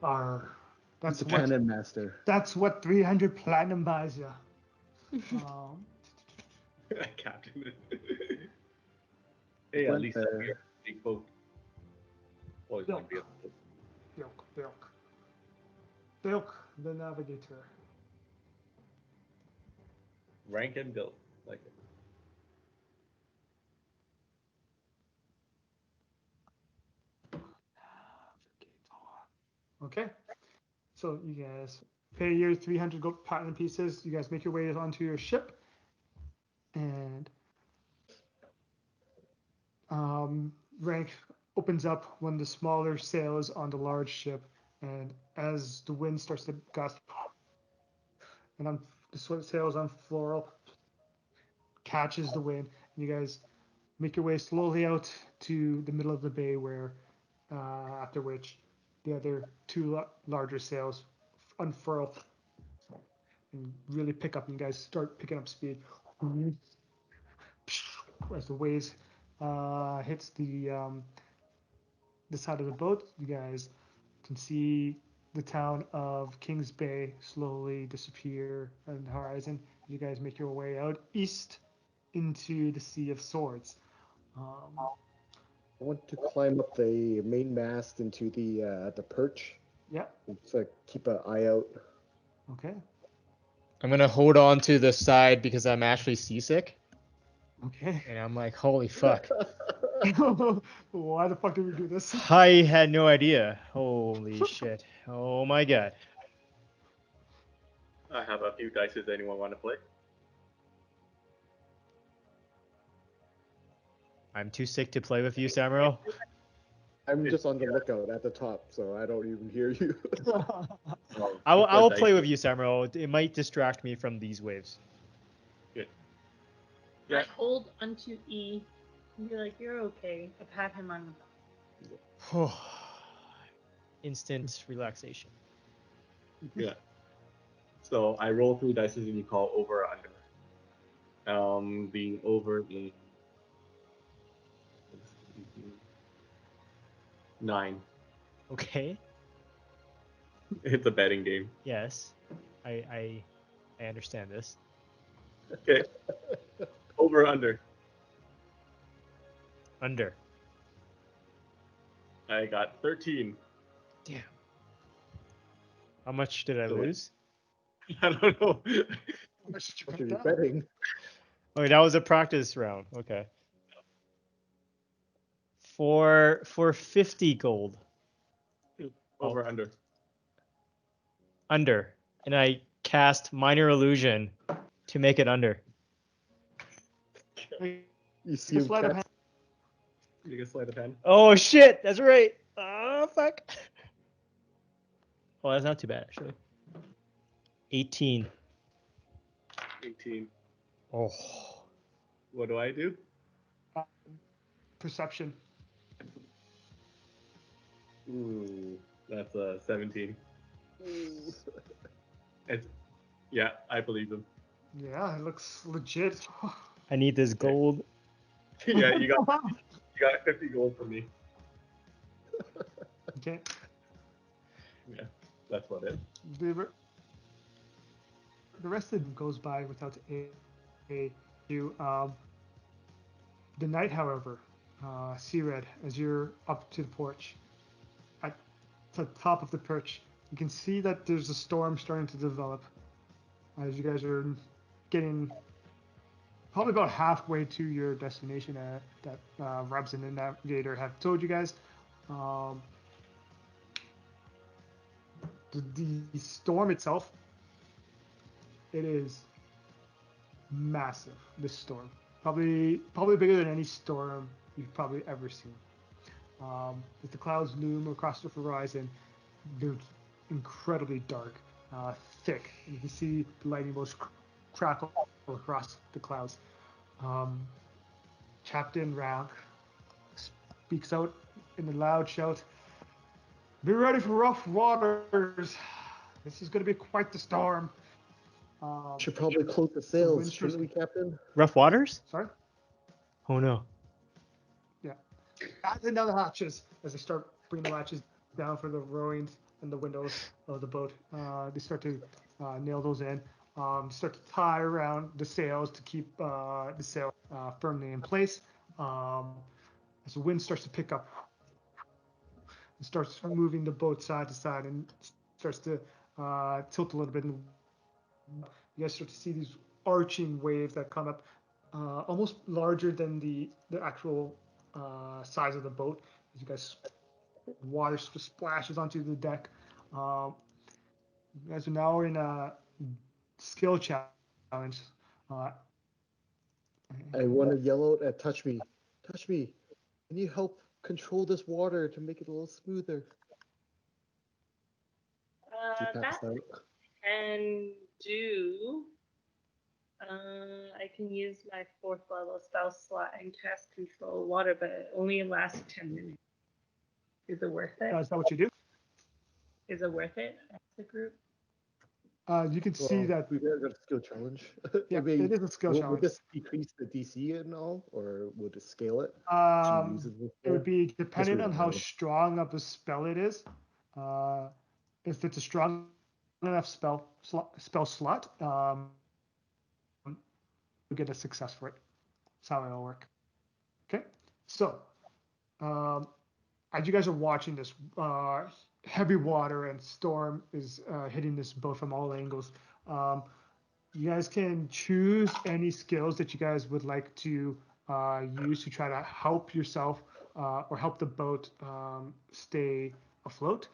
are. He's That's the what. cannon master. That's what 300 platinum buys you. Captain. Hey, at least we are a big boat. Always want to be a boat. Bilk, the navigator. Rank and build. Like it. Okay, so you guys pay your 300 gold platinum pieces. You guys make your way onto your ship, and Rank opens up one of the smaller sails on the large ship, and as the wind starts to gust, and the sails unfurl, catches the wind, and you guys make your way slowly out to the middle of the bay, where after which the other two larger sails unfurl and really pick up, and you guys start picking up speed as the waves hits the side of the boat. You guys can see the town of Kingsbay slowly disappear on the horizon. You guys make your way out east into the Sea of Swords. I want to climb up the main mast into the perch. Yeah. So keep an eye out. Okay. I'm gonna hold on to the side because I'm actually seasick, Okay. and I'm like, holy fuck. Why the fuck did we do this? I had no idea. Holy shit. Oh my god. I have a few dice. Does anyone want to play? I'm too sick to play with you, Samuel. I'm just on the lookout at the top, so I don't even hear you. I will play with you, Samuel. It might distract me from these waves. Good. I hold onto E and be like, "You're okay." I pat him on the back. Instant relaxation. Yeah. So I roll 3 dice and you call over or under. The over is 9. Okay. It's a betting game. Yes. I understand this. Okay. Over or under. Under. I got 13. Damn. How much did I So lose? I don't know. What are you betting? Oh, that was a practice round. Okay. For 50 gold. Over or under. Under. And I cast minor illusion to make it under. You see him cast. You can slide a pen. Oh shit, that's right. Oh fuck. Oh, that's not too bad actually. 18. 18. Oh. What do I do? Perception. Ooh, that's a 17. It's, yeah, I believe him. Yeah, it looks legit. I need this gold. Yeah, you got 50 gold from me. Okay. Yeah, that's what it is. The rest of it goes by without you. The night, however, Kcired, as you're up to the porch, at the top of the perch, you can see that there's a storm starting to develop. As you guys are getting probably about halfway to your destination that Rubs and the Navigator have told you guys. The storm itself It is massive. This storm, probably bigger than any storm you've probably ever seen. As the clouds loom across the horizon, they're incredibly dark, thick. And you can see the lightning bolts crackle across the clouds. Captain Rank speaks out in a loud shout, "Be ready for rough waters. This is going to be quite the storm." Should probably close the sails, shouldn't we, Captain? Rough waters? Sorry? Oh no. Yeah. Batten down the hatches as they start bringing the latches down for the rowing and the windows of the boat. They start to nail those in. Start to tie around the sails to keep the sail firmly in place. As the wind starts to pick up, it starts moving the boat side to side and starts to tilt a little bit. And you guys start to see these arching waves that come up, almost larger than the actual size of the boat. As you guys, water splashes onto the deck. You guys are now in a skill challenge. I want to yell out at Touchme. Touchme, can you help control this water to make it a little smoother? She That passed out. can do. I can use my 4th level spell slot and cast control water, but it only lasts 10 minutes. Is it worth it? Is that what you do? Is it worth it as a group? You can see that. We got a skill challenge. Yeah, it is a skill will challenge. this decrease the DC and all, or would it scale it? It would be dependent on how strong of a spell it is. If it's a strong enough spell slot, you'll get a success for it. That's how it'll work. Okay, so as you guys are watching this, heavy water and storm is hitting this boat from all angles. You guys can choose any skills that you guys would like to use to try to help yourself or help the boat stay afloat.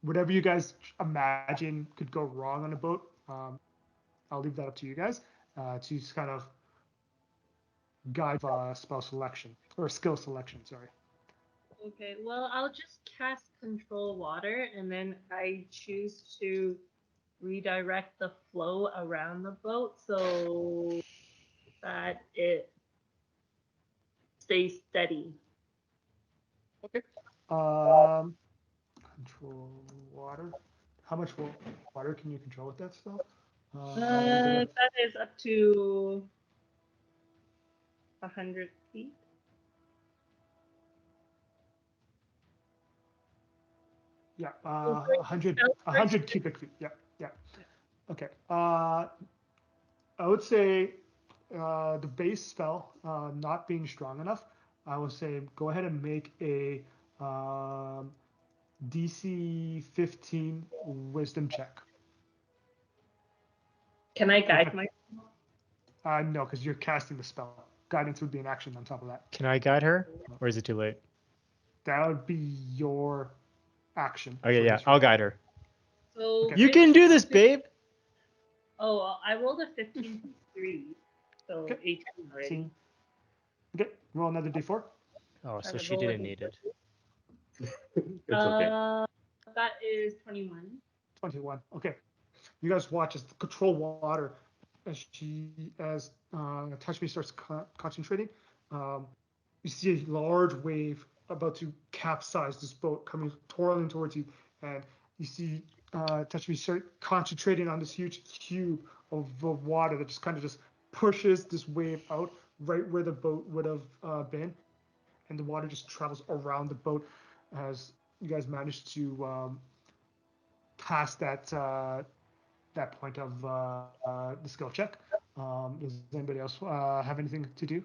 Whatever you guys imagine could go wrong on a boat, I'll leave that up to you guys to just kind of guide spell selection or skill selection. Sorry. Okay, well, I'll just cast control water, and then I choose to redirect the flow around the boat so that it stays steady. Okay. Control water. How much water can you control with that spell? That is up to 100 feet. Yeah, 100 cubic feet. Yeah. Okay. I would say the base spell not being strong enough. I would say go ahead and make a DC 15 Wisdom check. Can I guide my? No, because you're casting the spell. Guidance would be an action on top of that. Can I guide her, or is it too late? That would be your action. Okay, yeah, I'll guide her. So you can do this, babe. Oh, well, I rolled a 15 3, so 18 already. Okay, roll another d4. Oh, so she didn't need it. It's okay. That is 21. 21. Okay. You guys watch as the control water as Touchme starts concentrating. You see a large wave about to capsize this boat coming twirling towards you, and you see Touchme start concentrating on this huge cube of water that just kind of just pushes this wave out right where the boat would have been, and the water just travels around the boat as you guys manage to pass that point of the skill check. Does anybody else have anything to do?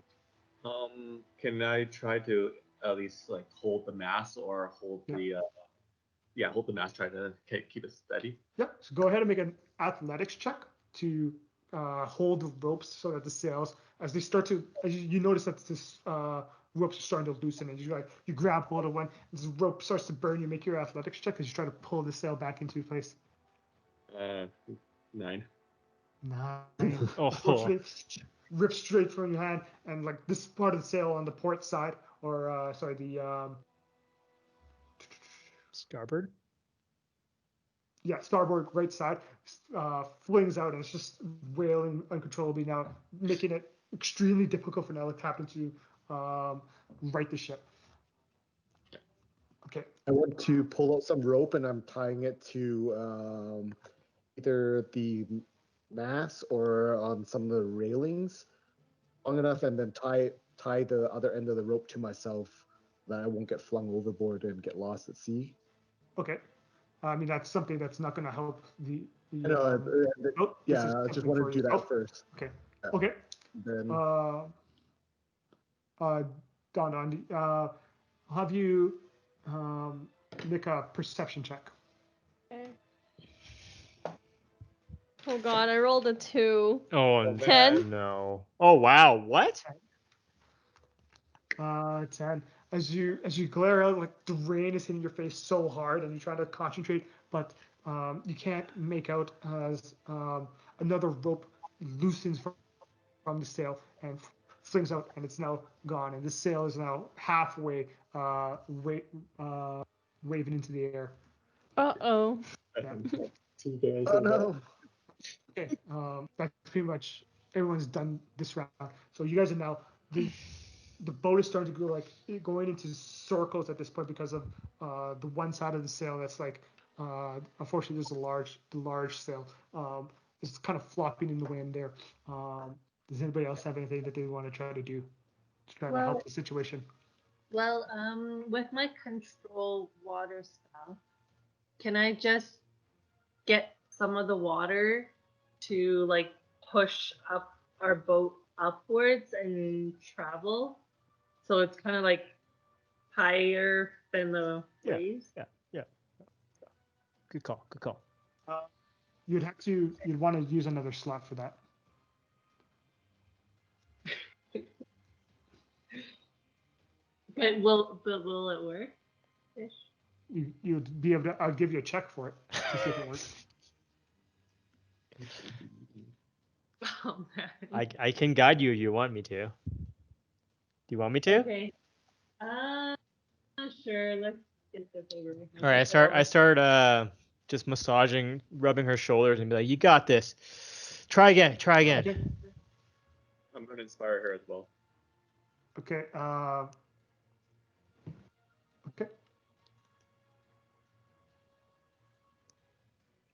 Can I try to at least like hold the mast or hold hold the mast, try to keep it steady? Yep. So go ahead and make an athletics check to hold the ropes so that the sails, as they start to, as you notice that this ropes are starting to loosen, and you grab hold of one, as the rope starts to burn, you make your athletics check as you try to pull the sail back into place. 9. 9. Oh. Unfortunately, rips straight from your hand, and like this part of the sail on the port side, or sorry, the Starboard. starboard right side, flings out, and it's just wailing uncontrollably now, making it extremely difficult for now the captain to right the ship. Okay. I want to pull out some rope and I'm tying it to either the mast or on some of the railings long enough, and then tie the other end of the rope to myself that I won't get flung overboard and get lost at sea. Okay. I mean, that's something that's not going to help the I know, oh, this is yeah, I just something wanted for to do you. that first. Okay. Yeah. Okay. Then Don, I'll have you make a perception check. Okay. Oh god, I rolled a 2. Oh 10. no. Oh wow. What? 10. As you glare out, like the rain is hitting your face so hard, and you try to concentrate, but you can't make out as another rope loosens from the sail and flings out, and it's now gone. And the sail is now halfway waving into the air. Uh-oh. Yeah. oh no. Okay, that's pretty much everyone's done this round. So you guys are now the boat is starting to go like going into circles at this point because of the one side of the sail that's like unfortunately there's the large sail it's kind of flopping in the wind there. Does anybody else have anything that they want to try to do to try to help the situation? Well, with my control water spell, can I just get some of the water to like push up our boat upwards and travel? So it's kind of like higher than the waves. Yeah. Good call. Good call. You'd want to use another slot for that. But will it work? Ish? You'd be able to. I'll give you a check for it to see if it works. Oh man. I can guide you if you want me to. Do you want me to? Okay. Sure. Let's get this over with. All right. I start just massaging, rubbing her shoulders, and be like, "You got this. Try again. Try again." Okay. I'm going to inspire her as well. Okay. Okay.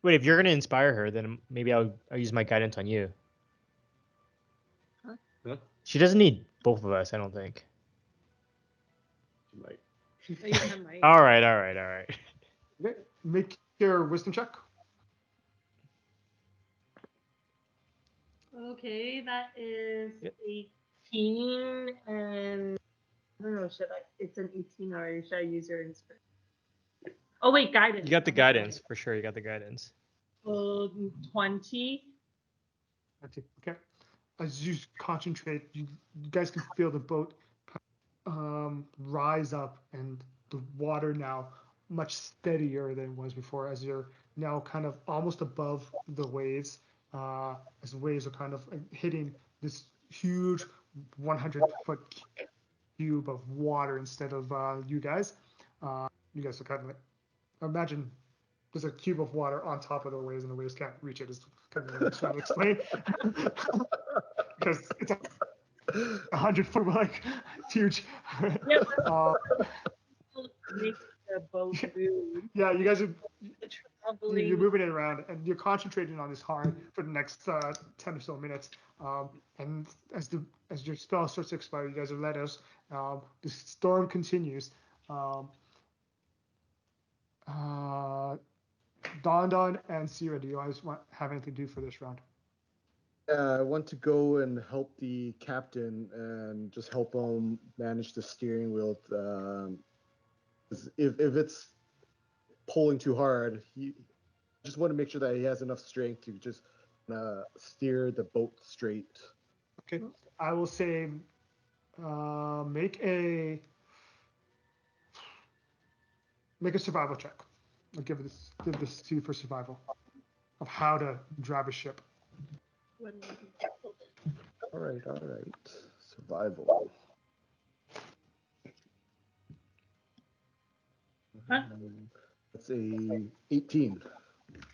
Wait, if you're gonna inspire her, then maybe I'll use my guidance on you. Huh? She doesn't need both of us, I don't think. She might. Oh, yeah, I might. All right. Okay. Make your wisdom check. Okay, that is Yep. 18, and I don't know, it's an 18 or should I use your inspiration? Oh wait, guidance. You got the guidance for sure. You got the guidance. 20. Okay. As you concentrate, you guys can feel the boat rise up, and the water now much steadier than it was before, as you're now kind of almost above the waves, as the waves are kind of hitting this huge 100-foot cube of water instead of you guys. You guys are kind of like, imagine there's a cube of water on top of the waves, and the waves can't reach it. Is kind of what I'm trying to explain. Because it's 100-foot, like it's huge. Yeah, make the boat move. Yeah, you guys are Traveling. you're moving it around, and you're concentrating on this hard for the next 10 or so minutes. And as your spell starts to expire, you guys are let out. The storm continues. Don and Sierra, do you guys have anything to do for this round? I want to go and help the captain and just help him manage the steering wheel. If it's pulling too hard, he just want to make sure that he has enough strength to just steer the boat straight. Okay, I will say make a survival check. I'll give this to you for survival of how to drive a ship. All right. Survival. Huh? That's a 18.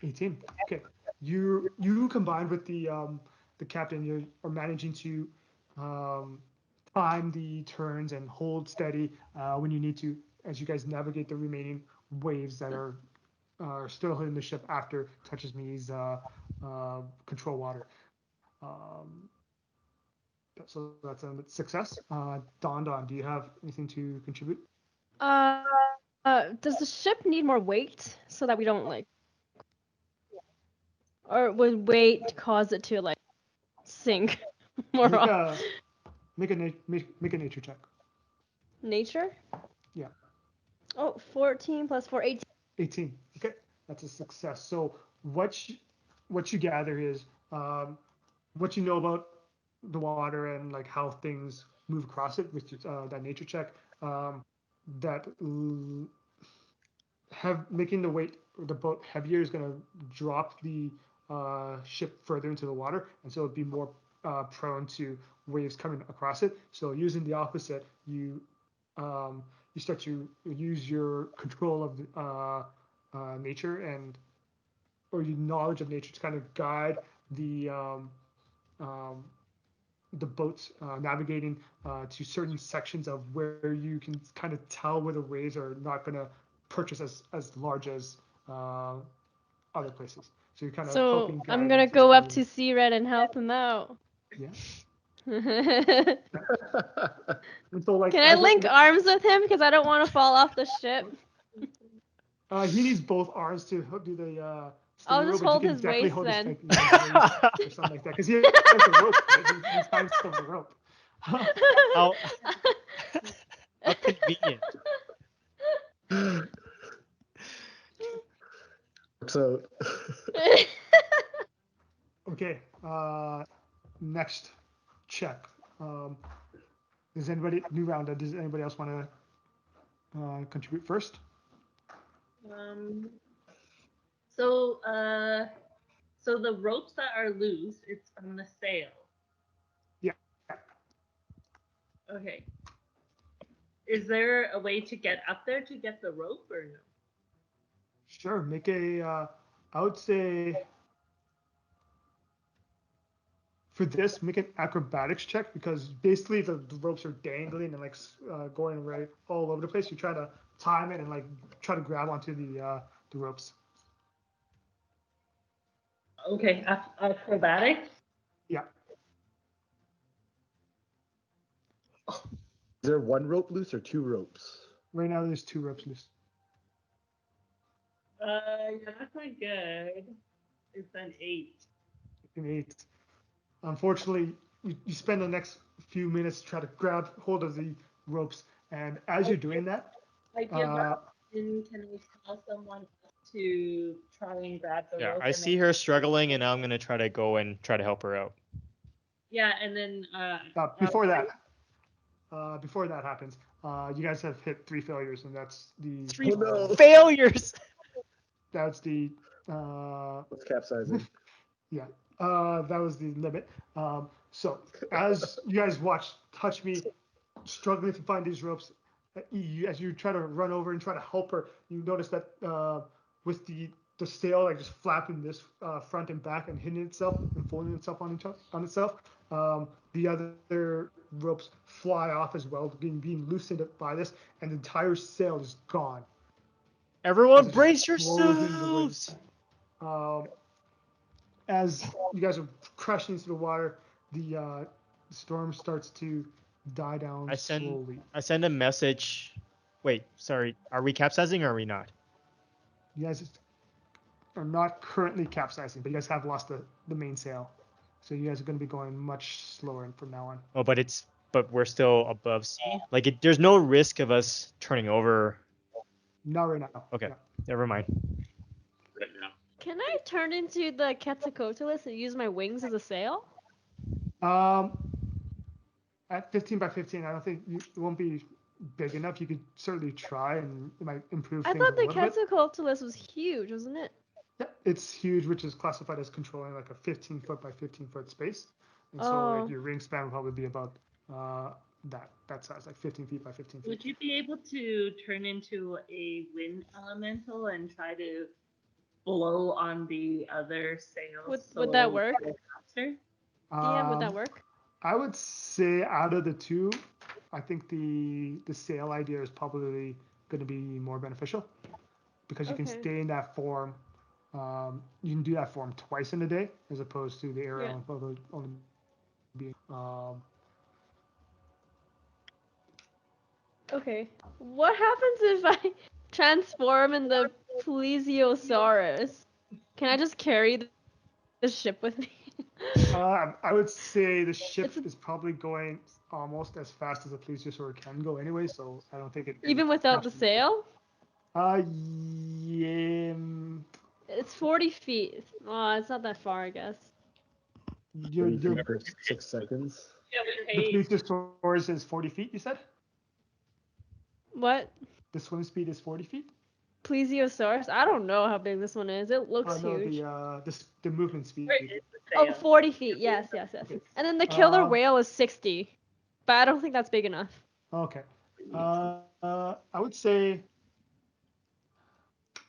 18. Okay. You combined with the captain, you are managing to time the turns and hold steady when you need to, as you guys navigate the remaining waves that are still hitting the ship after Touchme's control water. So that's a success. Don, do you have anything to contribute? Does the ship need more weight so that we don't like, or would weight cause it to like sink more Make often? make a nature check. Nature? Yeah. Oh, 14 plus 4, 18. 18. Okay, that's a success. So what you gather is what you know about the water and like how things move across it with that nature check. That have making the boat heavier is going to drop the ship further into the water, and so it'd be more prone to waves coming across it. So using the opposite, you start to use your control of nature and or your knowledge of nature to kind of guide um, the boats navigating to certain sections of where you can kind of tell where the waves are not going to purchase as large as other places. So you're kind of So helping I'm guide gonna them go up through. to Kcired and help him out. Yeah. Can And so like I link arms with him because I don't want to fall off the ship? he needs both arms to do the steady I'll rope, just but you hold can his definitely waist hold his then. like waist or something like that because he has the rope. Right? He's tied to the rope. How how convenient. So Okay. Next check. Does anybody new round? Does anybody else want to contribute first? Um. So so the ropes that are loose, it's from the sail. Yeah. Okay. Is there a way to get up there to get the rope or no? Sure. Make a. I would say for this, make an acrobatics check because basically the ropes are dangling and like going right all over the place. You try to time it and like try to grab onto the ropes. Okay, acrobatics. Yeah. is there one rope loose or two ropes? Right now there's 2 ropes loose. Yeah, that's not good. It's an 8. An 8. Unfortunately, you spend the next few minutes trying to grab hold of the ropes, and as you're doing that, I give up. And can I tell someone to try and grab the Yeah, rope? I and see then, her struggling, and now I'm gonna try to go and try to help her out. Yeah, and then before that happens, you guys have hit 3 failures, and that's the 3 no. failures. that's the It's capsizing. yeah, that was the limit. So as you guys watch Touchme struggling to find these ropes, as you try to run over and try to help her, you notice that with the sail like just flapping this front and back and hitting itself and folding itself on itself, the other ropes fly off as well, being loosened by this, and the entire sail is gone. Everyone, As it brace just blows into the wind. yourselves. As you guys are crashing into the water, the storm starts to die down slowly. I send a message. Wait, sorry. Are we capsizing or are we not? You guys are not currently capsizing, but you guys have lost the mainsail. So you guys are going to be going much slower from now on. Oh, but we're still above sea. Like there's no risk of us turning over. Not right now. Okay, Yeah. never mind. Right now. Can I turn into the Quetzalcoatlus and use my wings as a sail? At 15 by 15, I don't think it won't be big enough. You could certainly try, and it might improve I things thought a the little bit. Quetzalcoatlus was huge, wasn't it? Yeah, it's huge, which is classified as controlling like a 15-foot by 15-foot space. And so Oh. like, your wingspan would probably be about that size, like 15 feet by 15 feet. Would you be able to turn into a wind elemental and try to blow on the other sails? Would that work? Faster? DM, would that Um, work? I would say out of the two, I think the sail idea is probably going to be more beneficial because you can Okay. stay in that form. You can do that form twice in a day as opposed to the air Yeah. element only being. Okay. What happens if I transform in the plesiosaurus? Can I just carry the ship with me? I would say the ship It's a- is probably going almost as fast as a plesiosaur can go anyway, so I don't think it. Even without the sail? Yeah. It's 40 feet. Oh, it's not that far, I guess. Your 30 feet per 6 seconds. Yeah, the we paid. plesiosaurus is 40 feet. You said What? the swim speed is 40 feet. Plesiosaurus? I don't know how big this one is. It looks No, huge. the movement speed. Where is the Oh, sail? 40 feet. Yes. And then the killer Um, whale is 60. But I don't think that's big enough. Okay. I would say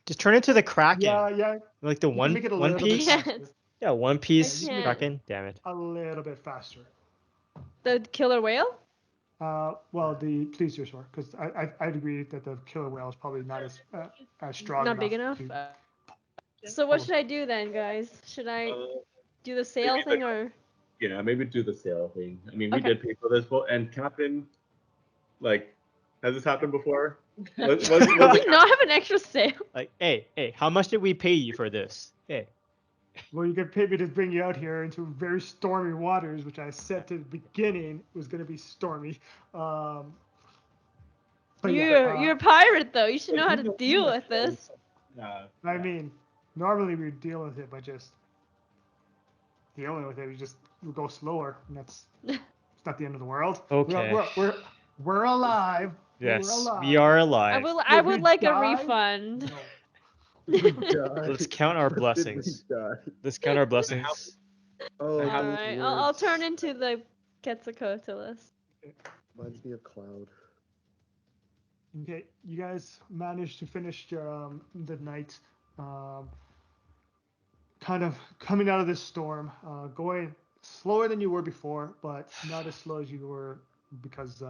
Just turn into the Kraken. yeah. Like the You can make it a one little piece. bit Yes. faster. Yeah, one piece you can make can't. Kraken. Damn it. A little bit faster. The killer whale? Well, the plesiosaur, because I'd agree that the killer whale is probably not as strong Not big enough. enough? So what should I do then, guys? Should I do the sail maybe thing or? Yeah, maybe do the sail thing. I mean, we Okay. did pay for this boat, and Captain, like, has this happened before? Was Do we not have an extra sail? Like, hey, how much did we pay you for this? Hey. Well, you get paid me to bring you out here into very stormy waters, which I said to the beginning was going to be stormy. But You're a pirate though. You should know how to deal with this. I mean, normally we would deal with it by just dealing with it. We go slower, and it's not the end of the world. Okay. We're alive. Yes, we're alive. we are alive. I Will would we like a die? refund. No. Let's count our When did we blessings. die? Let's count our blessings. Oh, those Alright, I'll turn words. into the Quetzalcoatlus. Reminds me of Cloud. Okay, you guys managed to finish the night, kind of coming out of this storm, going slower than you were before, but not as slow as you were because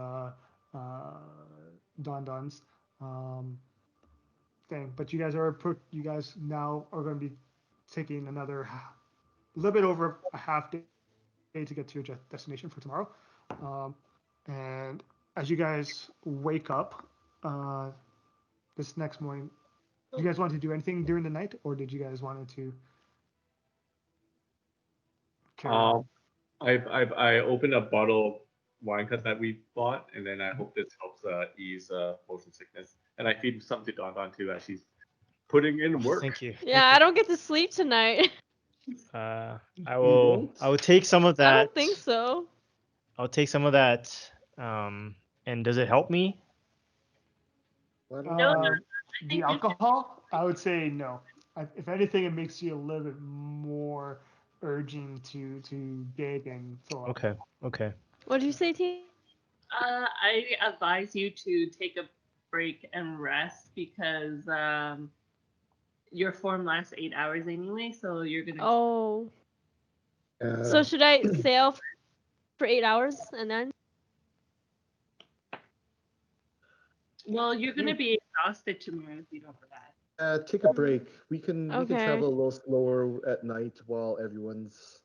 Don's thing. But you guys now are going to be taking a little bit over a half day to get to your destination for tomorrow. And as you guys wake up this next morning, do you guys want to do anything during the night, or did you guys want to carry on? I opened a bottle of wine cut that we bought, and then I hope this helps ease motion sickness. And I feed some to Don too as she's putting in work. Thank you. Yeah, I don't get to sleep tonight. I will take some of that. I don't think so. I'll take some of that. And does it help me? Why Uh, don't the alcohol, I would say no. If anything, it makes you a little bit more urging to gag and fill up. Okay. What did you say, T? I advise you to take a break and rest because your form lasts 8 hours anyway, so you're gonna. Oh. you- So should I sail for 8 hours and then? Well, you're gonna be exhausted tomorrow if you don't rest. take a break. We can Okay. travel a little slower at night while everyone's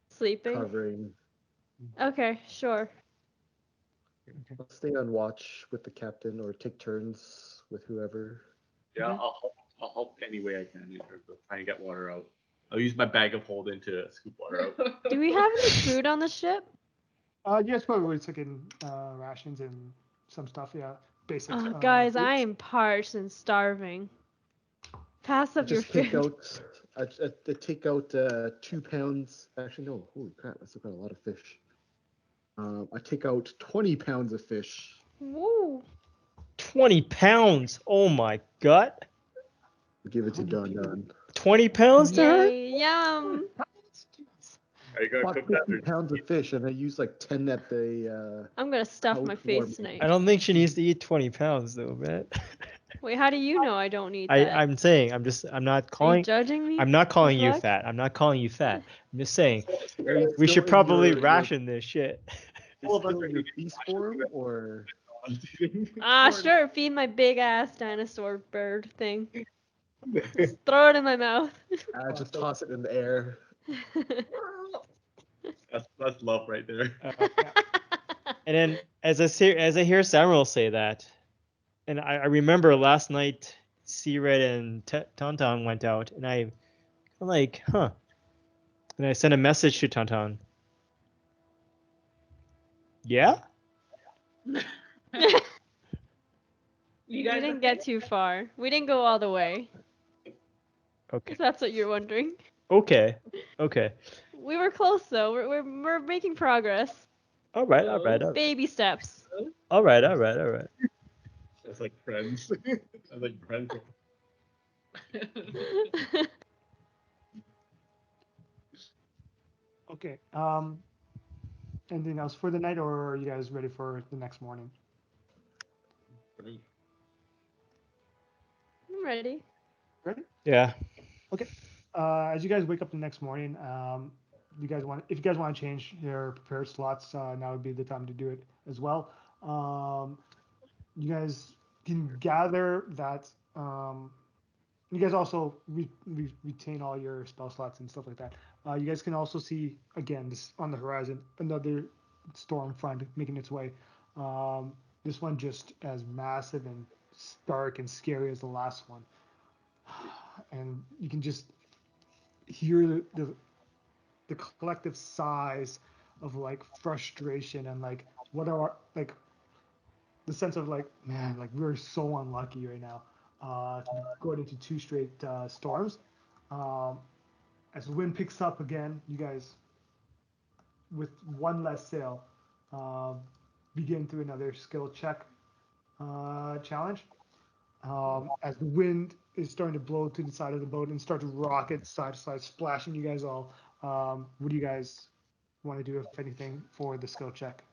Sleeping? covering. Okay, sure. Let's stay on watch with the captain or take turns with whoever. Yeah, I'll help any way I can in terms of trying to get water out. I'll use my bag of holding to scoop water out. Do we have any food on the ship? You guys probably would have taken rations and some stuff. Yeah, basic. Oh, guys, foods. I am parched and starving. Pass up your Just take food. out. I take out 2 pounds. Actually, no. Holy crap! I still got a lot of fish. I take out 20 pounds of fish. Woo. 20 pounds. Oh my god. Give it to Don. 20 pounds to her? Yay, yum. Are you gonna Bought cook that 50 or pounds of fish, and I used like 10 at the. I'm gonna stuff my House face warming. tonight. I don't think she needs to eat 20 pounds though, man. Wait, how do you know I don't need that? I'm saying, I'm not Are you calling, judging me? I'm not calling you fuck? fat. I'm not calling you fat. I'm just saying, Are you we still should in probably your- ration this shit. All of us still are in your eating beast form, or Ah, sure. Feed my big ass dinosaur bird thing. Just throw it in my mouth. just toss it in the air? That's love right there. And then as I hear Samuel say that, and I remember last night, Kcired and Tonton went out, and I'm like, huh. And I sent a message to Tonton. Yeah? You We guys didn't get too far. We didn't go all the way. Okay. If that's what you're wondering. Okay. Okay. We were close though. We're making progress. All right. All right. All right. Baby steps. All right. All right. All right. That's like friends. That's like friends. Okay. Anything else for the night, or are you guys ready for the next morning? I'm ready. Ready? Yeah. As you guys wake up the next morning, if you guys want to change your prepared slots, now would be the time to do it as well. You guys can gather that. You guys also retain all your spell slots and stuff like that. You guys can also see again this on the horizon another storm front making its way. This one just as massive and stark and scary as the last one, and you can just hear the collective sighs of like frustration and like what are like the sense of like, man, like we're so unlucky right now to be going into two straight storms. Um, as the wind picks up again, you guys, with one less sail, uh, begin through another skill check challenge. As the wind is starting to blow to the side of the boat and start to rock it side to side, splashing you guys all. What do you guys want to do, if anything, for the skill check?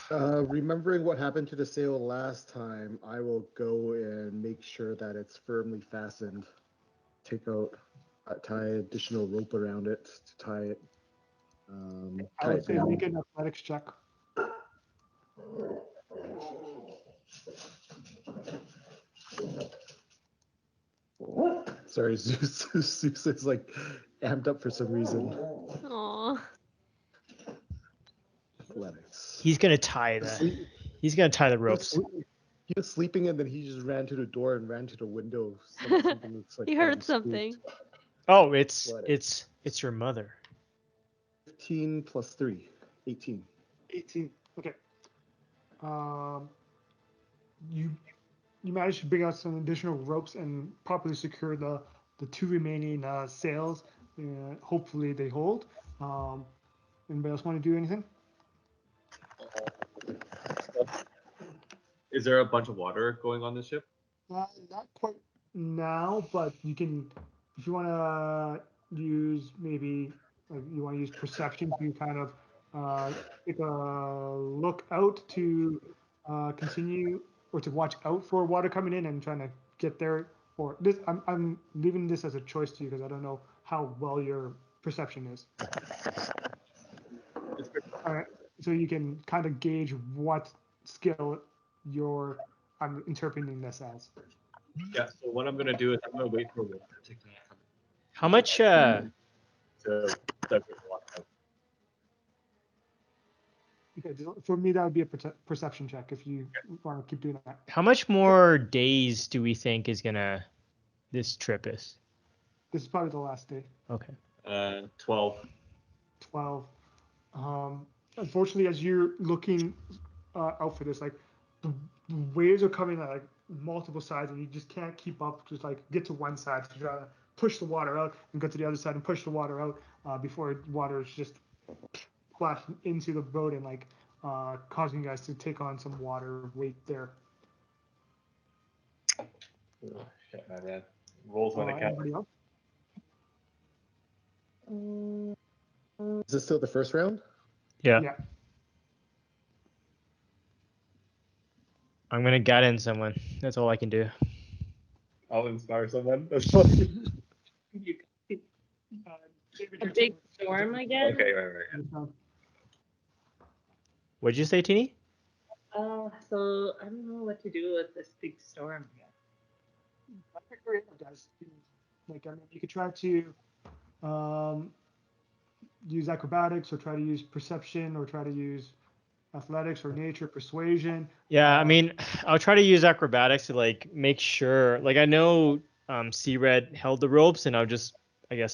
Remembering what happened to the sail last time, I will go and make sure that it's firmly fastened. Tie additional rope around it to tie it. I Tie would it say down. make an athletics check. Sorry, Zeus. Zeus is like amped up for some reason. Aw. Athletics. He's gonna tie the. He's gonna tie the ropes. He was sleeping and then he just ran to the door and ran to the window. Something looks like He heard something. Oh, it's Athletics. it's your mother. 15 plus 3, 18. 18. Okay. You managed to bring out some additional ropes and properly secure the two remaining sails. Hopefully they hold. Anybody else want to do anything? Is there a bunch of water going on this ship? Not quite now, but you can, if you want to use maybe, like you want to use perception to kind of take a look out to continue or to watch out for water coming in and trying to get there. Or this, I'm leaving this as a choice to you because I don't know how well your perception is. All right, so you can kind of gauge what skill I'm interpreting this as. Yeah. So what I'm gonna do is I'm gonna wait for water to come in. How much? To get water out. Okay, for me that would be a perception check if you want to keep doing that. How much more days do we think this trip is? This is probably the last day. Okay. 12. 12. Unfortunately, as you're looking out for this, like the waves are coming at like multiple sides, and you just can't keep up. Just like get to one side to try to push the water out, and go to the other side and push the water out before water is just splashing into the boat and like causing you guys to take on some water weight there. Oh, shit, my bad. rolls when it counts. Anybody else? Is this still the first round? Yeah. Yeah. I'm gonna guidance someone. That's all I can do. I'll inspire someone. That's all. A big storm again? Okay, right. What'd you say, Teeny? So I don't know what to do with this big storm again. Guys. Like, I mean, you could try to use acrobatics, or try to use perception, or try to use athletics or nature, persuasion. Yeah, I mean, I'll try to use acrobatics to like make sure. Like I know Kcired held the ropes, and I guess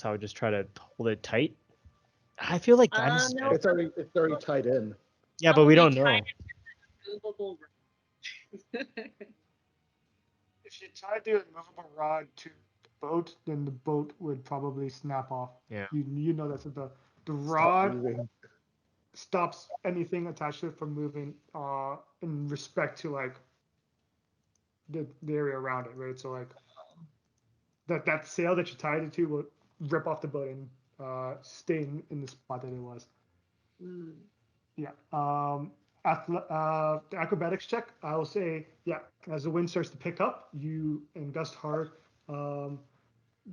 I'll just try to hold it tight. I feel like guidance. No. It's already tied in. Yeah, but we don't know. Tied it to the movable rod. If you tied the immovable rod to the boat, then the boat would probably snap off. Yeah. You know that's the Stop rod moving. stops anything attached to it from moving in respect to like the area around it, right? So like that sail that you tied it to will rip off the boat and stay in the spot that it was. Yeah. The acrobatics check, I will say, yeah, as the wind starts to pick up, you and gust hard,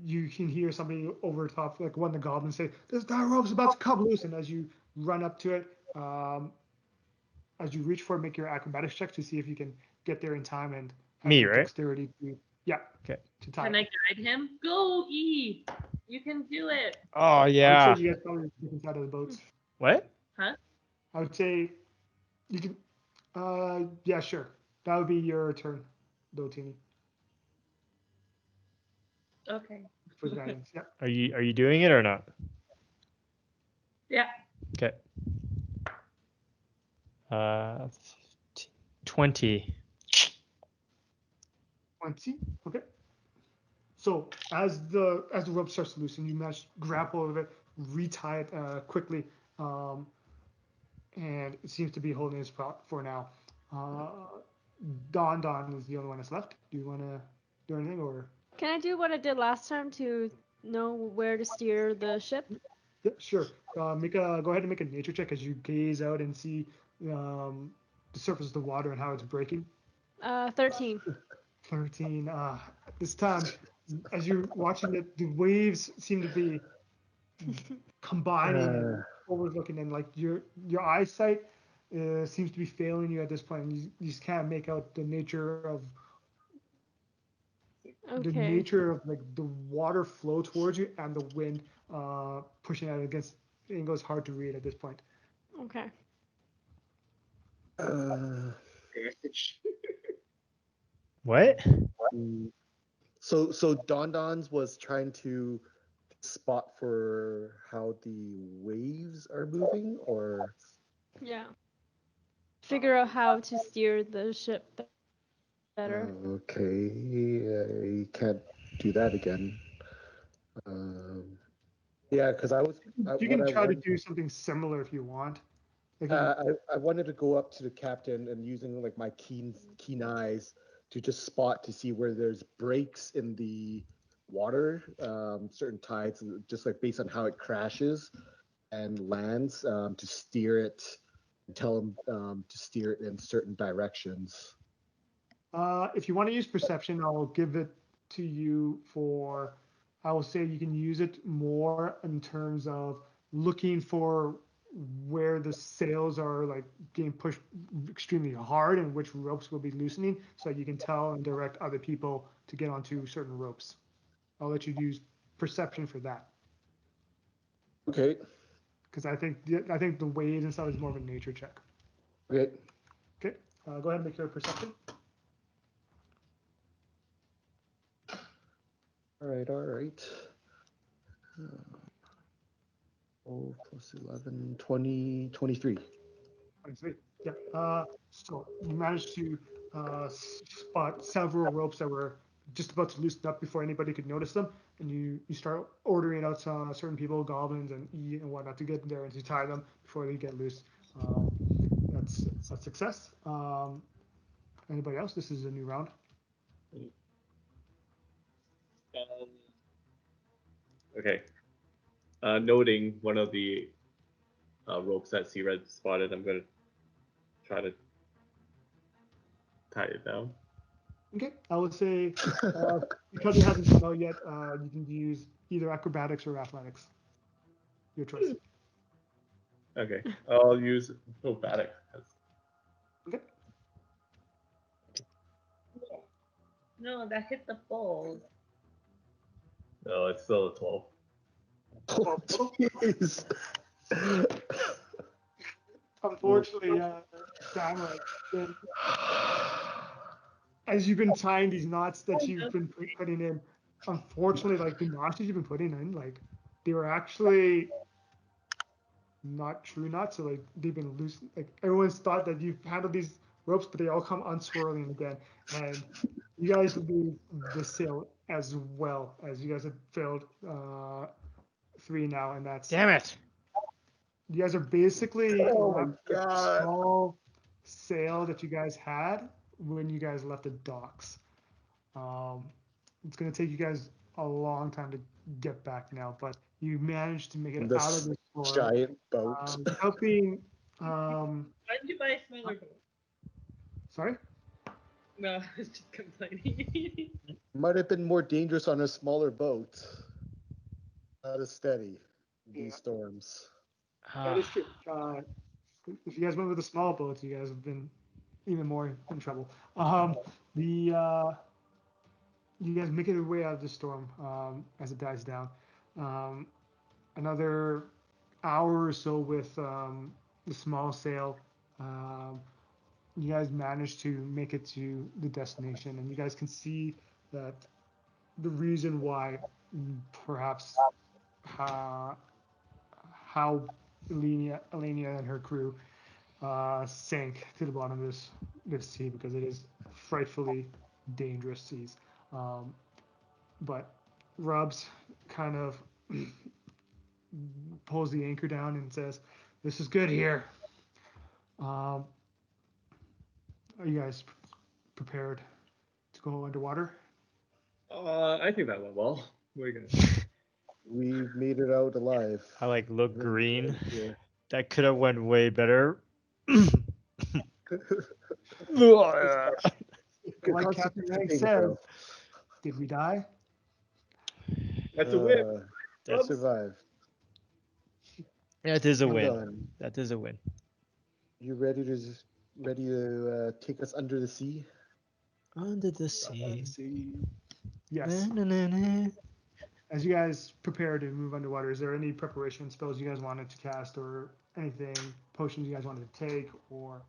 you can hear somebody over top, like one of the goblins say, "This guy rope's about to come loose," and as you run up to it, as you reach for it, make your acrobatics check to see if you can get there in time and have Me, the right? dexterity to, yeah, Okay. to tie. Can I guide him? Go, E! You can do it. Oh I would yeah. say you guys probably different side of the boats. What? Huh? I would say you can. Yeah, sure. That would be your turn, though, Teeny, Okay. for the guidance. Yeah. Are you doing it or not? Yeah. Okay. 20. 20. Okay. So as the rope starts to loosen, you manage to grapple of it, retie it quickly, and it seems to be holding its spot for now. Don is the only one that's left. Do you want to do anything, or? Can I do what I did last time to know where to steer the ship? Yeah, sure. Go ahead and make a nature check as you gaze out and see the surface of the water and how it's breaking. 13. 13. This time, as you're watching it, the waves seem to be combining and overlooking, and like your eyesight seems to be failing you at this point. You just can't make out the nature of like the water flow towards you and the wind pushing out against. It goes hard to read at this point. Okay. What? So Don's was trying to spot for how the waves are moving, or Yeah. Figure out how to steer the ship better. okay, you can't do that again. Yeah, because You can try to do something similar if you want. I wanted to go up to the captain and using like my keen eyes to just spot to see where there's breaks in the water, certain tides, just like based on how it crashes and lands, to steer it, and tell them to steer it in certain directions. If you want to use perception, I'll give it to you for. I will say you can use it more in terms of looking for where the sails are like getting pushed extremely hard and which ropes will be loosening, so you can tell and direct other people to get onto certain ropes. I'll let you use perception for that. Okay. Because I think the waves and stuff is more of a nature check. Okay. Okay. Go ahead and make your perception. All right. Oh, plus 11, 20, 23. 23. Yeah. So you managed to spot several ropes that were just about to loosen up before anybody could notice them, and you start ordering out certain people, goblins and E and whatnot, to get there and to tie them before they get loose. That's a success. Anybody else? This is a new round. Okay. Noting one of the ropes that Kcired spotted, I'm gonna try to tie it down. Okay, I would say because it hasn't come out yet, you can use either acrobatics or athletics. Your choice. Okay, I'll use acrobatics. Okay. No, that hit the balls. No, it's still a 12. Oh, jeez. Unfortunately, Dama, as you've been tying these knots that you've been putting in, unfortunately, like the knots that you've been putting in, like they were actually not true knots. So like they've been loose. Like everyone's thought that you've handled these ropes, but they all come unswirling again. And you guys lose the sail as well, as you guys have failed 3 now, and that's Damn it! you guys are basically Oh my left with the God. small sail that you guys had when you guys left the docks. It's going to take you guys a long time to get back now, but you managed to make it out of This the storm giant boat. without being. Why did you buy a smaller boat? Sorry? No, I was just complaining. Might have been more dangerous on a smaller boat. Not as steady in these Yeah. storms. That is true. If you guys went with the small boats, you guys have been even more in trouble. You guys make it your way out of the storm as it dies down. Another hour or so with the small sail. You guys manage to make it to the destination, and you guys can see that the reason why perhaps how Eliana and her crew sank to the bottom of this sea, because it is frightfully dangerous seas. But Rubs kind of pulls the anchor down and says, "This is good here. Are you guys prepared to go underwater?" I think that went well. What are you gonna? We made it out alive. I like look Really green. good here. That could have went way better. Good Like Captain Rank constitution, says, bro. did we die? That's a win. I Oops. survived. That is a I'm win. done. That is a win. You ready to take us under the sea? Under the sea. Yes. Na-na-na-na. As you guys prepare to move underwater, is there any preparation spells you guys wanted to cast, or anything, potions you guys wanted to take, or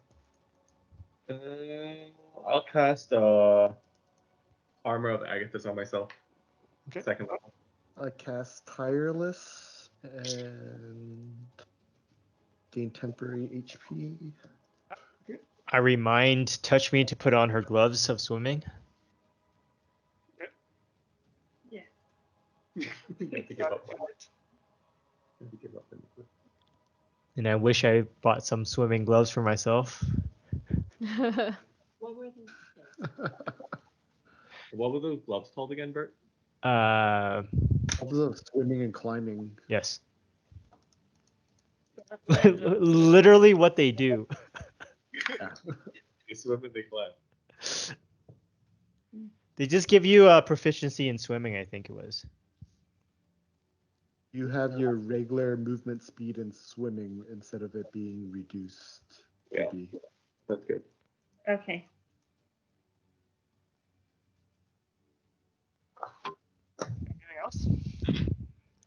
I'll cast Armor of Agathis on myself. okay? Second level. I cast Tireless and gain temporary HP. I remind Touchme to put on her gloves of swimming. Yeah. You have to give up. You have to give up. And I wish I bought some swimming gloves for myself. What were these? What were those gloves called again, Bert? All of swimming and climbing. Yes. Literally what they do. They swim and they climb. They just give you a proficiency in swimming, I think it was. You have your regular movement speed in swimming instead of it being reduced. Yeah. To be. That's good. Okay. Anything else?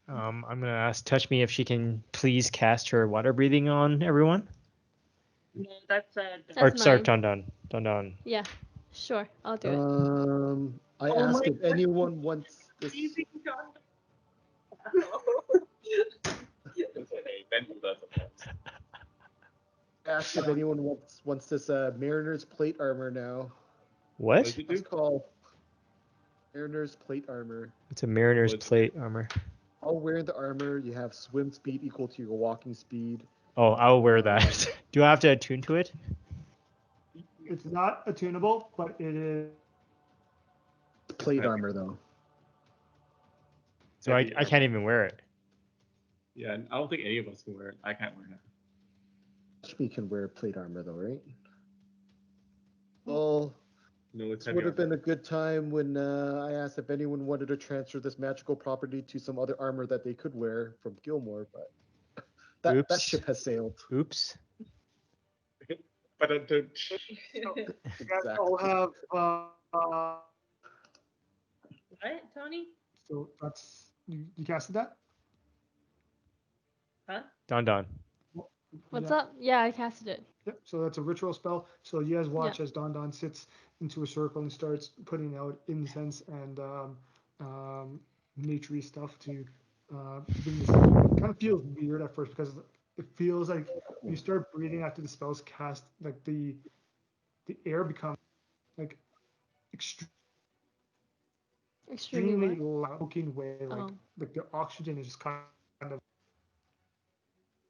I'm gonna ask Touchme if she can please cast her water breathing on everyone. No, that's That's Or sorry, mine. Tonton. Yeah, sure, I'll do it. I Oh asked my if anyone wants this. Easy, John. That's what they invented that sometimes. Asked if anyone wants this Mariner's plate armor now. What What? did you It's do? called Mariner's plate armor. It's a mariner's What's- plate armor. While wearing the armor, you have swim speed equal to your walking speed. Oh, I'll wear that. Do I have to attune to it? It's not attunable, but it is. Plate armor though. So I heavy can't armor. even wear it. Yeah, and I don't think any of us can wear it. I can't wear it. Touchme can wear plate armor though, right? Well, No, it's this heavy would have been armor. a good time when I asked if anyone wanted to transfer this magical property to some other armor that they could wear from Gilmore, but that Oops. ship has sailed. Oops. But You guys all have. What, Tony? So that's you casted that. Huh? Don. What's Yeah. up? Yeah, I casted it. Yep. So that's a ritual spell. So you guys watch as Don sits into a circle and starts putting out incense and naturey stuff to bring this. It kind of feels weird at first because it feels like when you start breathing after the spell's cast, like the air becomes like Extremely extremely what? loud, looking way, Oh. like the oxygen is just kind of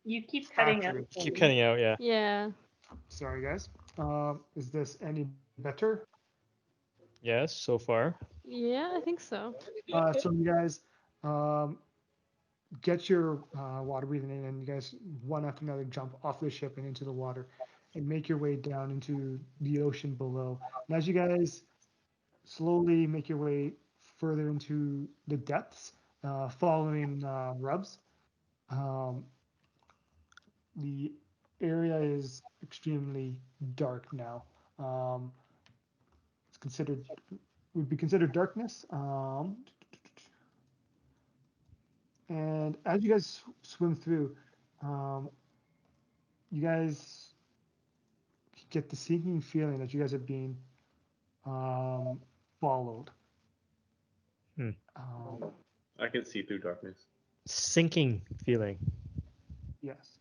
You keep cutting out. saturated. Keep cutting out, yeah. Yeah. Sorry, guys. Is this any better? Yes, so far. Yeah, I think so. So you guys get your water breathing in, and you guys one after another jump off the ship and into the water, and make your way down into the ocean below. And as you guys slowly make your way further into the depths, following Rubs, um, the area is extremely dark now. It's considered would be considered darkness. And as you guys swim through, um, you guys get the sinking feeling that you guys are being followed. Hmm. I can see through darkness. Sinking feeling. Yes.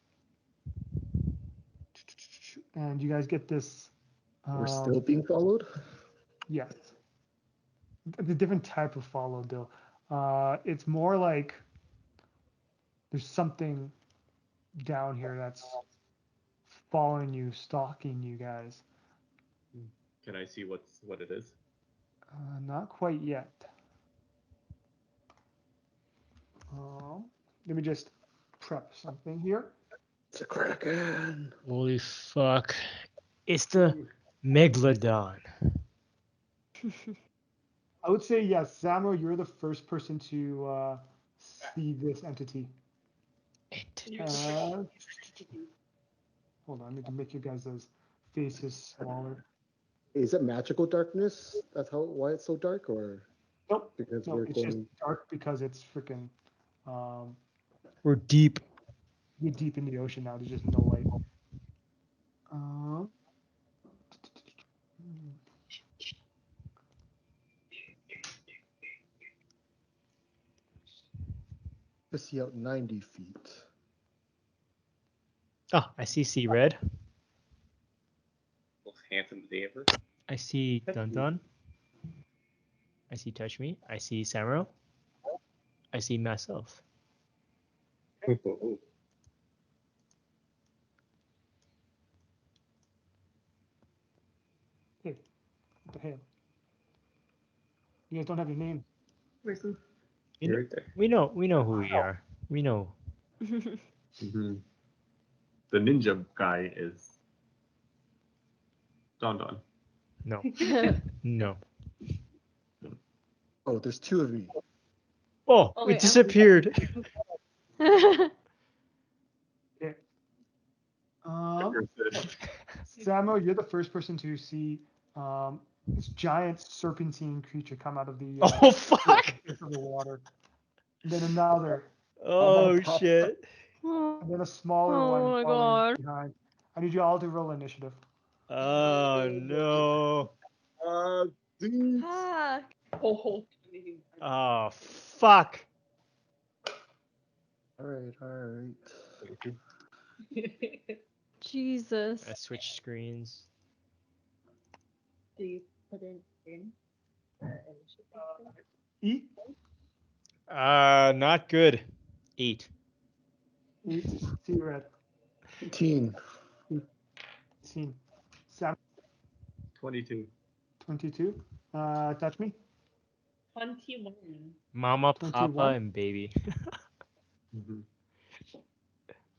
And you guys get this. We're still being followed. Yes. The different type of follow, though. It's more like there's something down here that's following you, stalking you guys. Can I see what it is? Not quite yet. Let me just prep something here. It's a kraken. Holy fuck. It's the Megalodon. I would say yes, Zamo, you're the first person to see this entity. Hold on, I need to make you guys' faces smaller. Is it magical darkness? That's why it's so dark, or Nope, because no, we're it's just going? dark because it's freaking. We're deep. You're deep in the ocean now. There's just no light. To see out 90 feet. Oh, I see Sea Red. Most handsome day ever. I see Dun. I see Touchme. I see Samuro. I see myself. Hey, what the hell? You guys don't have your name. Versus You're right there. We know who we are. We know. Mm-hmm. The ninja guy is Don. No. No. Oh, there's two of you. Oh, Oh, we wait, disappeared. Okay. Tucker said, Samo, you're the first person to see this giant serpentine creature come out of the Oh fuck. of the water. And then another, Oh top- shit. and then a smaller Oh one my following God. behind. I need you all to roll initiative. Oh no. dude. Ah, oh, Oh fuck. All right. Jesus. I switched screens. Do you put it in? Eat. Not good. 8. 8. See red. 18. 18. Sam, 22. 22. Touch me. 21. Mama, 21? Papa, and baby. Mhm.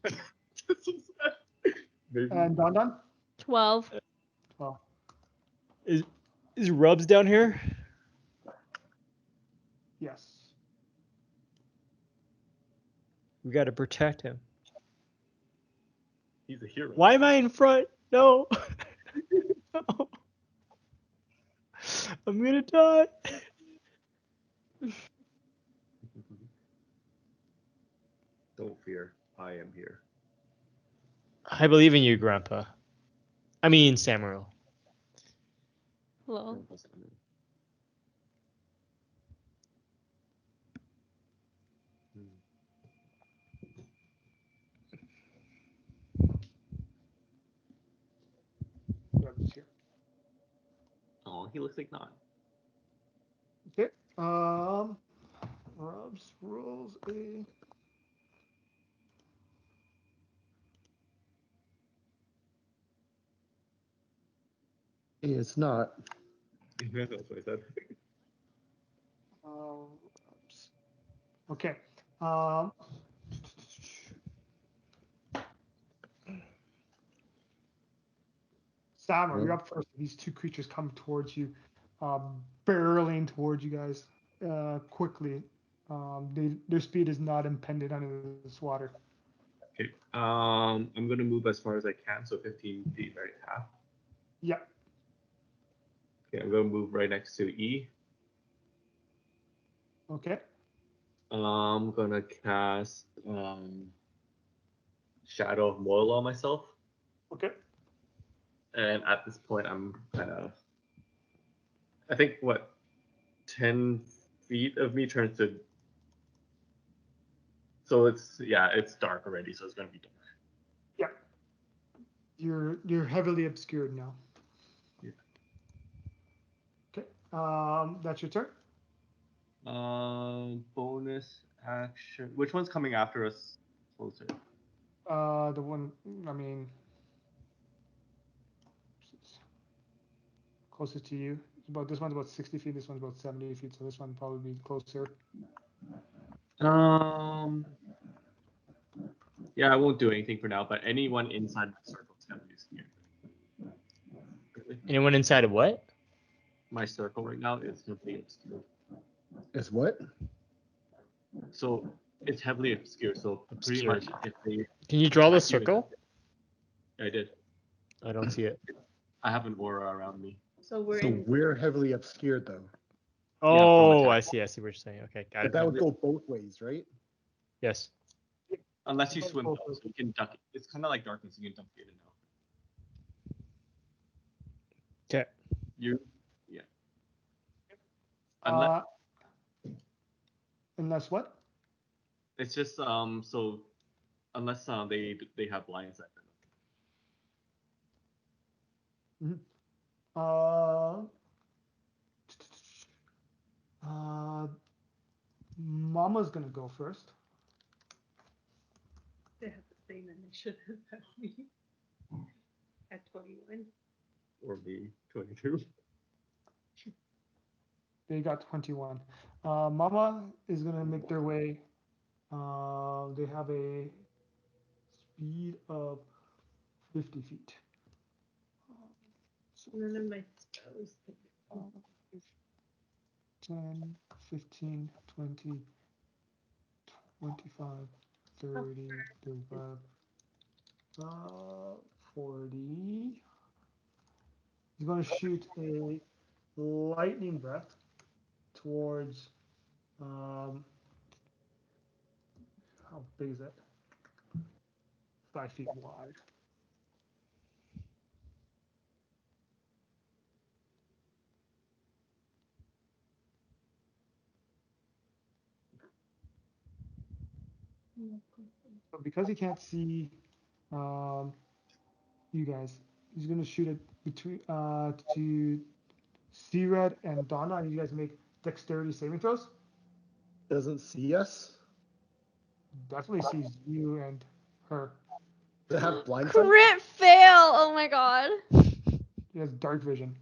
That's so sad. Maybe. And Don? 12. Oh, Is Rubs down here? yes. We gotta protect him. He's a hero. Why am I in front? No. No. I'm gonna die. Don't fear. I am here. I believe in you, Grandpa. I mean, Samuel. Lol. Rubs here. Oh, he looks like not. Okay. Rubs rolls a. It's not. That's what I said. Rubs. Okay. Um. Samuel, you're up first. These two creatures come towards you, barreling towards you guys quickly. Their speed is not impeded under this water. Okay. I'm gonna move as far as I can, so 15 feet, right? Half. Yep. Okay, I'm gonna move right next to E. Okay. I'm gonna cast Shadow of Moil on myself, Okay. and at this point, I'm kind of. I think what 10 feet of me turns to. So it's dark already, so it's gonna be dark. Yep. You're heavily obscured now. Yeah. Okay. That's your turn. Bonus action. Which one's coming after us closer? The one. I mean, closest to you. This one's about 60 feet. This one's about 70 feet. So this one probably be closer. Yeah, I won't do anything for now, but anyone inside my circle is gonna be scared. Really? Anyone inside of what? My circle right now is heavily obscured. It's what? So it's heavily obscured. So pretty much, if they Can you draw the attack you, circle? I did. I don't see it. I have an aura around me. So we're So in. we're heavily obscured though. Oh, from I attack. see. I see what you're saying. Okay, got But it. that would go both ways, right? Yes. Unless you Both swim, ways. though, so you can duck it. It's kind of like darkness. You can duck it in now. Okay. Yeah. Unless Unless what? it's just so unless they have blind sight. Mama's gonna go first. They have the same initiative as me at 21. Or me, 22. They got 21. Mama is gonna make their way. They have a speed of 50 feet. None of my spells. 10, 15, 20, 25, 30, 35, 40. He's going to shoot a lightning breath towards. How big is it? 5 feet wide. So because he can't see you guys, he's going to shoot it between to Kcired and Donna, and you guys make dexterity saving throws. Doesn't see us. Definitely sees you and her. Does it have blind sight? Crit fail! Oh my god. He has dark vision.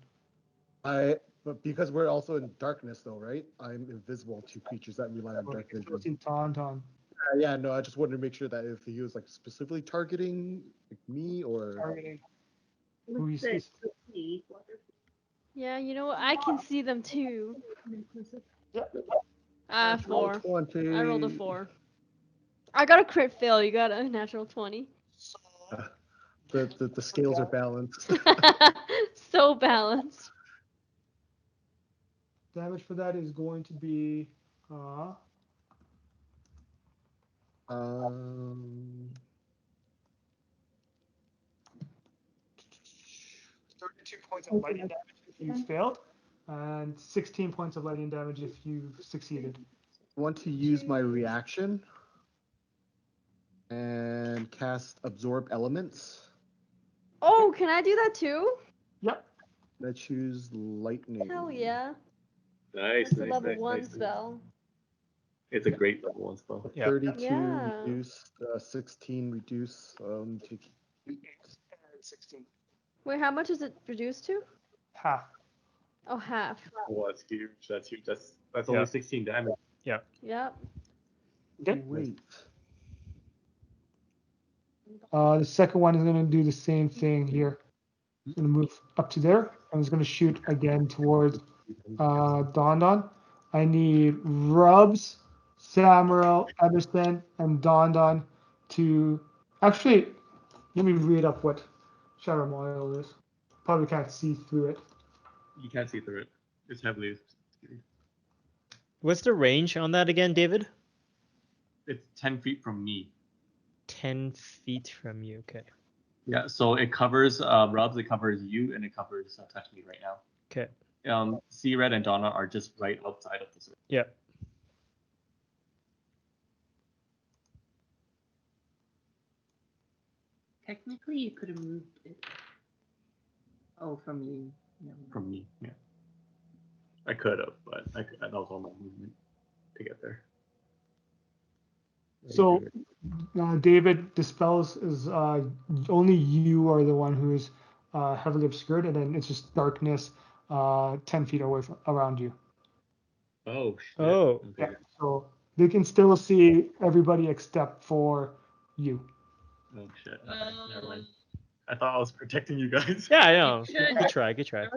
I But because we're also in darkness, though, right? I'm invisible to creatures that rely on dark vision. It's in Tonton. Yeah, no, I just wanted to make sure that if he was like specifically targeting like, me or Targeting who he Let's say sees. me. Yeah, you know what? I can see them too. natural 4. 20. I rolled a 4. I got a crit fail. You got a natural 20. The scales are balanced. So balanced. Damage for that is going to be 32 points of lightning damage if you failed, and 16 points of lightning damage if you've succeeded. I want to use my reaction and cast absorb elements. Oh, can I do that too? Yep. I choose lightning. Hell yeah. Nice, That's a nice, level nice, 1 nice. spell. It's a great level 1 spell. Yeah. 32 Yeah. reduced, 16 reduce to 16. Wait, how much is it reduced to? Half. Oh, half. Oh, that's huge. That's huge. That's Yeah. only 16 damage. Yep. Okay. wait. The second one is going to do the same thing here. It's going to move up to there, and it's going to shoot again towards Don. I need Rubs, Samuel, Emerson, and Don to actually. Let me read up what Shadow Moil is. Probably can't see through it. You can't see through it. It's heavily. What's the range on that again, David? It's 10 feet from me. 10 feet from you. Okay. Yeah, so it covers Rubs, it covers you, and it covers Touchme right now. Okay. Kcired and Donna are just right outside of the circle. Yeah. Technically, you could have moved it. Oh, from you. No. From me, yeah. I could have, but that was all my movement to get there. So, David dispels is only you are the one who is heavily obscured, and then it's just darkness 10 feet away around you. Oh, shit. Oh. Okay. Yeah, so they can still see everybody except for you. Oh, shit. Okay, never mind. I thought I was protecting you guys. Yeah, I know. Good try. Good try.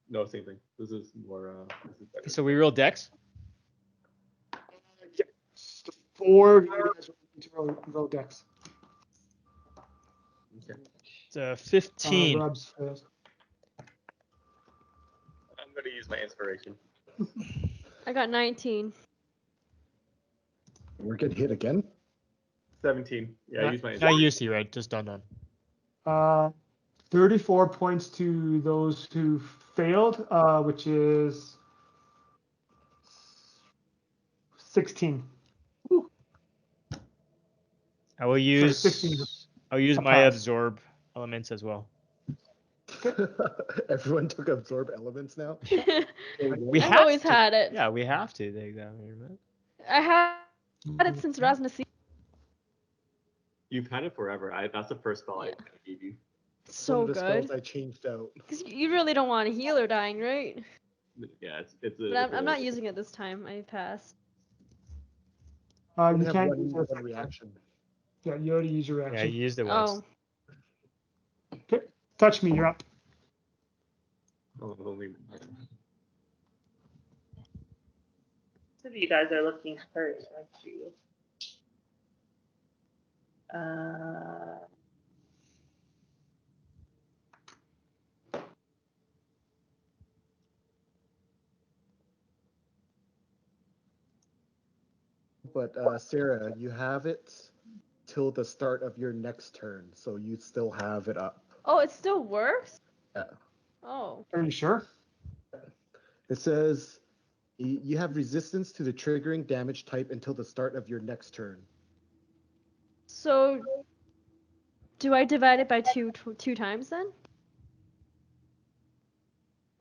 No, same thing. This is more. This is better. So we roll dex. Yeah, the 4 of you guys are going to roll dex. Okay. It's 15. Rubs fails. I'm going to use my inspiration. I got 19. We're getting hit again. 17. Yeah, I use my Not inspiration. you, see, right? Just Don. 34 points to those who failed, which is 16. I will use. 16. I'll use A my pass. absorb elements as well. Everyone took absorb elements now. We I've have always to. had it. Yeah, we have to take that. Remember? I had it since Rasmussen. You've had it forever. That's the first spell I Yeah. gave you. So One of the spells good. I changed out. Because you really don't want a healer dying, right? Yeah, it's But I'm not using it this time. I passed. I You only have can't use one it. reaction. Yeah, you already used your Yeah, reaction. you used it once. Oh. Okay. Touch me, you're up. Oh, only. So you guys are looking first, aren't you? But Sarah, you have it till the start of your next turn, so you still have it up. Oh, it still works? Yeah. Oh. Are you sure? It says you have resistance to the triggering damage type until the start of your next turn. So, do I divide it by two times then?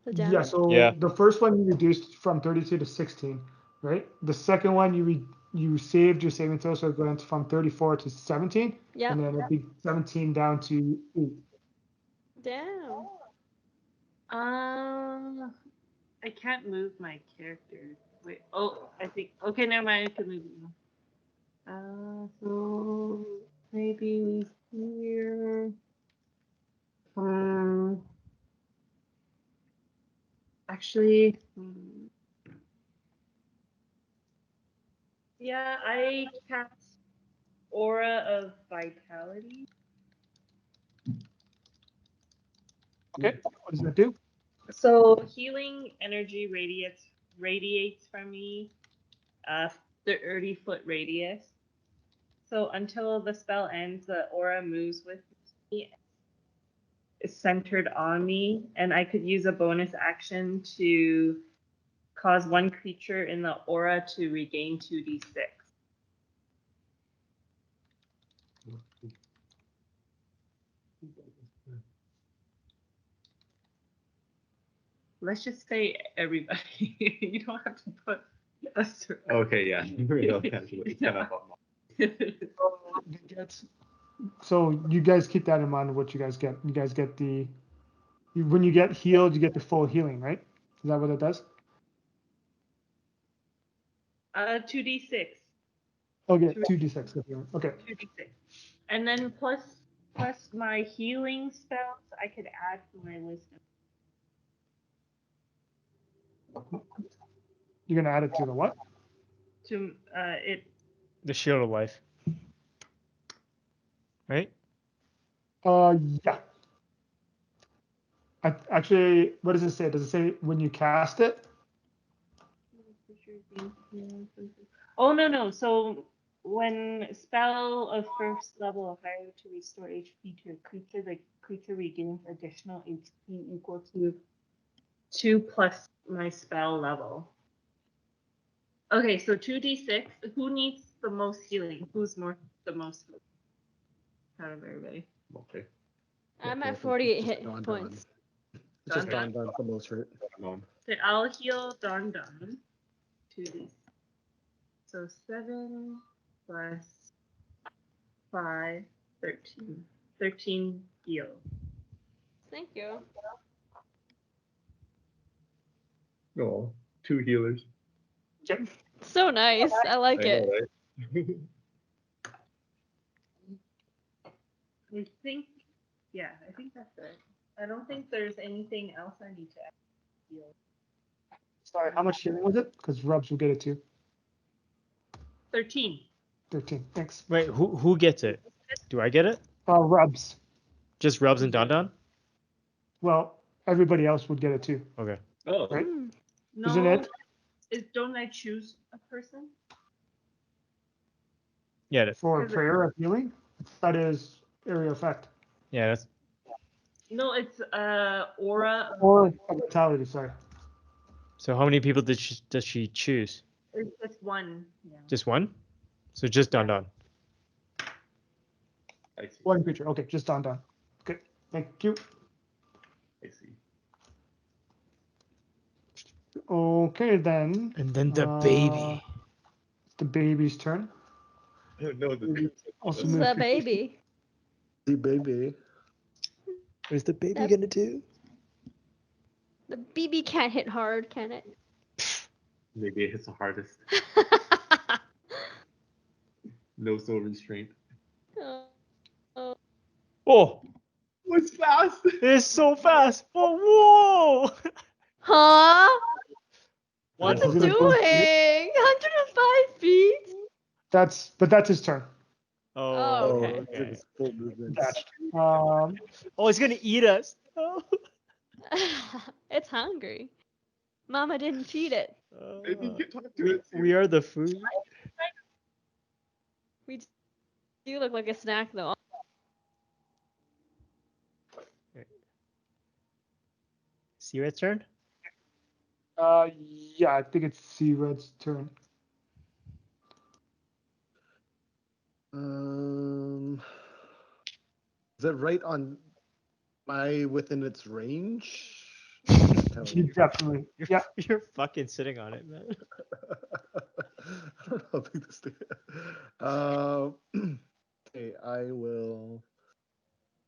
The damage? Yeah, so Yeah. the first one you reduced from 32 to 16, right? The second one you saved your saving throw, so it went from 34 to 17. Yeah. And then it'd be 17 down to 8. Damn. I can't move my character. Wait. Oh, I think. Okay, never mind. I can move it now. So maybe here. Actually. Yeah, I cast Aura of Vitality. Okay. What does that do? So healing energy radiates from me, 30-foot radius. So until the spell ends, the aura moves with me. It's centered on me, and I could use a bonus action to cause one creature in the aura to regain 2d6. Let's just say everybody. You don't have to put us. Okay, yeah. It's kind of So you guys keep that in mind. What you guys get? You guys get when you get healed, you get the full healing, right? Is that what it does? 2d6. Okay, 2d6. Okay. 2d6. And then plus my healing spells, I could add to my wisdom. You're gonna add it to the what? To it. The shield of life. Right? Yeah. Actually, what does it say? Does it say when you cast it? Oh no. So when spell of first level of fire to restore HP to a creature, the creature regains additional HP equal to 2 plus my spell level. Okay, so 2d6. Who needs the most healing? Who's the most out of everybody? Okay. I'm Okay, at 48 just hit Don. points. It's just Don. Don the most hurt. Okay, I'll heal Don. 2d6. So 7 plus 5, 13. 13 heal. Thank you. No, 2 healers. Yep. So nice. I like I it. know, right? I think that's it. I don't think there's anything else I need to heal. Sorry, how much healing was it? Because Rubs will get it too. 13. 13. Thanks. Wait, who gets it? Do I get it? Rubs. Just Rubs and Don? Well, everybody else would get it too, Okay. Oh, right? No, Isn't it? Don't I choose a person? Yeah, For prayer of healing? That is area effect. yeah, that's No, it's aura. Or vitality, sorry. so how many people does she choose? It's just one. Yeah. Just one? So just Don. I see. One creature. Okay, just Don. Okay, thank you. I see. Okay, then. And then the baby. It's the baby's turn. Oh, no, the Also Who's move the 3 feet. baby? The baby. What is the baby That- gonna do? The BB can't hit hard, can it? Maybe it hits the hardest. No soul restraint. Oh, It's fast. it's so fast. Oh, whoa! Huh? What? What's it Is it a full speed? doing? 105 feet? That's his turn. Oh, okay. It's in his full movements. Dashed. Oh, it's gonna eat us. Oh. It's hungry. Mama didn't feed it. Maybe you can talk to we, it. we are the food. We do look like a snack, though. See Red's turn? Yeah, I think it's C Red's turn. Is it right on within its range? You definitely. Yeah. You're fucking sitting on it, man. I don't know how big this thing is. Okay, I will.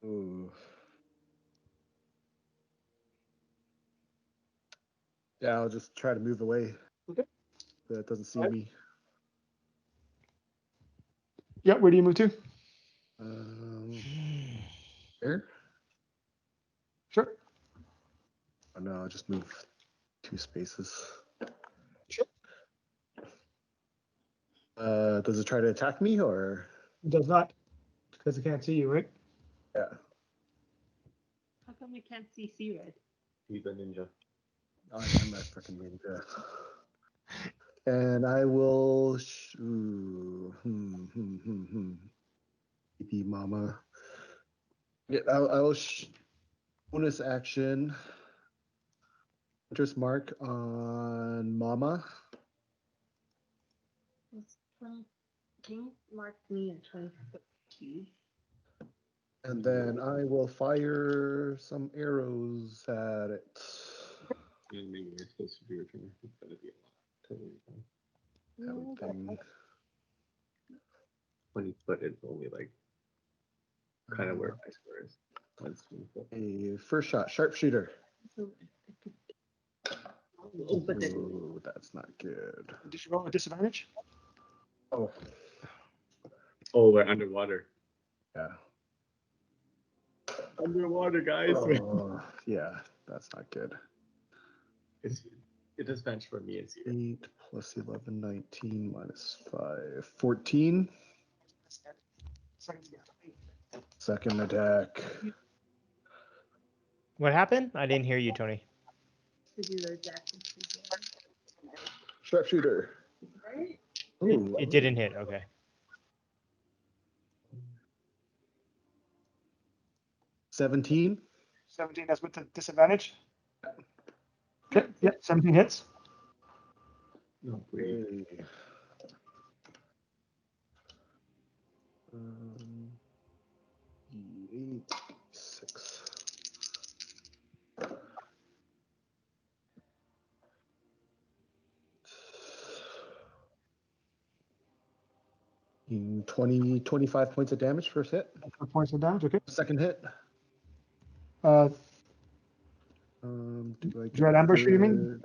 Ooh. Yeah, I'll just try to move away. Okay. That doesn't see Alright. me. Yeah, where do you move to? There? Sure. Oh, no, I'll just move 2 spaces. Sure. Does it try to attack me or? It does not, because it can't see you, right? Yeah. How come we can't see Kcired? He's a ninja. I am a freaking ninja. And I will. Baby mama. Yeah, I will. Bonus action. Hunter's mark on mama. Can you mark me in 2050? And then I will fire some arrows at it. And maybe we're supposed to do it. That'd be a lot. Totally fine. Everything. 20 foot is only like kind of where my square is. That's 20 foot. A first shot, sharpshooter. Open it. Ooh, that's not good. Did you roll a disadvantage? Oh, Oh, we're underwater. yeah. Underwater, guys. Oh, yeah, that's not good. It is bench for me and Kcired. 8 plus 11, 19 minus 5, 14. Second attack. What happened? I didn't hear you, Tony. To do their death. Sharpshooter. Right? Ooh, It didn't hit. Okay. 17. 17, that's with the disadvantage? Okay, yeah, 17 hits. No, breathe. Hey. Um, 8, 6. 20, 25 points of damage first hit. 4 points of damage, okay. Second hit. Uh, Do I get Dread Ambusher, you mean?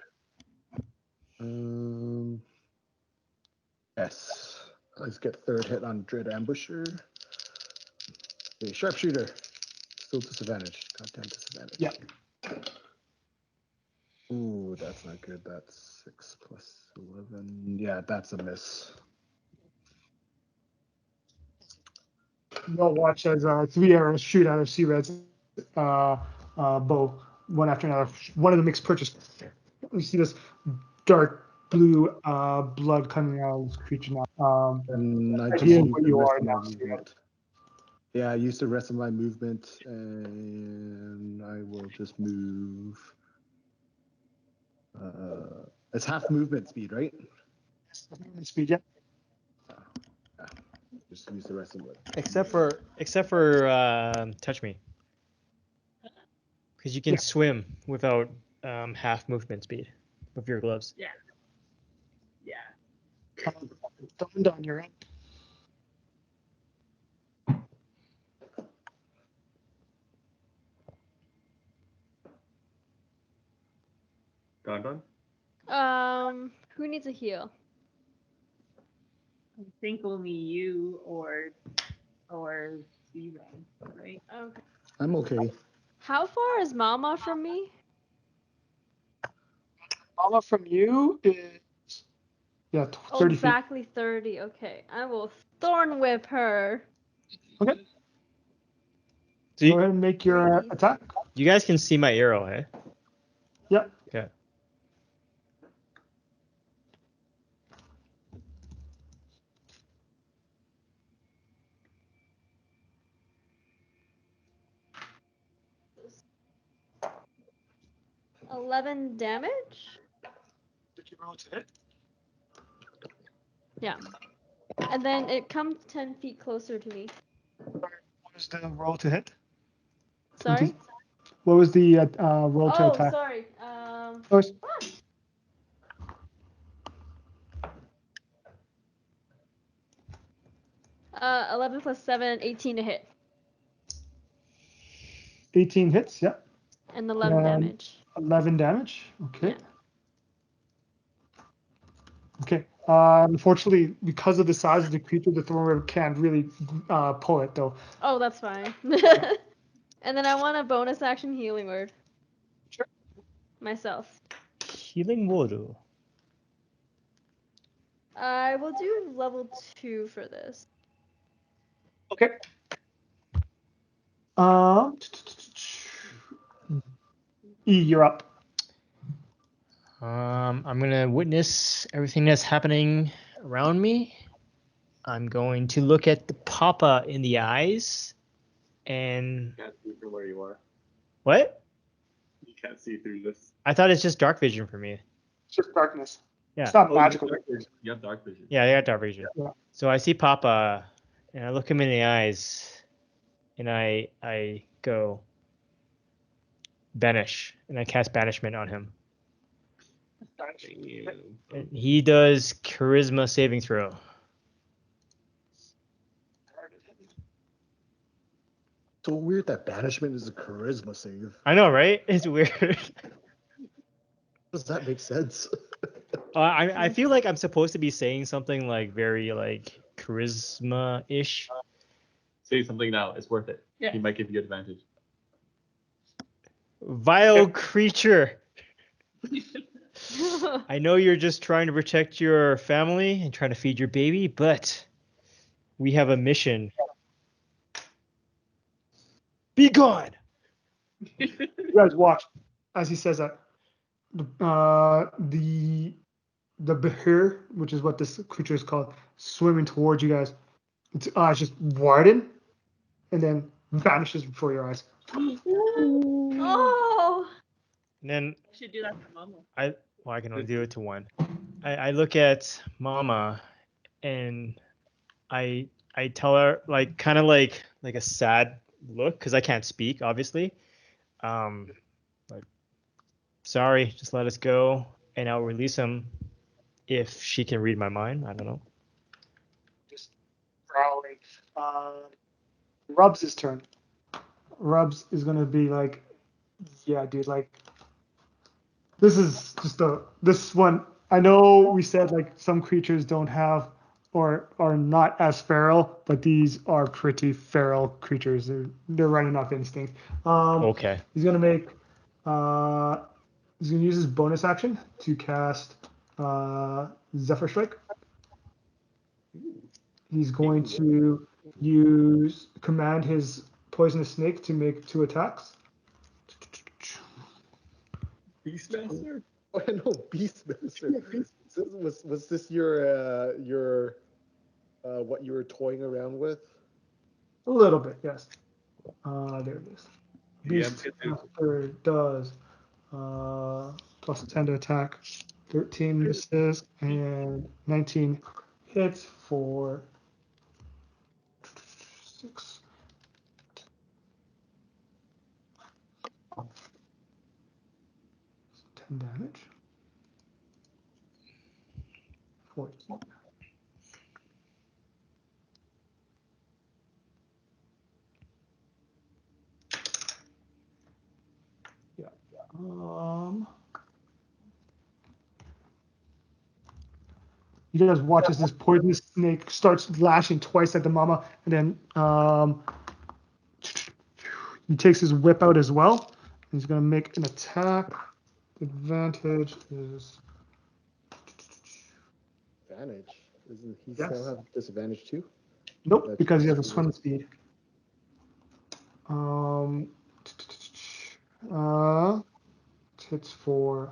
third? Yes. Let's get third hit on Dread Ambusher. Okay, sharpshooter. Still disadvantage. Goddamn disadvantage. Yeah. Ooh, that's not good. That's 6 plus 11. Yeah, that's a miss. You'll watch as 3 arrows shoot out of Kcired's bow, one after another. One of them makes purchase. You see this dark blue blood coming out of this creature now. And I just Idea used where the you rest are of my now. movement. Yeah, I used the rest of my movement, and I will just move. It's half movement speed, right? Speed, yeah. Yeah. Just use the rest of it. Except for Touchme, because you can Yeah. swim without half movement speed with your gloves. Yeah. Yeah. Dawned on your end. Don? Who needs a heal? I think only you or Kcired, right? Okay. I'm okay. How far is Mama from me? Mama from you is 30 feet. Exactly 30. Okay. I will thorn whip her. Okay. So Go ahead and make your attack. you guys can see my arrow, eh? Yeah. Okay. – 11 damage? Did you roll to hit? Yeah. And then it comes 10 feet closer to me. What was the roll to hit? Sorry? What was the roll to Oh, attack? sorry. First, 11 plus 7, 18 to hit. 18 hits, yeah. And 11 damage. 11 damage, okay. Okay. Unfortunately, because of the size of the creature, the thorn rib can't really pull it though. Oh, that's fine. And then I want a bonus action healing word. Sure. Myself. Healing water. I will do level 2 for this. Okay. You're up. I'm gonna witness everything that's happening around me. I'm going to look at the Papa in the eyes, and Can't see from where you are. what? You can't see through this. I thought it's just dark vision for me. It's just darkness. Yeah. It's not Oh, you have magical. dark vision. You have dark vision. Yeah, I got dark vision. Yeah. So I see Papa, and I look him in the eyes, and I go banish, and I cast banishment on him. Damn. And he does charisma saving throw. So weird that banishment is a charisma save. I know, right? It's weird. Does that make sense? I feel like I'm supposed to be saying something like very like charisma-ish. Say something now. It's worth it. Yeah. He might give you advantage. Vile creature. I know you're just trying to protect your family and trying to feed your baby, but we have a mission. Be gone. You guys watch as he says that. The Behir, which is what this creature is called, swimming towards you guys. Its eyes just widen and then vanishes before your eyes. Oh! And then You should do that for Mama. I can only do it to one. I look at Mama and I tell her like kind of like a sad look because I can't speak obviously. Like sorry, just let us go and I'll release him if she can read my mind. I don't know. Just growling. Rubs' turn. Rubs is gonna be like, yeah, dude, like this is just this one. I know we said like some creatures don't have or are not as feral, but these are pretty feral creatures. They're running off instinct. Okay. He's gonna make he's gonna use his bonus action to cast Zephyr Strike. He's going to command his poisonous snake to make 2 attacks. Beastmaster? Oh, I know, Beastmaster. Was this your what you were toying around with? A little bit, yes. There it is. Yeah, Beastmaster does plus 10 to attack, 13 misses, and 19 hits for 6. Damage. 14. Yeah. You guys watch as this poisonous snake starts lashing twice at the mama, and then he takes his whip out as well. He's going to make an attack. Advantage is Advantage? Isn't he Yes. still have disadvantage too? nope, That's because he has a just swim speed. Hits for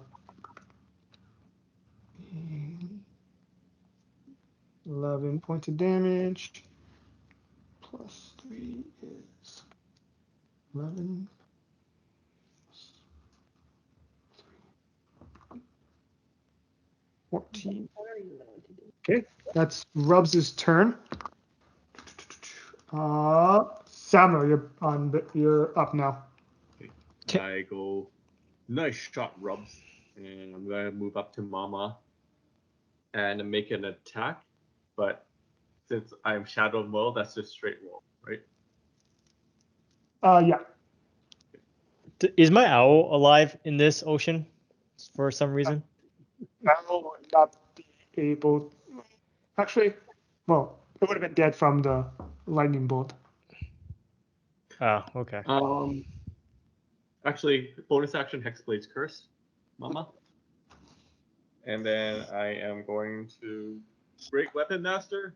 11 points of damage. Plus 3 is 11. 14. Okay, that's Rubs' turn. Samuel, you're up now. I go, nice shot, Rubs. And I'm going to move up to Mama and make an attack. But since I'm Shadow Roll, that's just straight roll, right? Yeah. Is my owl alive in this ocean for some reason? That will not be able. Actually, well, it would have been dead from the lightning bolt. Oh, okay. Actually, bonus action Hexblade's Curse, Mama. And then I am going to Great Weapon Master.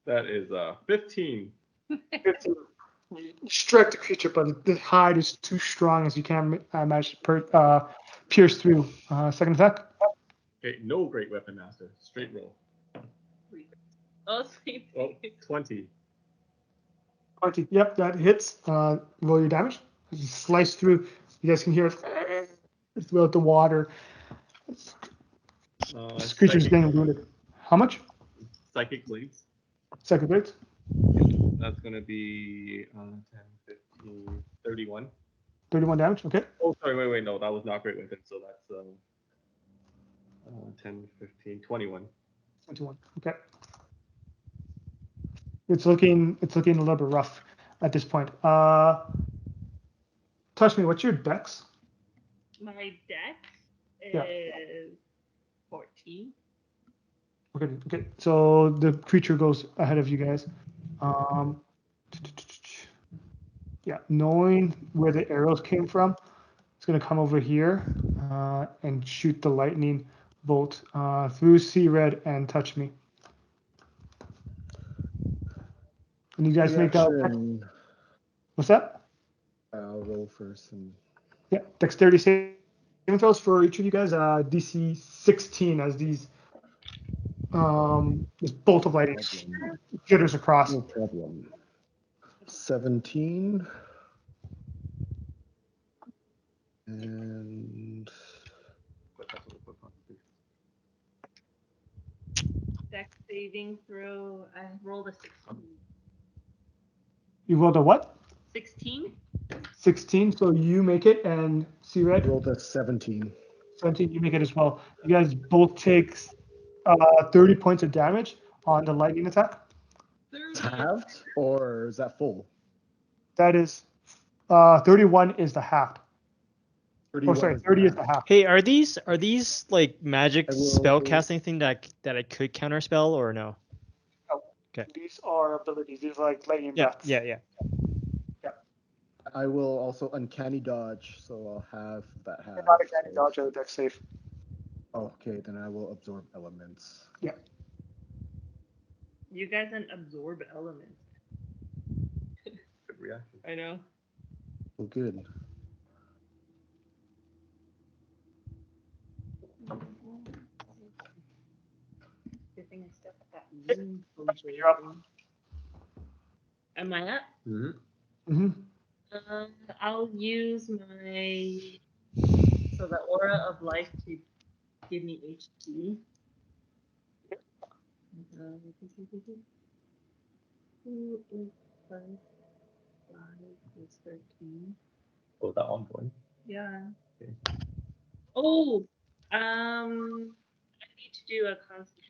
That is 15. You strike the creature, but the hide is too strong as you can't manage to pierce through. Second attack. Okay, no Great Weapon Master. Straight roll. Oh, sweet. Oh, 20. 20. Yep, that hits. Roll your damage. You slice through. You guys can hear it throughout the water. This creature's Psychic, getting wounded. How much? Psychic Blades. Second blades. That's going to be 10, 15, 31. 31 damage. Okay. Oh, sorry, wait, no, that was not Great Weapon, so that's 10, 15, 21. 21. Okay. It's looking a little bit rough at this point. Touchme, what's your dex? My dex Yeah. is 14. Okay. So the creature goes ahead of you guys. Yeah, knowing where the arrows came from, it's gonna come over here and shoot the lightning bolt through Kcired and Touchme. And you guys make a. Reaction. What's that? I'll roll first. And Yeah, dexterity saving throws for each of you guys. DC 16 as these this bolt of lightning jitters across. no problem. 17. And Dex saving throw. I rolled a 16. You rolled a what? 16? 16. So you make it, and Kcired, rolled a 17. 17. You make it as well. You guys both take 30 points of damage on the lightning attack. 30. Halved, or is that full? That is 31 is the half. Oh, sorry, 30 is the half. Hey, are these like magic I will- spell casting thing that I could counterspell or no? These are abilities. These are like lightning Yeah, breaths. yeah. I will also uncanny dodge, so I'll have that half. You're not a candy dodge or dex save. Okay, then I will absorb elements. Yeah. You guys can absorb elements. Good reaction. I know. Well, good. Good thing I stepped at that room. You're up. Am I up? Mm-hmm. I'll use my the aura of life to give me HP. 2, 8, 5, 5 is 13. Oh, that ongoing. Yeah. Okay. Oh, I need to do a concentration.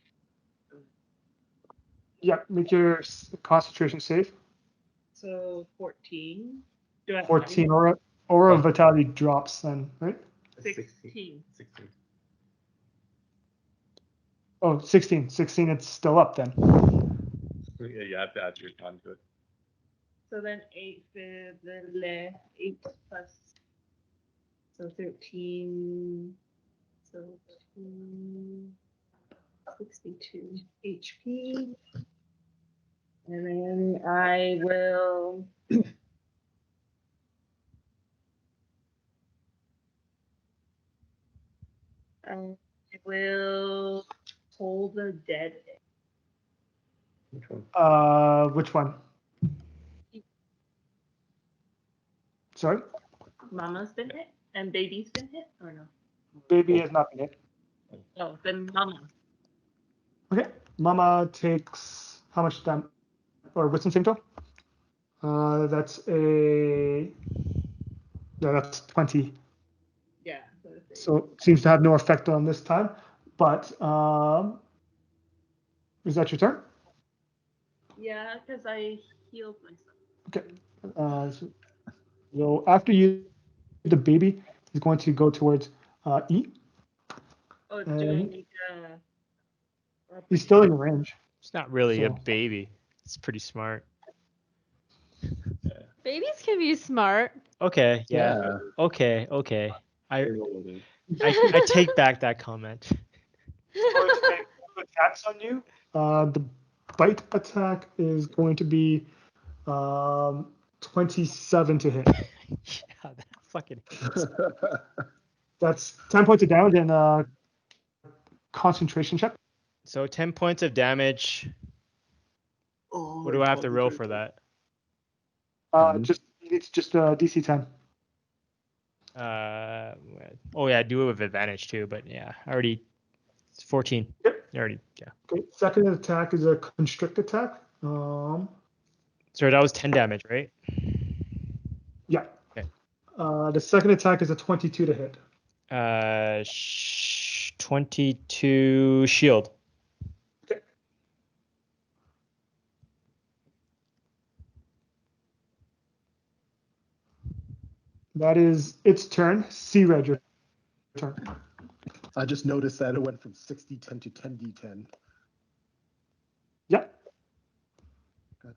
Yeah, make your concentration save. So 14. Do I 14 aura of vitality drops then, right? 16. 16. Oh, 16. 16, it's still up then. Yeah, you have to add your con to it. So then 8 plus. So 13. So 62 HP. And then I will. I will hold the dead. Which one? Which one? Sorry? Mama's been hit and baby's been hit, or no? Baby has not been hit. Oh, then Mama. Okay. Mama takes how much damage? Or wisdom saving throw? That's 20. Yeah. So it seems to have no effect on this time. But is that your turn? Yeah, because I healed myself. Okay. So after you, the baby is going to go towards E. Oh, do I And need he's still in range. It's not really a So- baby. It's pretty smart. Babies can be smart. Okay, yeah. Yeah. Okay, okay. I Roll it in. I take back that comment. Going to make two attacks on you. The bite attack is going to be 27 to hit. Yeah, that fucking. That's 10 points of damage and concentration check. So 10 points of damage. Oh, What do I have to roll for that? It's just DC 10. Oh yeah, I do it with advantage too, but yeah, it's 14. Yep. Already, yeah. Okay. Second attack is a constrict attack. So that was 10 damage, right? Yeah. Okay. The second attack is a 22 to hit. 22 shield. Okay. That is its turn. Kcired, your turn. I just noticed that it went from 6d10 to 10d10. Yeah.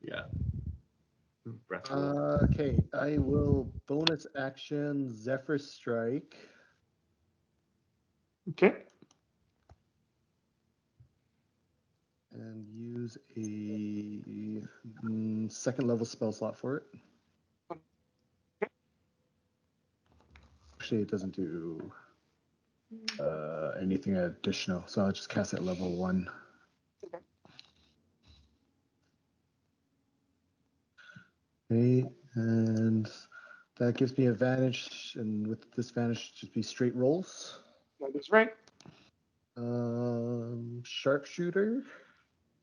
Yeah. Breath. Okay, I will bonus action Zephyr Strike. Okay. And use a second level spell slot for it. Actually, it doesn't do anything additional, so I'll just cast it at level 1. Okay, and that gives me advantage, and with disadvantage, just be straight rolls. That is right. Sharpshooter.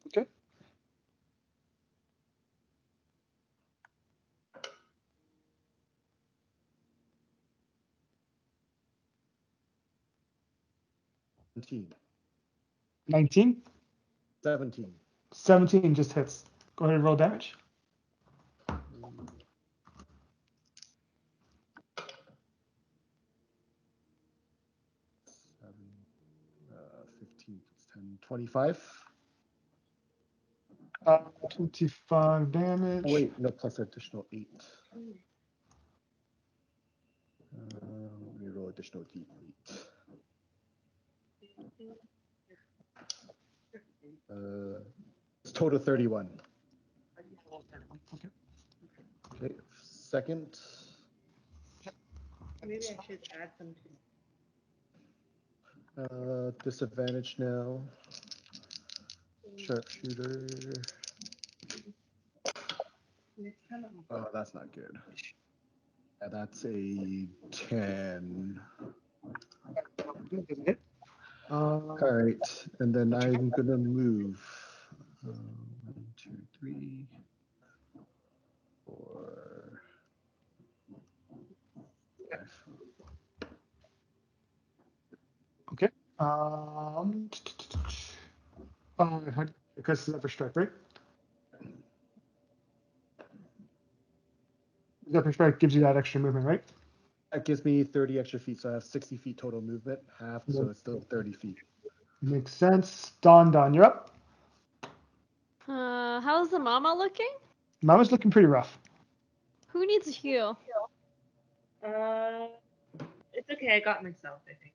Okay. Seventeen. 19. 17. 17 just hits. Go ahead and roll damage. Seven, 15 plus 10, 25. 25 damage. Oh, wait, no, plus additional 8. Let me roll additional d8. It's total 31. Okay. Okay, second. Maybe I should add some to. Disadvantage now. Sharpshooter. Oh, that's not good. Yeah, that's a 10. Doesn't hit. All right, and then I'm gonna move. 1, 2, 3, 4, 5. Okay. Because Zephyr Strike, right? Zephyr Strike gives you that extra movement, right? That gives me 30 extra feet, so I have 60 feet total movement, half, so Yeah. it's still 30 feet. Makes sense. Don, you're up. How's the mama looking? Mama's looking pretty rough. Who needs a heal? It's okay. I got myself, I think.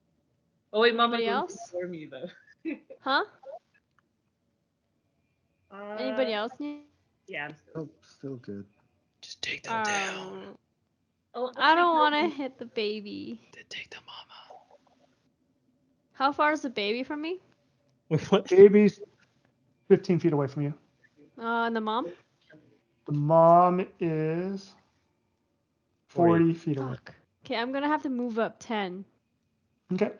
Oh wait, Mama Anybody goes else? before me though. Huh? Anybody Uh, else need? Yeah, I'm still. Oh, still good. Just take them down. Oh, I don't want to hit the baby. Then take the mama. How far is the baby from me? What? Baby's 15 feet away from you. And the mom? The mom is 40 feet away. Fuck. Okay, I'm gonna have to move up 10. Okay.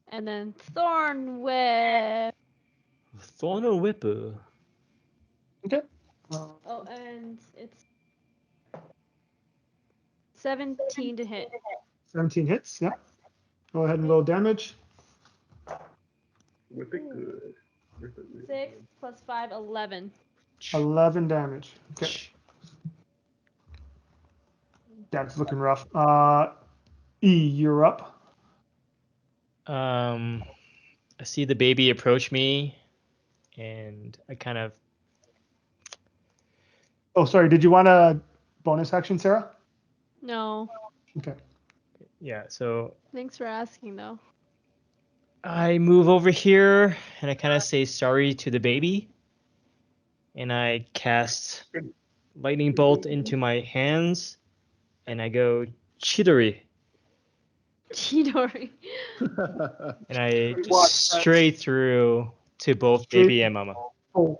And then Thorn Whip. Thorn or Whipper? Okay. Oh, and it's 17 to hit. 17 hits. Yeah. Go ahead and roll damage. Whip it good. Whip it really 6 good. plus 5, 11. 11 damage. Okay. That's looking rough. E, you're up. I see the baby approach me, and I kind of. Oh, sorry. Did you want a bonus action, Sarah? No. Okay. Yeah, so Thanks for asking, though. I move over here, and I kind of say sorry to the baby, and I cast lightning bolt into my hands, and I go Chidori, Chidori. and I Watch just that. straight through to both Straight- baby and mama. Oh,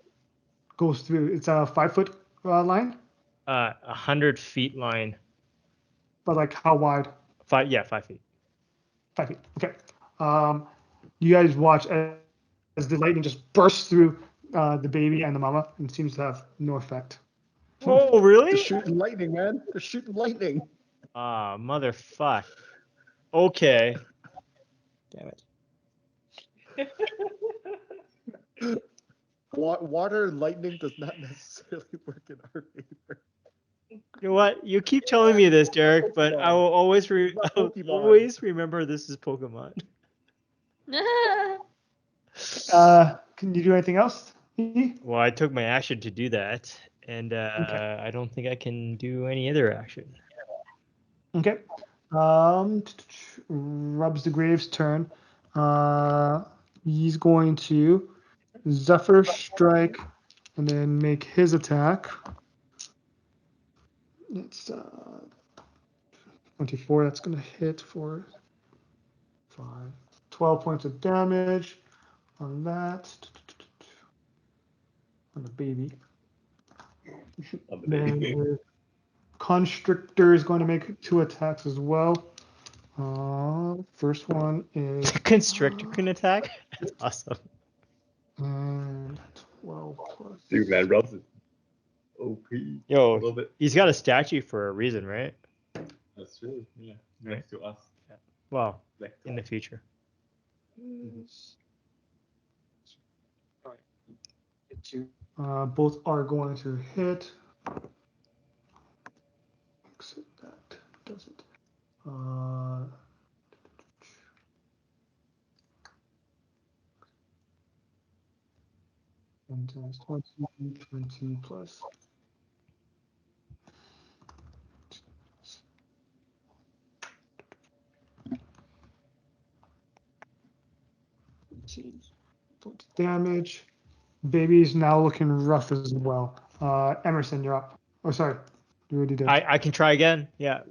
goes through. It's a 5-foot line, 100 feet line. but like how wide? 5 feet. 5 feet. Okay. You guys watch as the lightning just bursts through the baby and the mama and seems to have no effect. Oh, They're really? shooting lightning, man. They're shooting lightning. Ah, motherfuck. Okay. Damn it. Water and lightning does not necessarily work in our favor. You know what? You keep telling me this, Derek, but I will always Pokemon. always remember this is Pokemon. Can you do anything else? Well, I took my action to do that, and I don't think I can do any other action. Okay. Rubs the Grave's turn. He's going to Zephyr Strike and then make his attack. It's 24. That's going to hit for 12 points of damage on that. On the baby. On the baby. Then Constrictor is going to make 2 attacks as well. First one is Constrictor can attack? That's awesome. 12 plus. Dude, man, Rubs is OP. A Yo, little bit. he's got a statue for a reason, right? That's true. Yeah. Next to us. Well, Next to in the us. future. Both are going to hit. Except that doesn't. 10 times 20 plus. Damage. Baby's now looking rough as well. Emerson, you're up. Oh, sorry. You already did. I can try again. Yeah.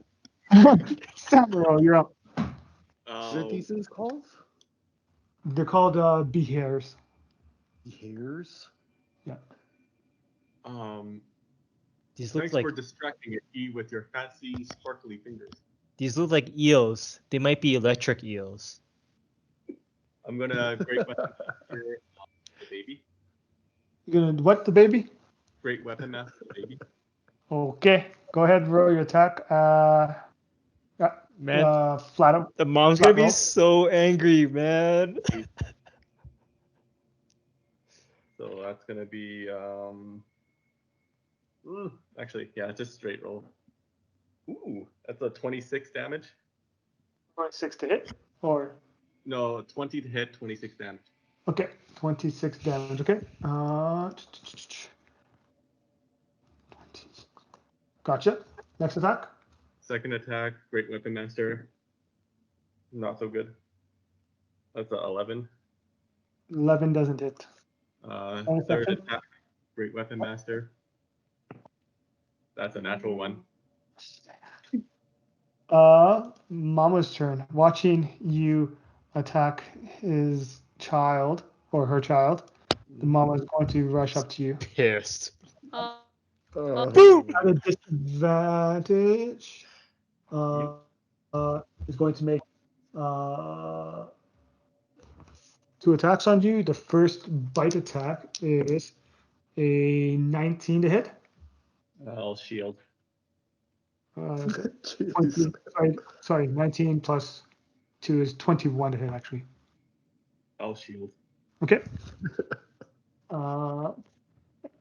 Samuro, you're up. What are these things called? They're called Behirs. Hairs? Yeah. These look Thanks like for distracting it with your fancy, sparkly fingers. these look like eels. They might be electric eels. I'm gonna great weapon master the baby. You're gonna what the baby? Great weapon master the baby. Okay. Go ahead, roll your attack. Man, Flat up. the mom's flat gonna be roll. so angry, man. So that's gonna be actually, yeah, just straight roll. Ooh, that's a 26 damage. 26 to hit, or No, 20 to hit, 26 damage. okay, 26 damage. Okay. Gotcha. Next attack. Second attack, great weapon master. Not so good. That's a 11. 11 doesn't hit. Third attack, great weapon master. That's a natural one. Mama's turn. Watching you attack his child or her child, the mama is going to rush up to you. Pissed. Boom! At a disadvantage. Is going to make 2 attacks on you. The first bite attack is a 19 to hit. I'll shield. 20, sorry, 19 plus 2 is 21 to hit, actually. I'll shield. Okay.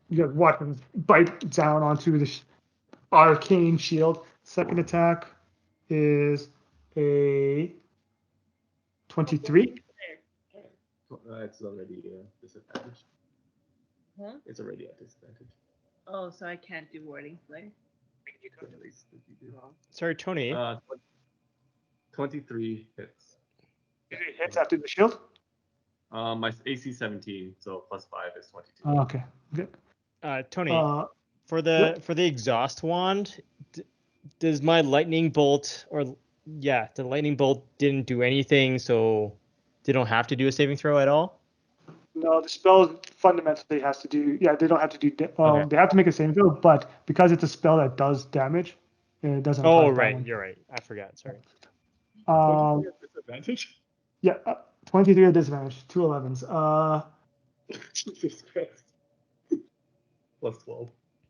You got weapons bite down onto the arcane shield. Second attack is a 23. It's already a disadvantage. Huh? It's already a disadvantage. Oh, so I can't do warding flare. At least if you do. Sorry, Tony. 23 hits. It hits after the shield. My AC 17, so plus 5 is 22. Oh, okay. Good. Tony, for yep. the exhaust wand, does my lightning bolt the lightning bolt didn't do anything, so they don't have to do a saving throw at all? No, the spell fundamentally has to do. Yeah, they don't have to do. Okay. They have to make a saving throw, but because it's a spell that does damage, it doesn't. Oh, apply to that right. one. You're right. I forgot. Sorry. 23 at disadvantage? Yeah, 23 at disadvantage. 2 11s. Jesus Christ. Plus 12.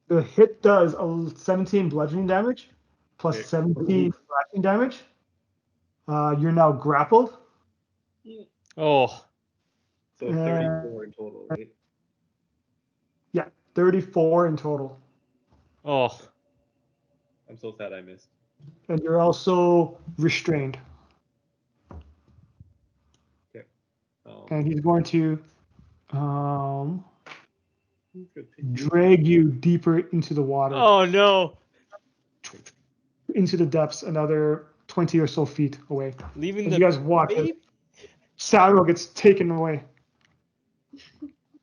The hit does 17 bludgeoning damage, plus Okay. 17 slashing damage. You're now grappled. Oh, So 34 in total, right? Yeah, 34 in total. oh. I'm so sad I missed. And you're also restrained. Okay. And he's going to He's gonna take drag you deeper into the water, Oh no. into the depths, another 20 or so feet away. Leaving As the you guys watch, baby. Samuel gets taken away.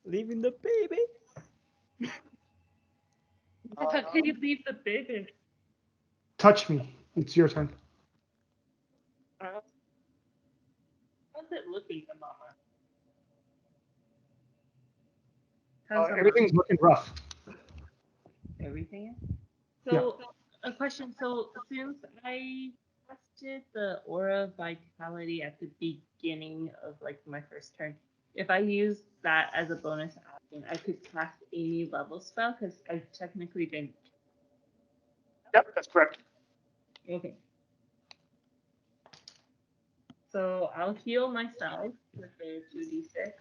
Leaving the baby. How can you leave the baby? Touch me. It's your turn. How's it looking, the mama? How's the Everything's looking rough. everything? So, a question. So, since I tested the aura vitality at the beginning of like my first turn, if I use that as a bonus action, I could cast any level spell because I technically didn't. Yep, that's correct. Okay. So I'll heal myself with a 2d6.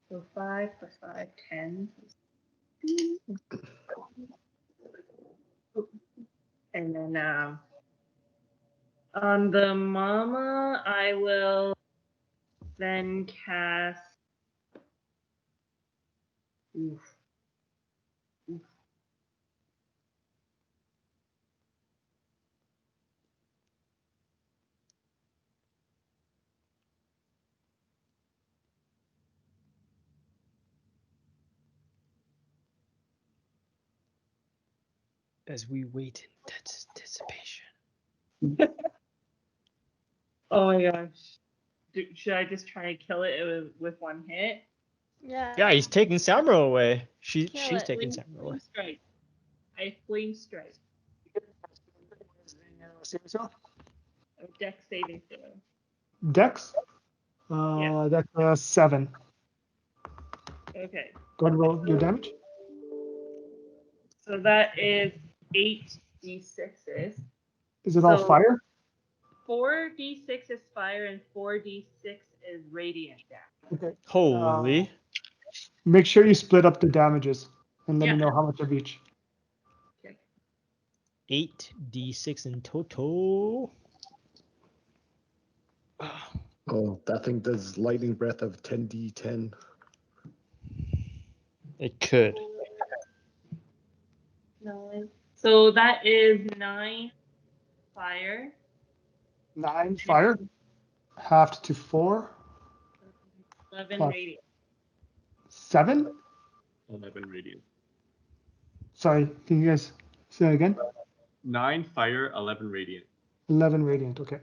So 5 plus 5, 10. And then on the mama, I will then cast. Oof. Oof. As we wait in anticipation. Oh my gosh. Should I just try and kill it with one hit? Yeah. Yeah, he's taking Samro away. She's Kill it. taking Samro away. Flame strike. I flame strike. A deck saving throw. Dex? Yeah. That's 7. Okay. Go ahead and roll your damage. So that is 8d6s. Is it all So- fire? 4d6 is fire and 4d6 is radiant damage. Okay. Holy. Make sure you split up the damages and let me Yeah. know how much of each. 8d6 in total. Oh, that thing does lightning breath of 10d10. It could. 9. So that is 9 fire. 9 fire, halved to 4. 11 Plus. radiant. 7? 11 radiant. Sorry, can you guys say that again? 9 fire, 11 radiant. 11 radiant, okay.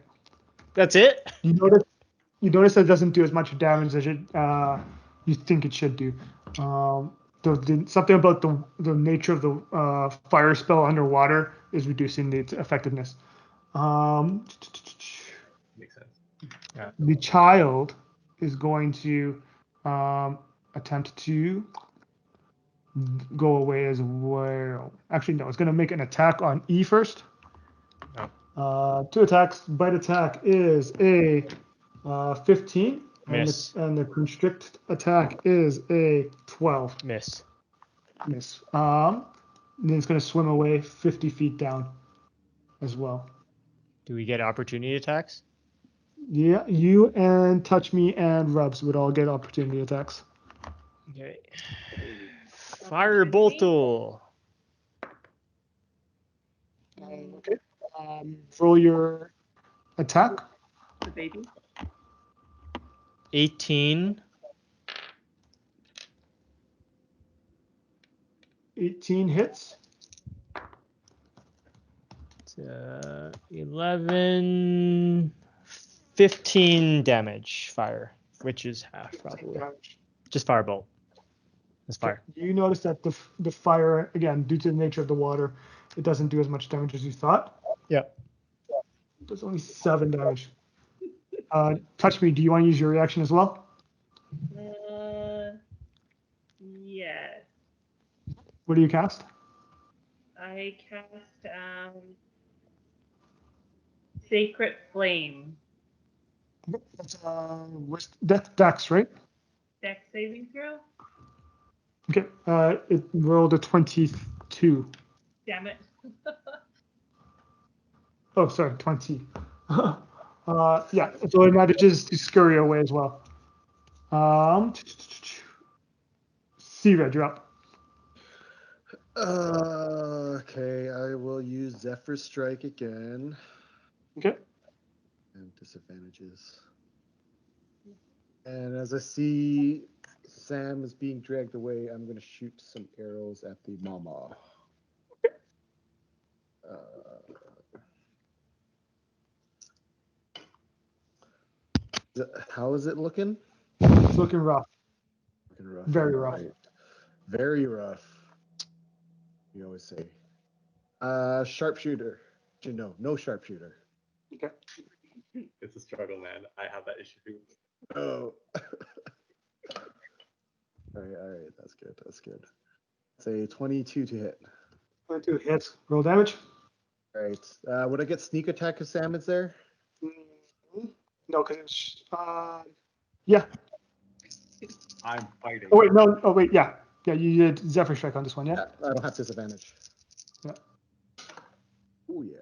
That's it? You notice that it doesn't do as much damage as you think it should do. Something about the nature of the fire spell underwater is reducing its effectiveness. Makes sense. The child is going to attempt to go away as well. Actually, no, it's going to make an attack on E first. 2 attacks. Bite attack is a 15. Miss. And the constrict attack is a 12. Miss. Miss. Then it's going to swim away 50 feet down as well. Do we get opportunity attacks? Yeah, you and Touchme and Rubs would all get opportunity attacks. Okay. Fireboltle. Okay. Roll your attack. The baby. 18. 18 hits. 11. 15 damage fire, which is half probably. Just firebolt. It's fire. You notice that the fire, again, due to the nature of the water, it doesn't do as much damage as you thought. Yeah. It does only 7 damage. Touchme, do you want to use your reaction as well? Yes. What do you cast? I cast Sacred Flame. That's Dex, right? Dex saving throw? Okay. It rolled a 22. Damn it. Oh, sorry, 20. Yeah, so it manages to scurry away as well. Kcired, you're up. Okay, I will use Zephyr Strike again. Okay. And disadvantages. And as I see Sam is being dragged away, I'm going to shoot some arrows at the mama. How is it looking? It's looking rough. Looking rough. Very rough. Right. Very rough. You always say. Sharpshooter. No sharpshooter. Okay. It's a struggle, man. I have that issue too. Oh. All right. That's good. Say 22 to hit. 22 hits. Roll damage. All right. Would I get sneak attack if Sam is there? No, because it's yeah. I'm fighting. Oh wait, no. Oh wait, yeah. You did Zephyr Strike on this one, yeah. I don't have disadvantage. Yeah. Oh yeah.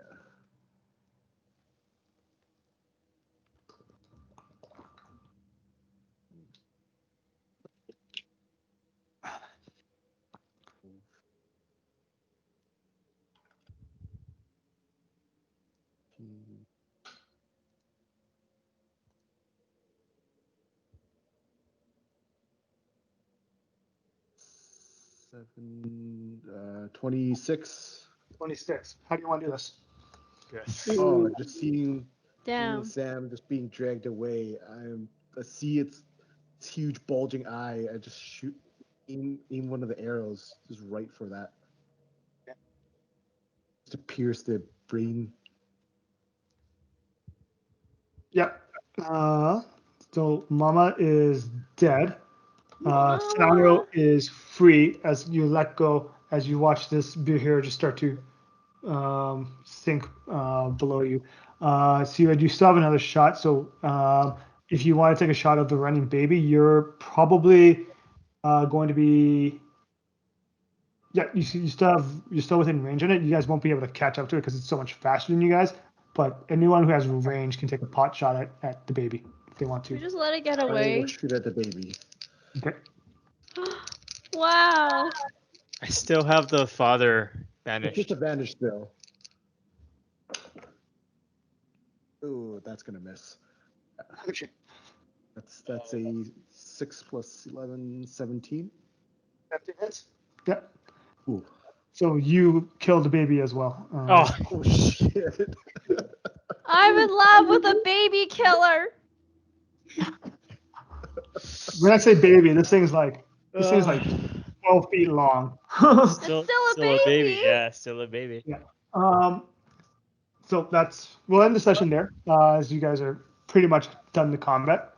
Seven, 26. 26. How do you want to do this? Oh, just seeing Damn. Sam just being dragged away. I see its huge bulging eye. I just shoot in one of the arrows just right for that. Just to pierce the brain. Yep. So Mama is dead. Sandro is free as you let go, as you watch this Behir just start to sink below you. Kcired, you still have another shot. So if you want to take a shot of the running baby, you're probably going to be. Yeah, you're still within range on it. You guys won't be able to catch up to it because it's so much faster than you guys. But anyone who has range can take a pot shot at the baby if they want We to. just let it get I away. will shoot at the baby. Okay. Wow. I still have the father It's banished. just a vanish still. Ooh, that's gonna miss. That's a 6 plus 11, 17. 17 hits. Yeah. Ooh. So you killed the baby as well. Oh shit. I'm in love with a baby killer. When I say baby, this thing's like 12 feet long. Still a a baby. baby. Yeah, still a baby. So we'll end the session there, as you guys are pretty much done the combat.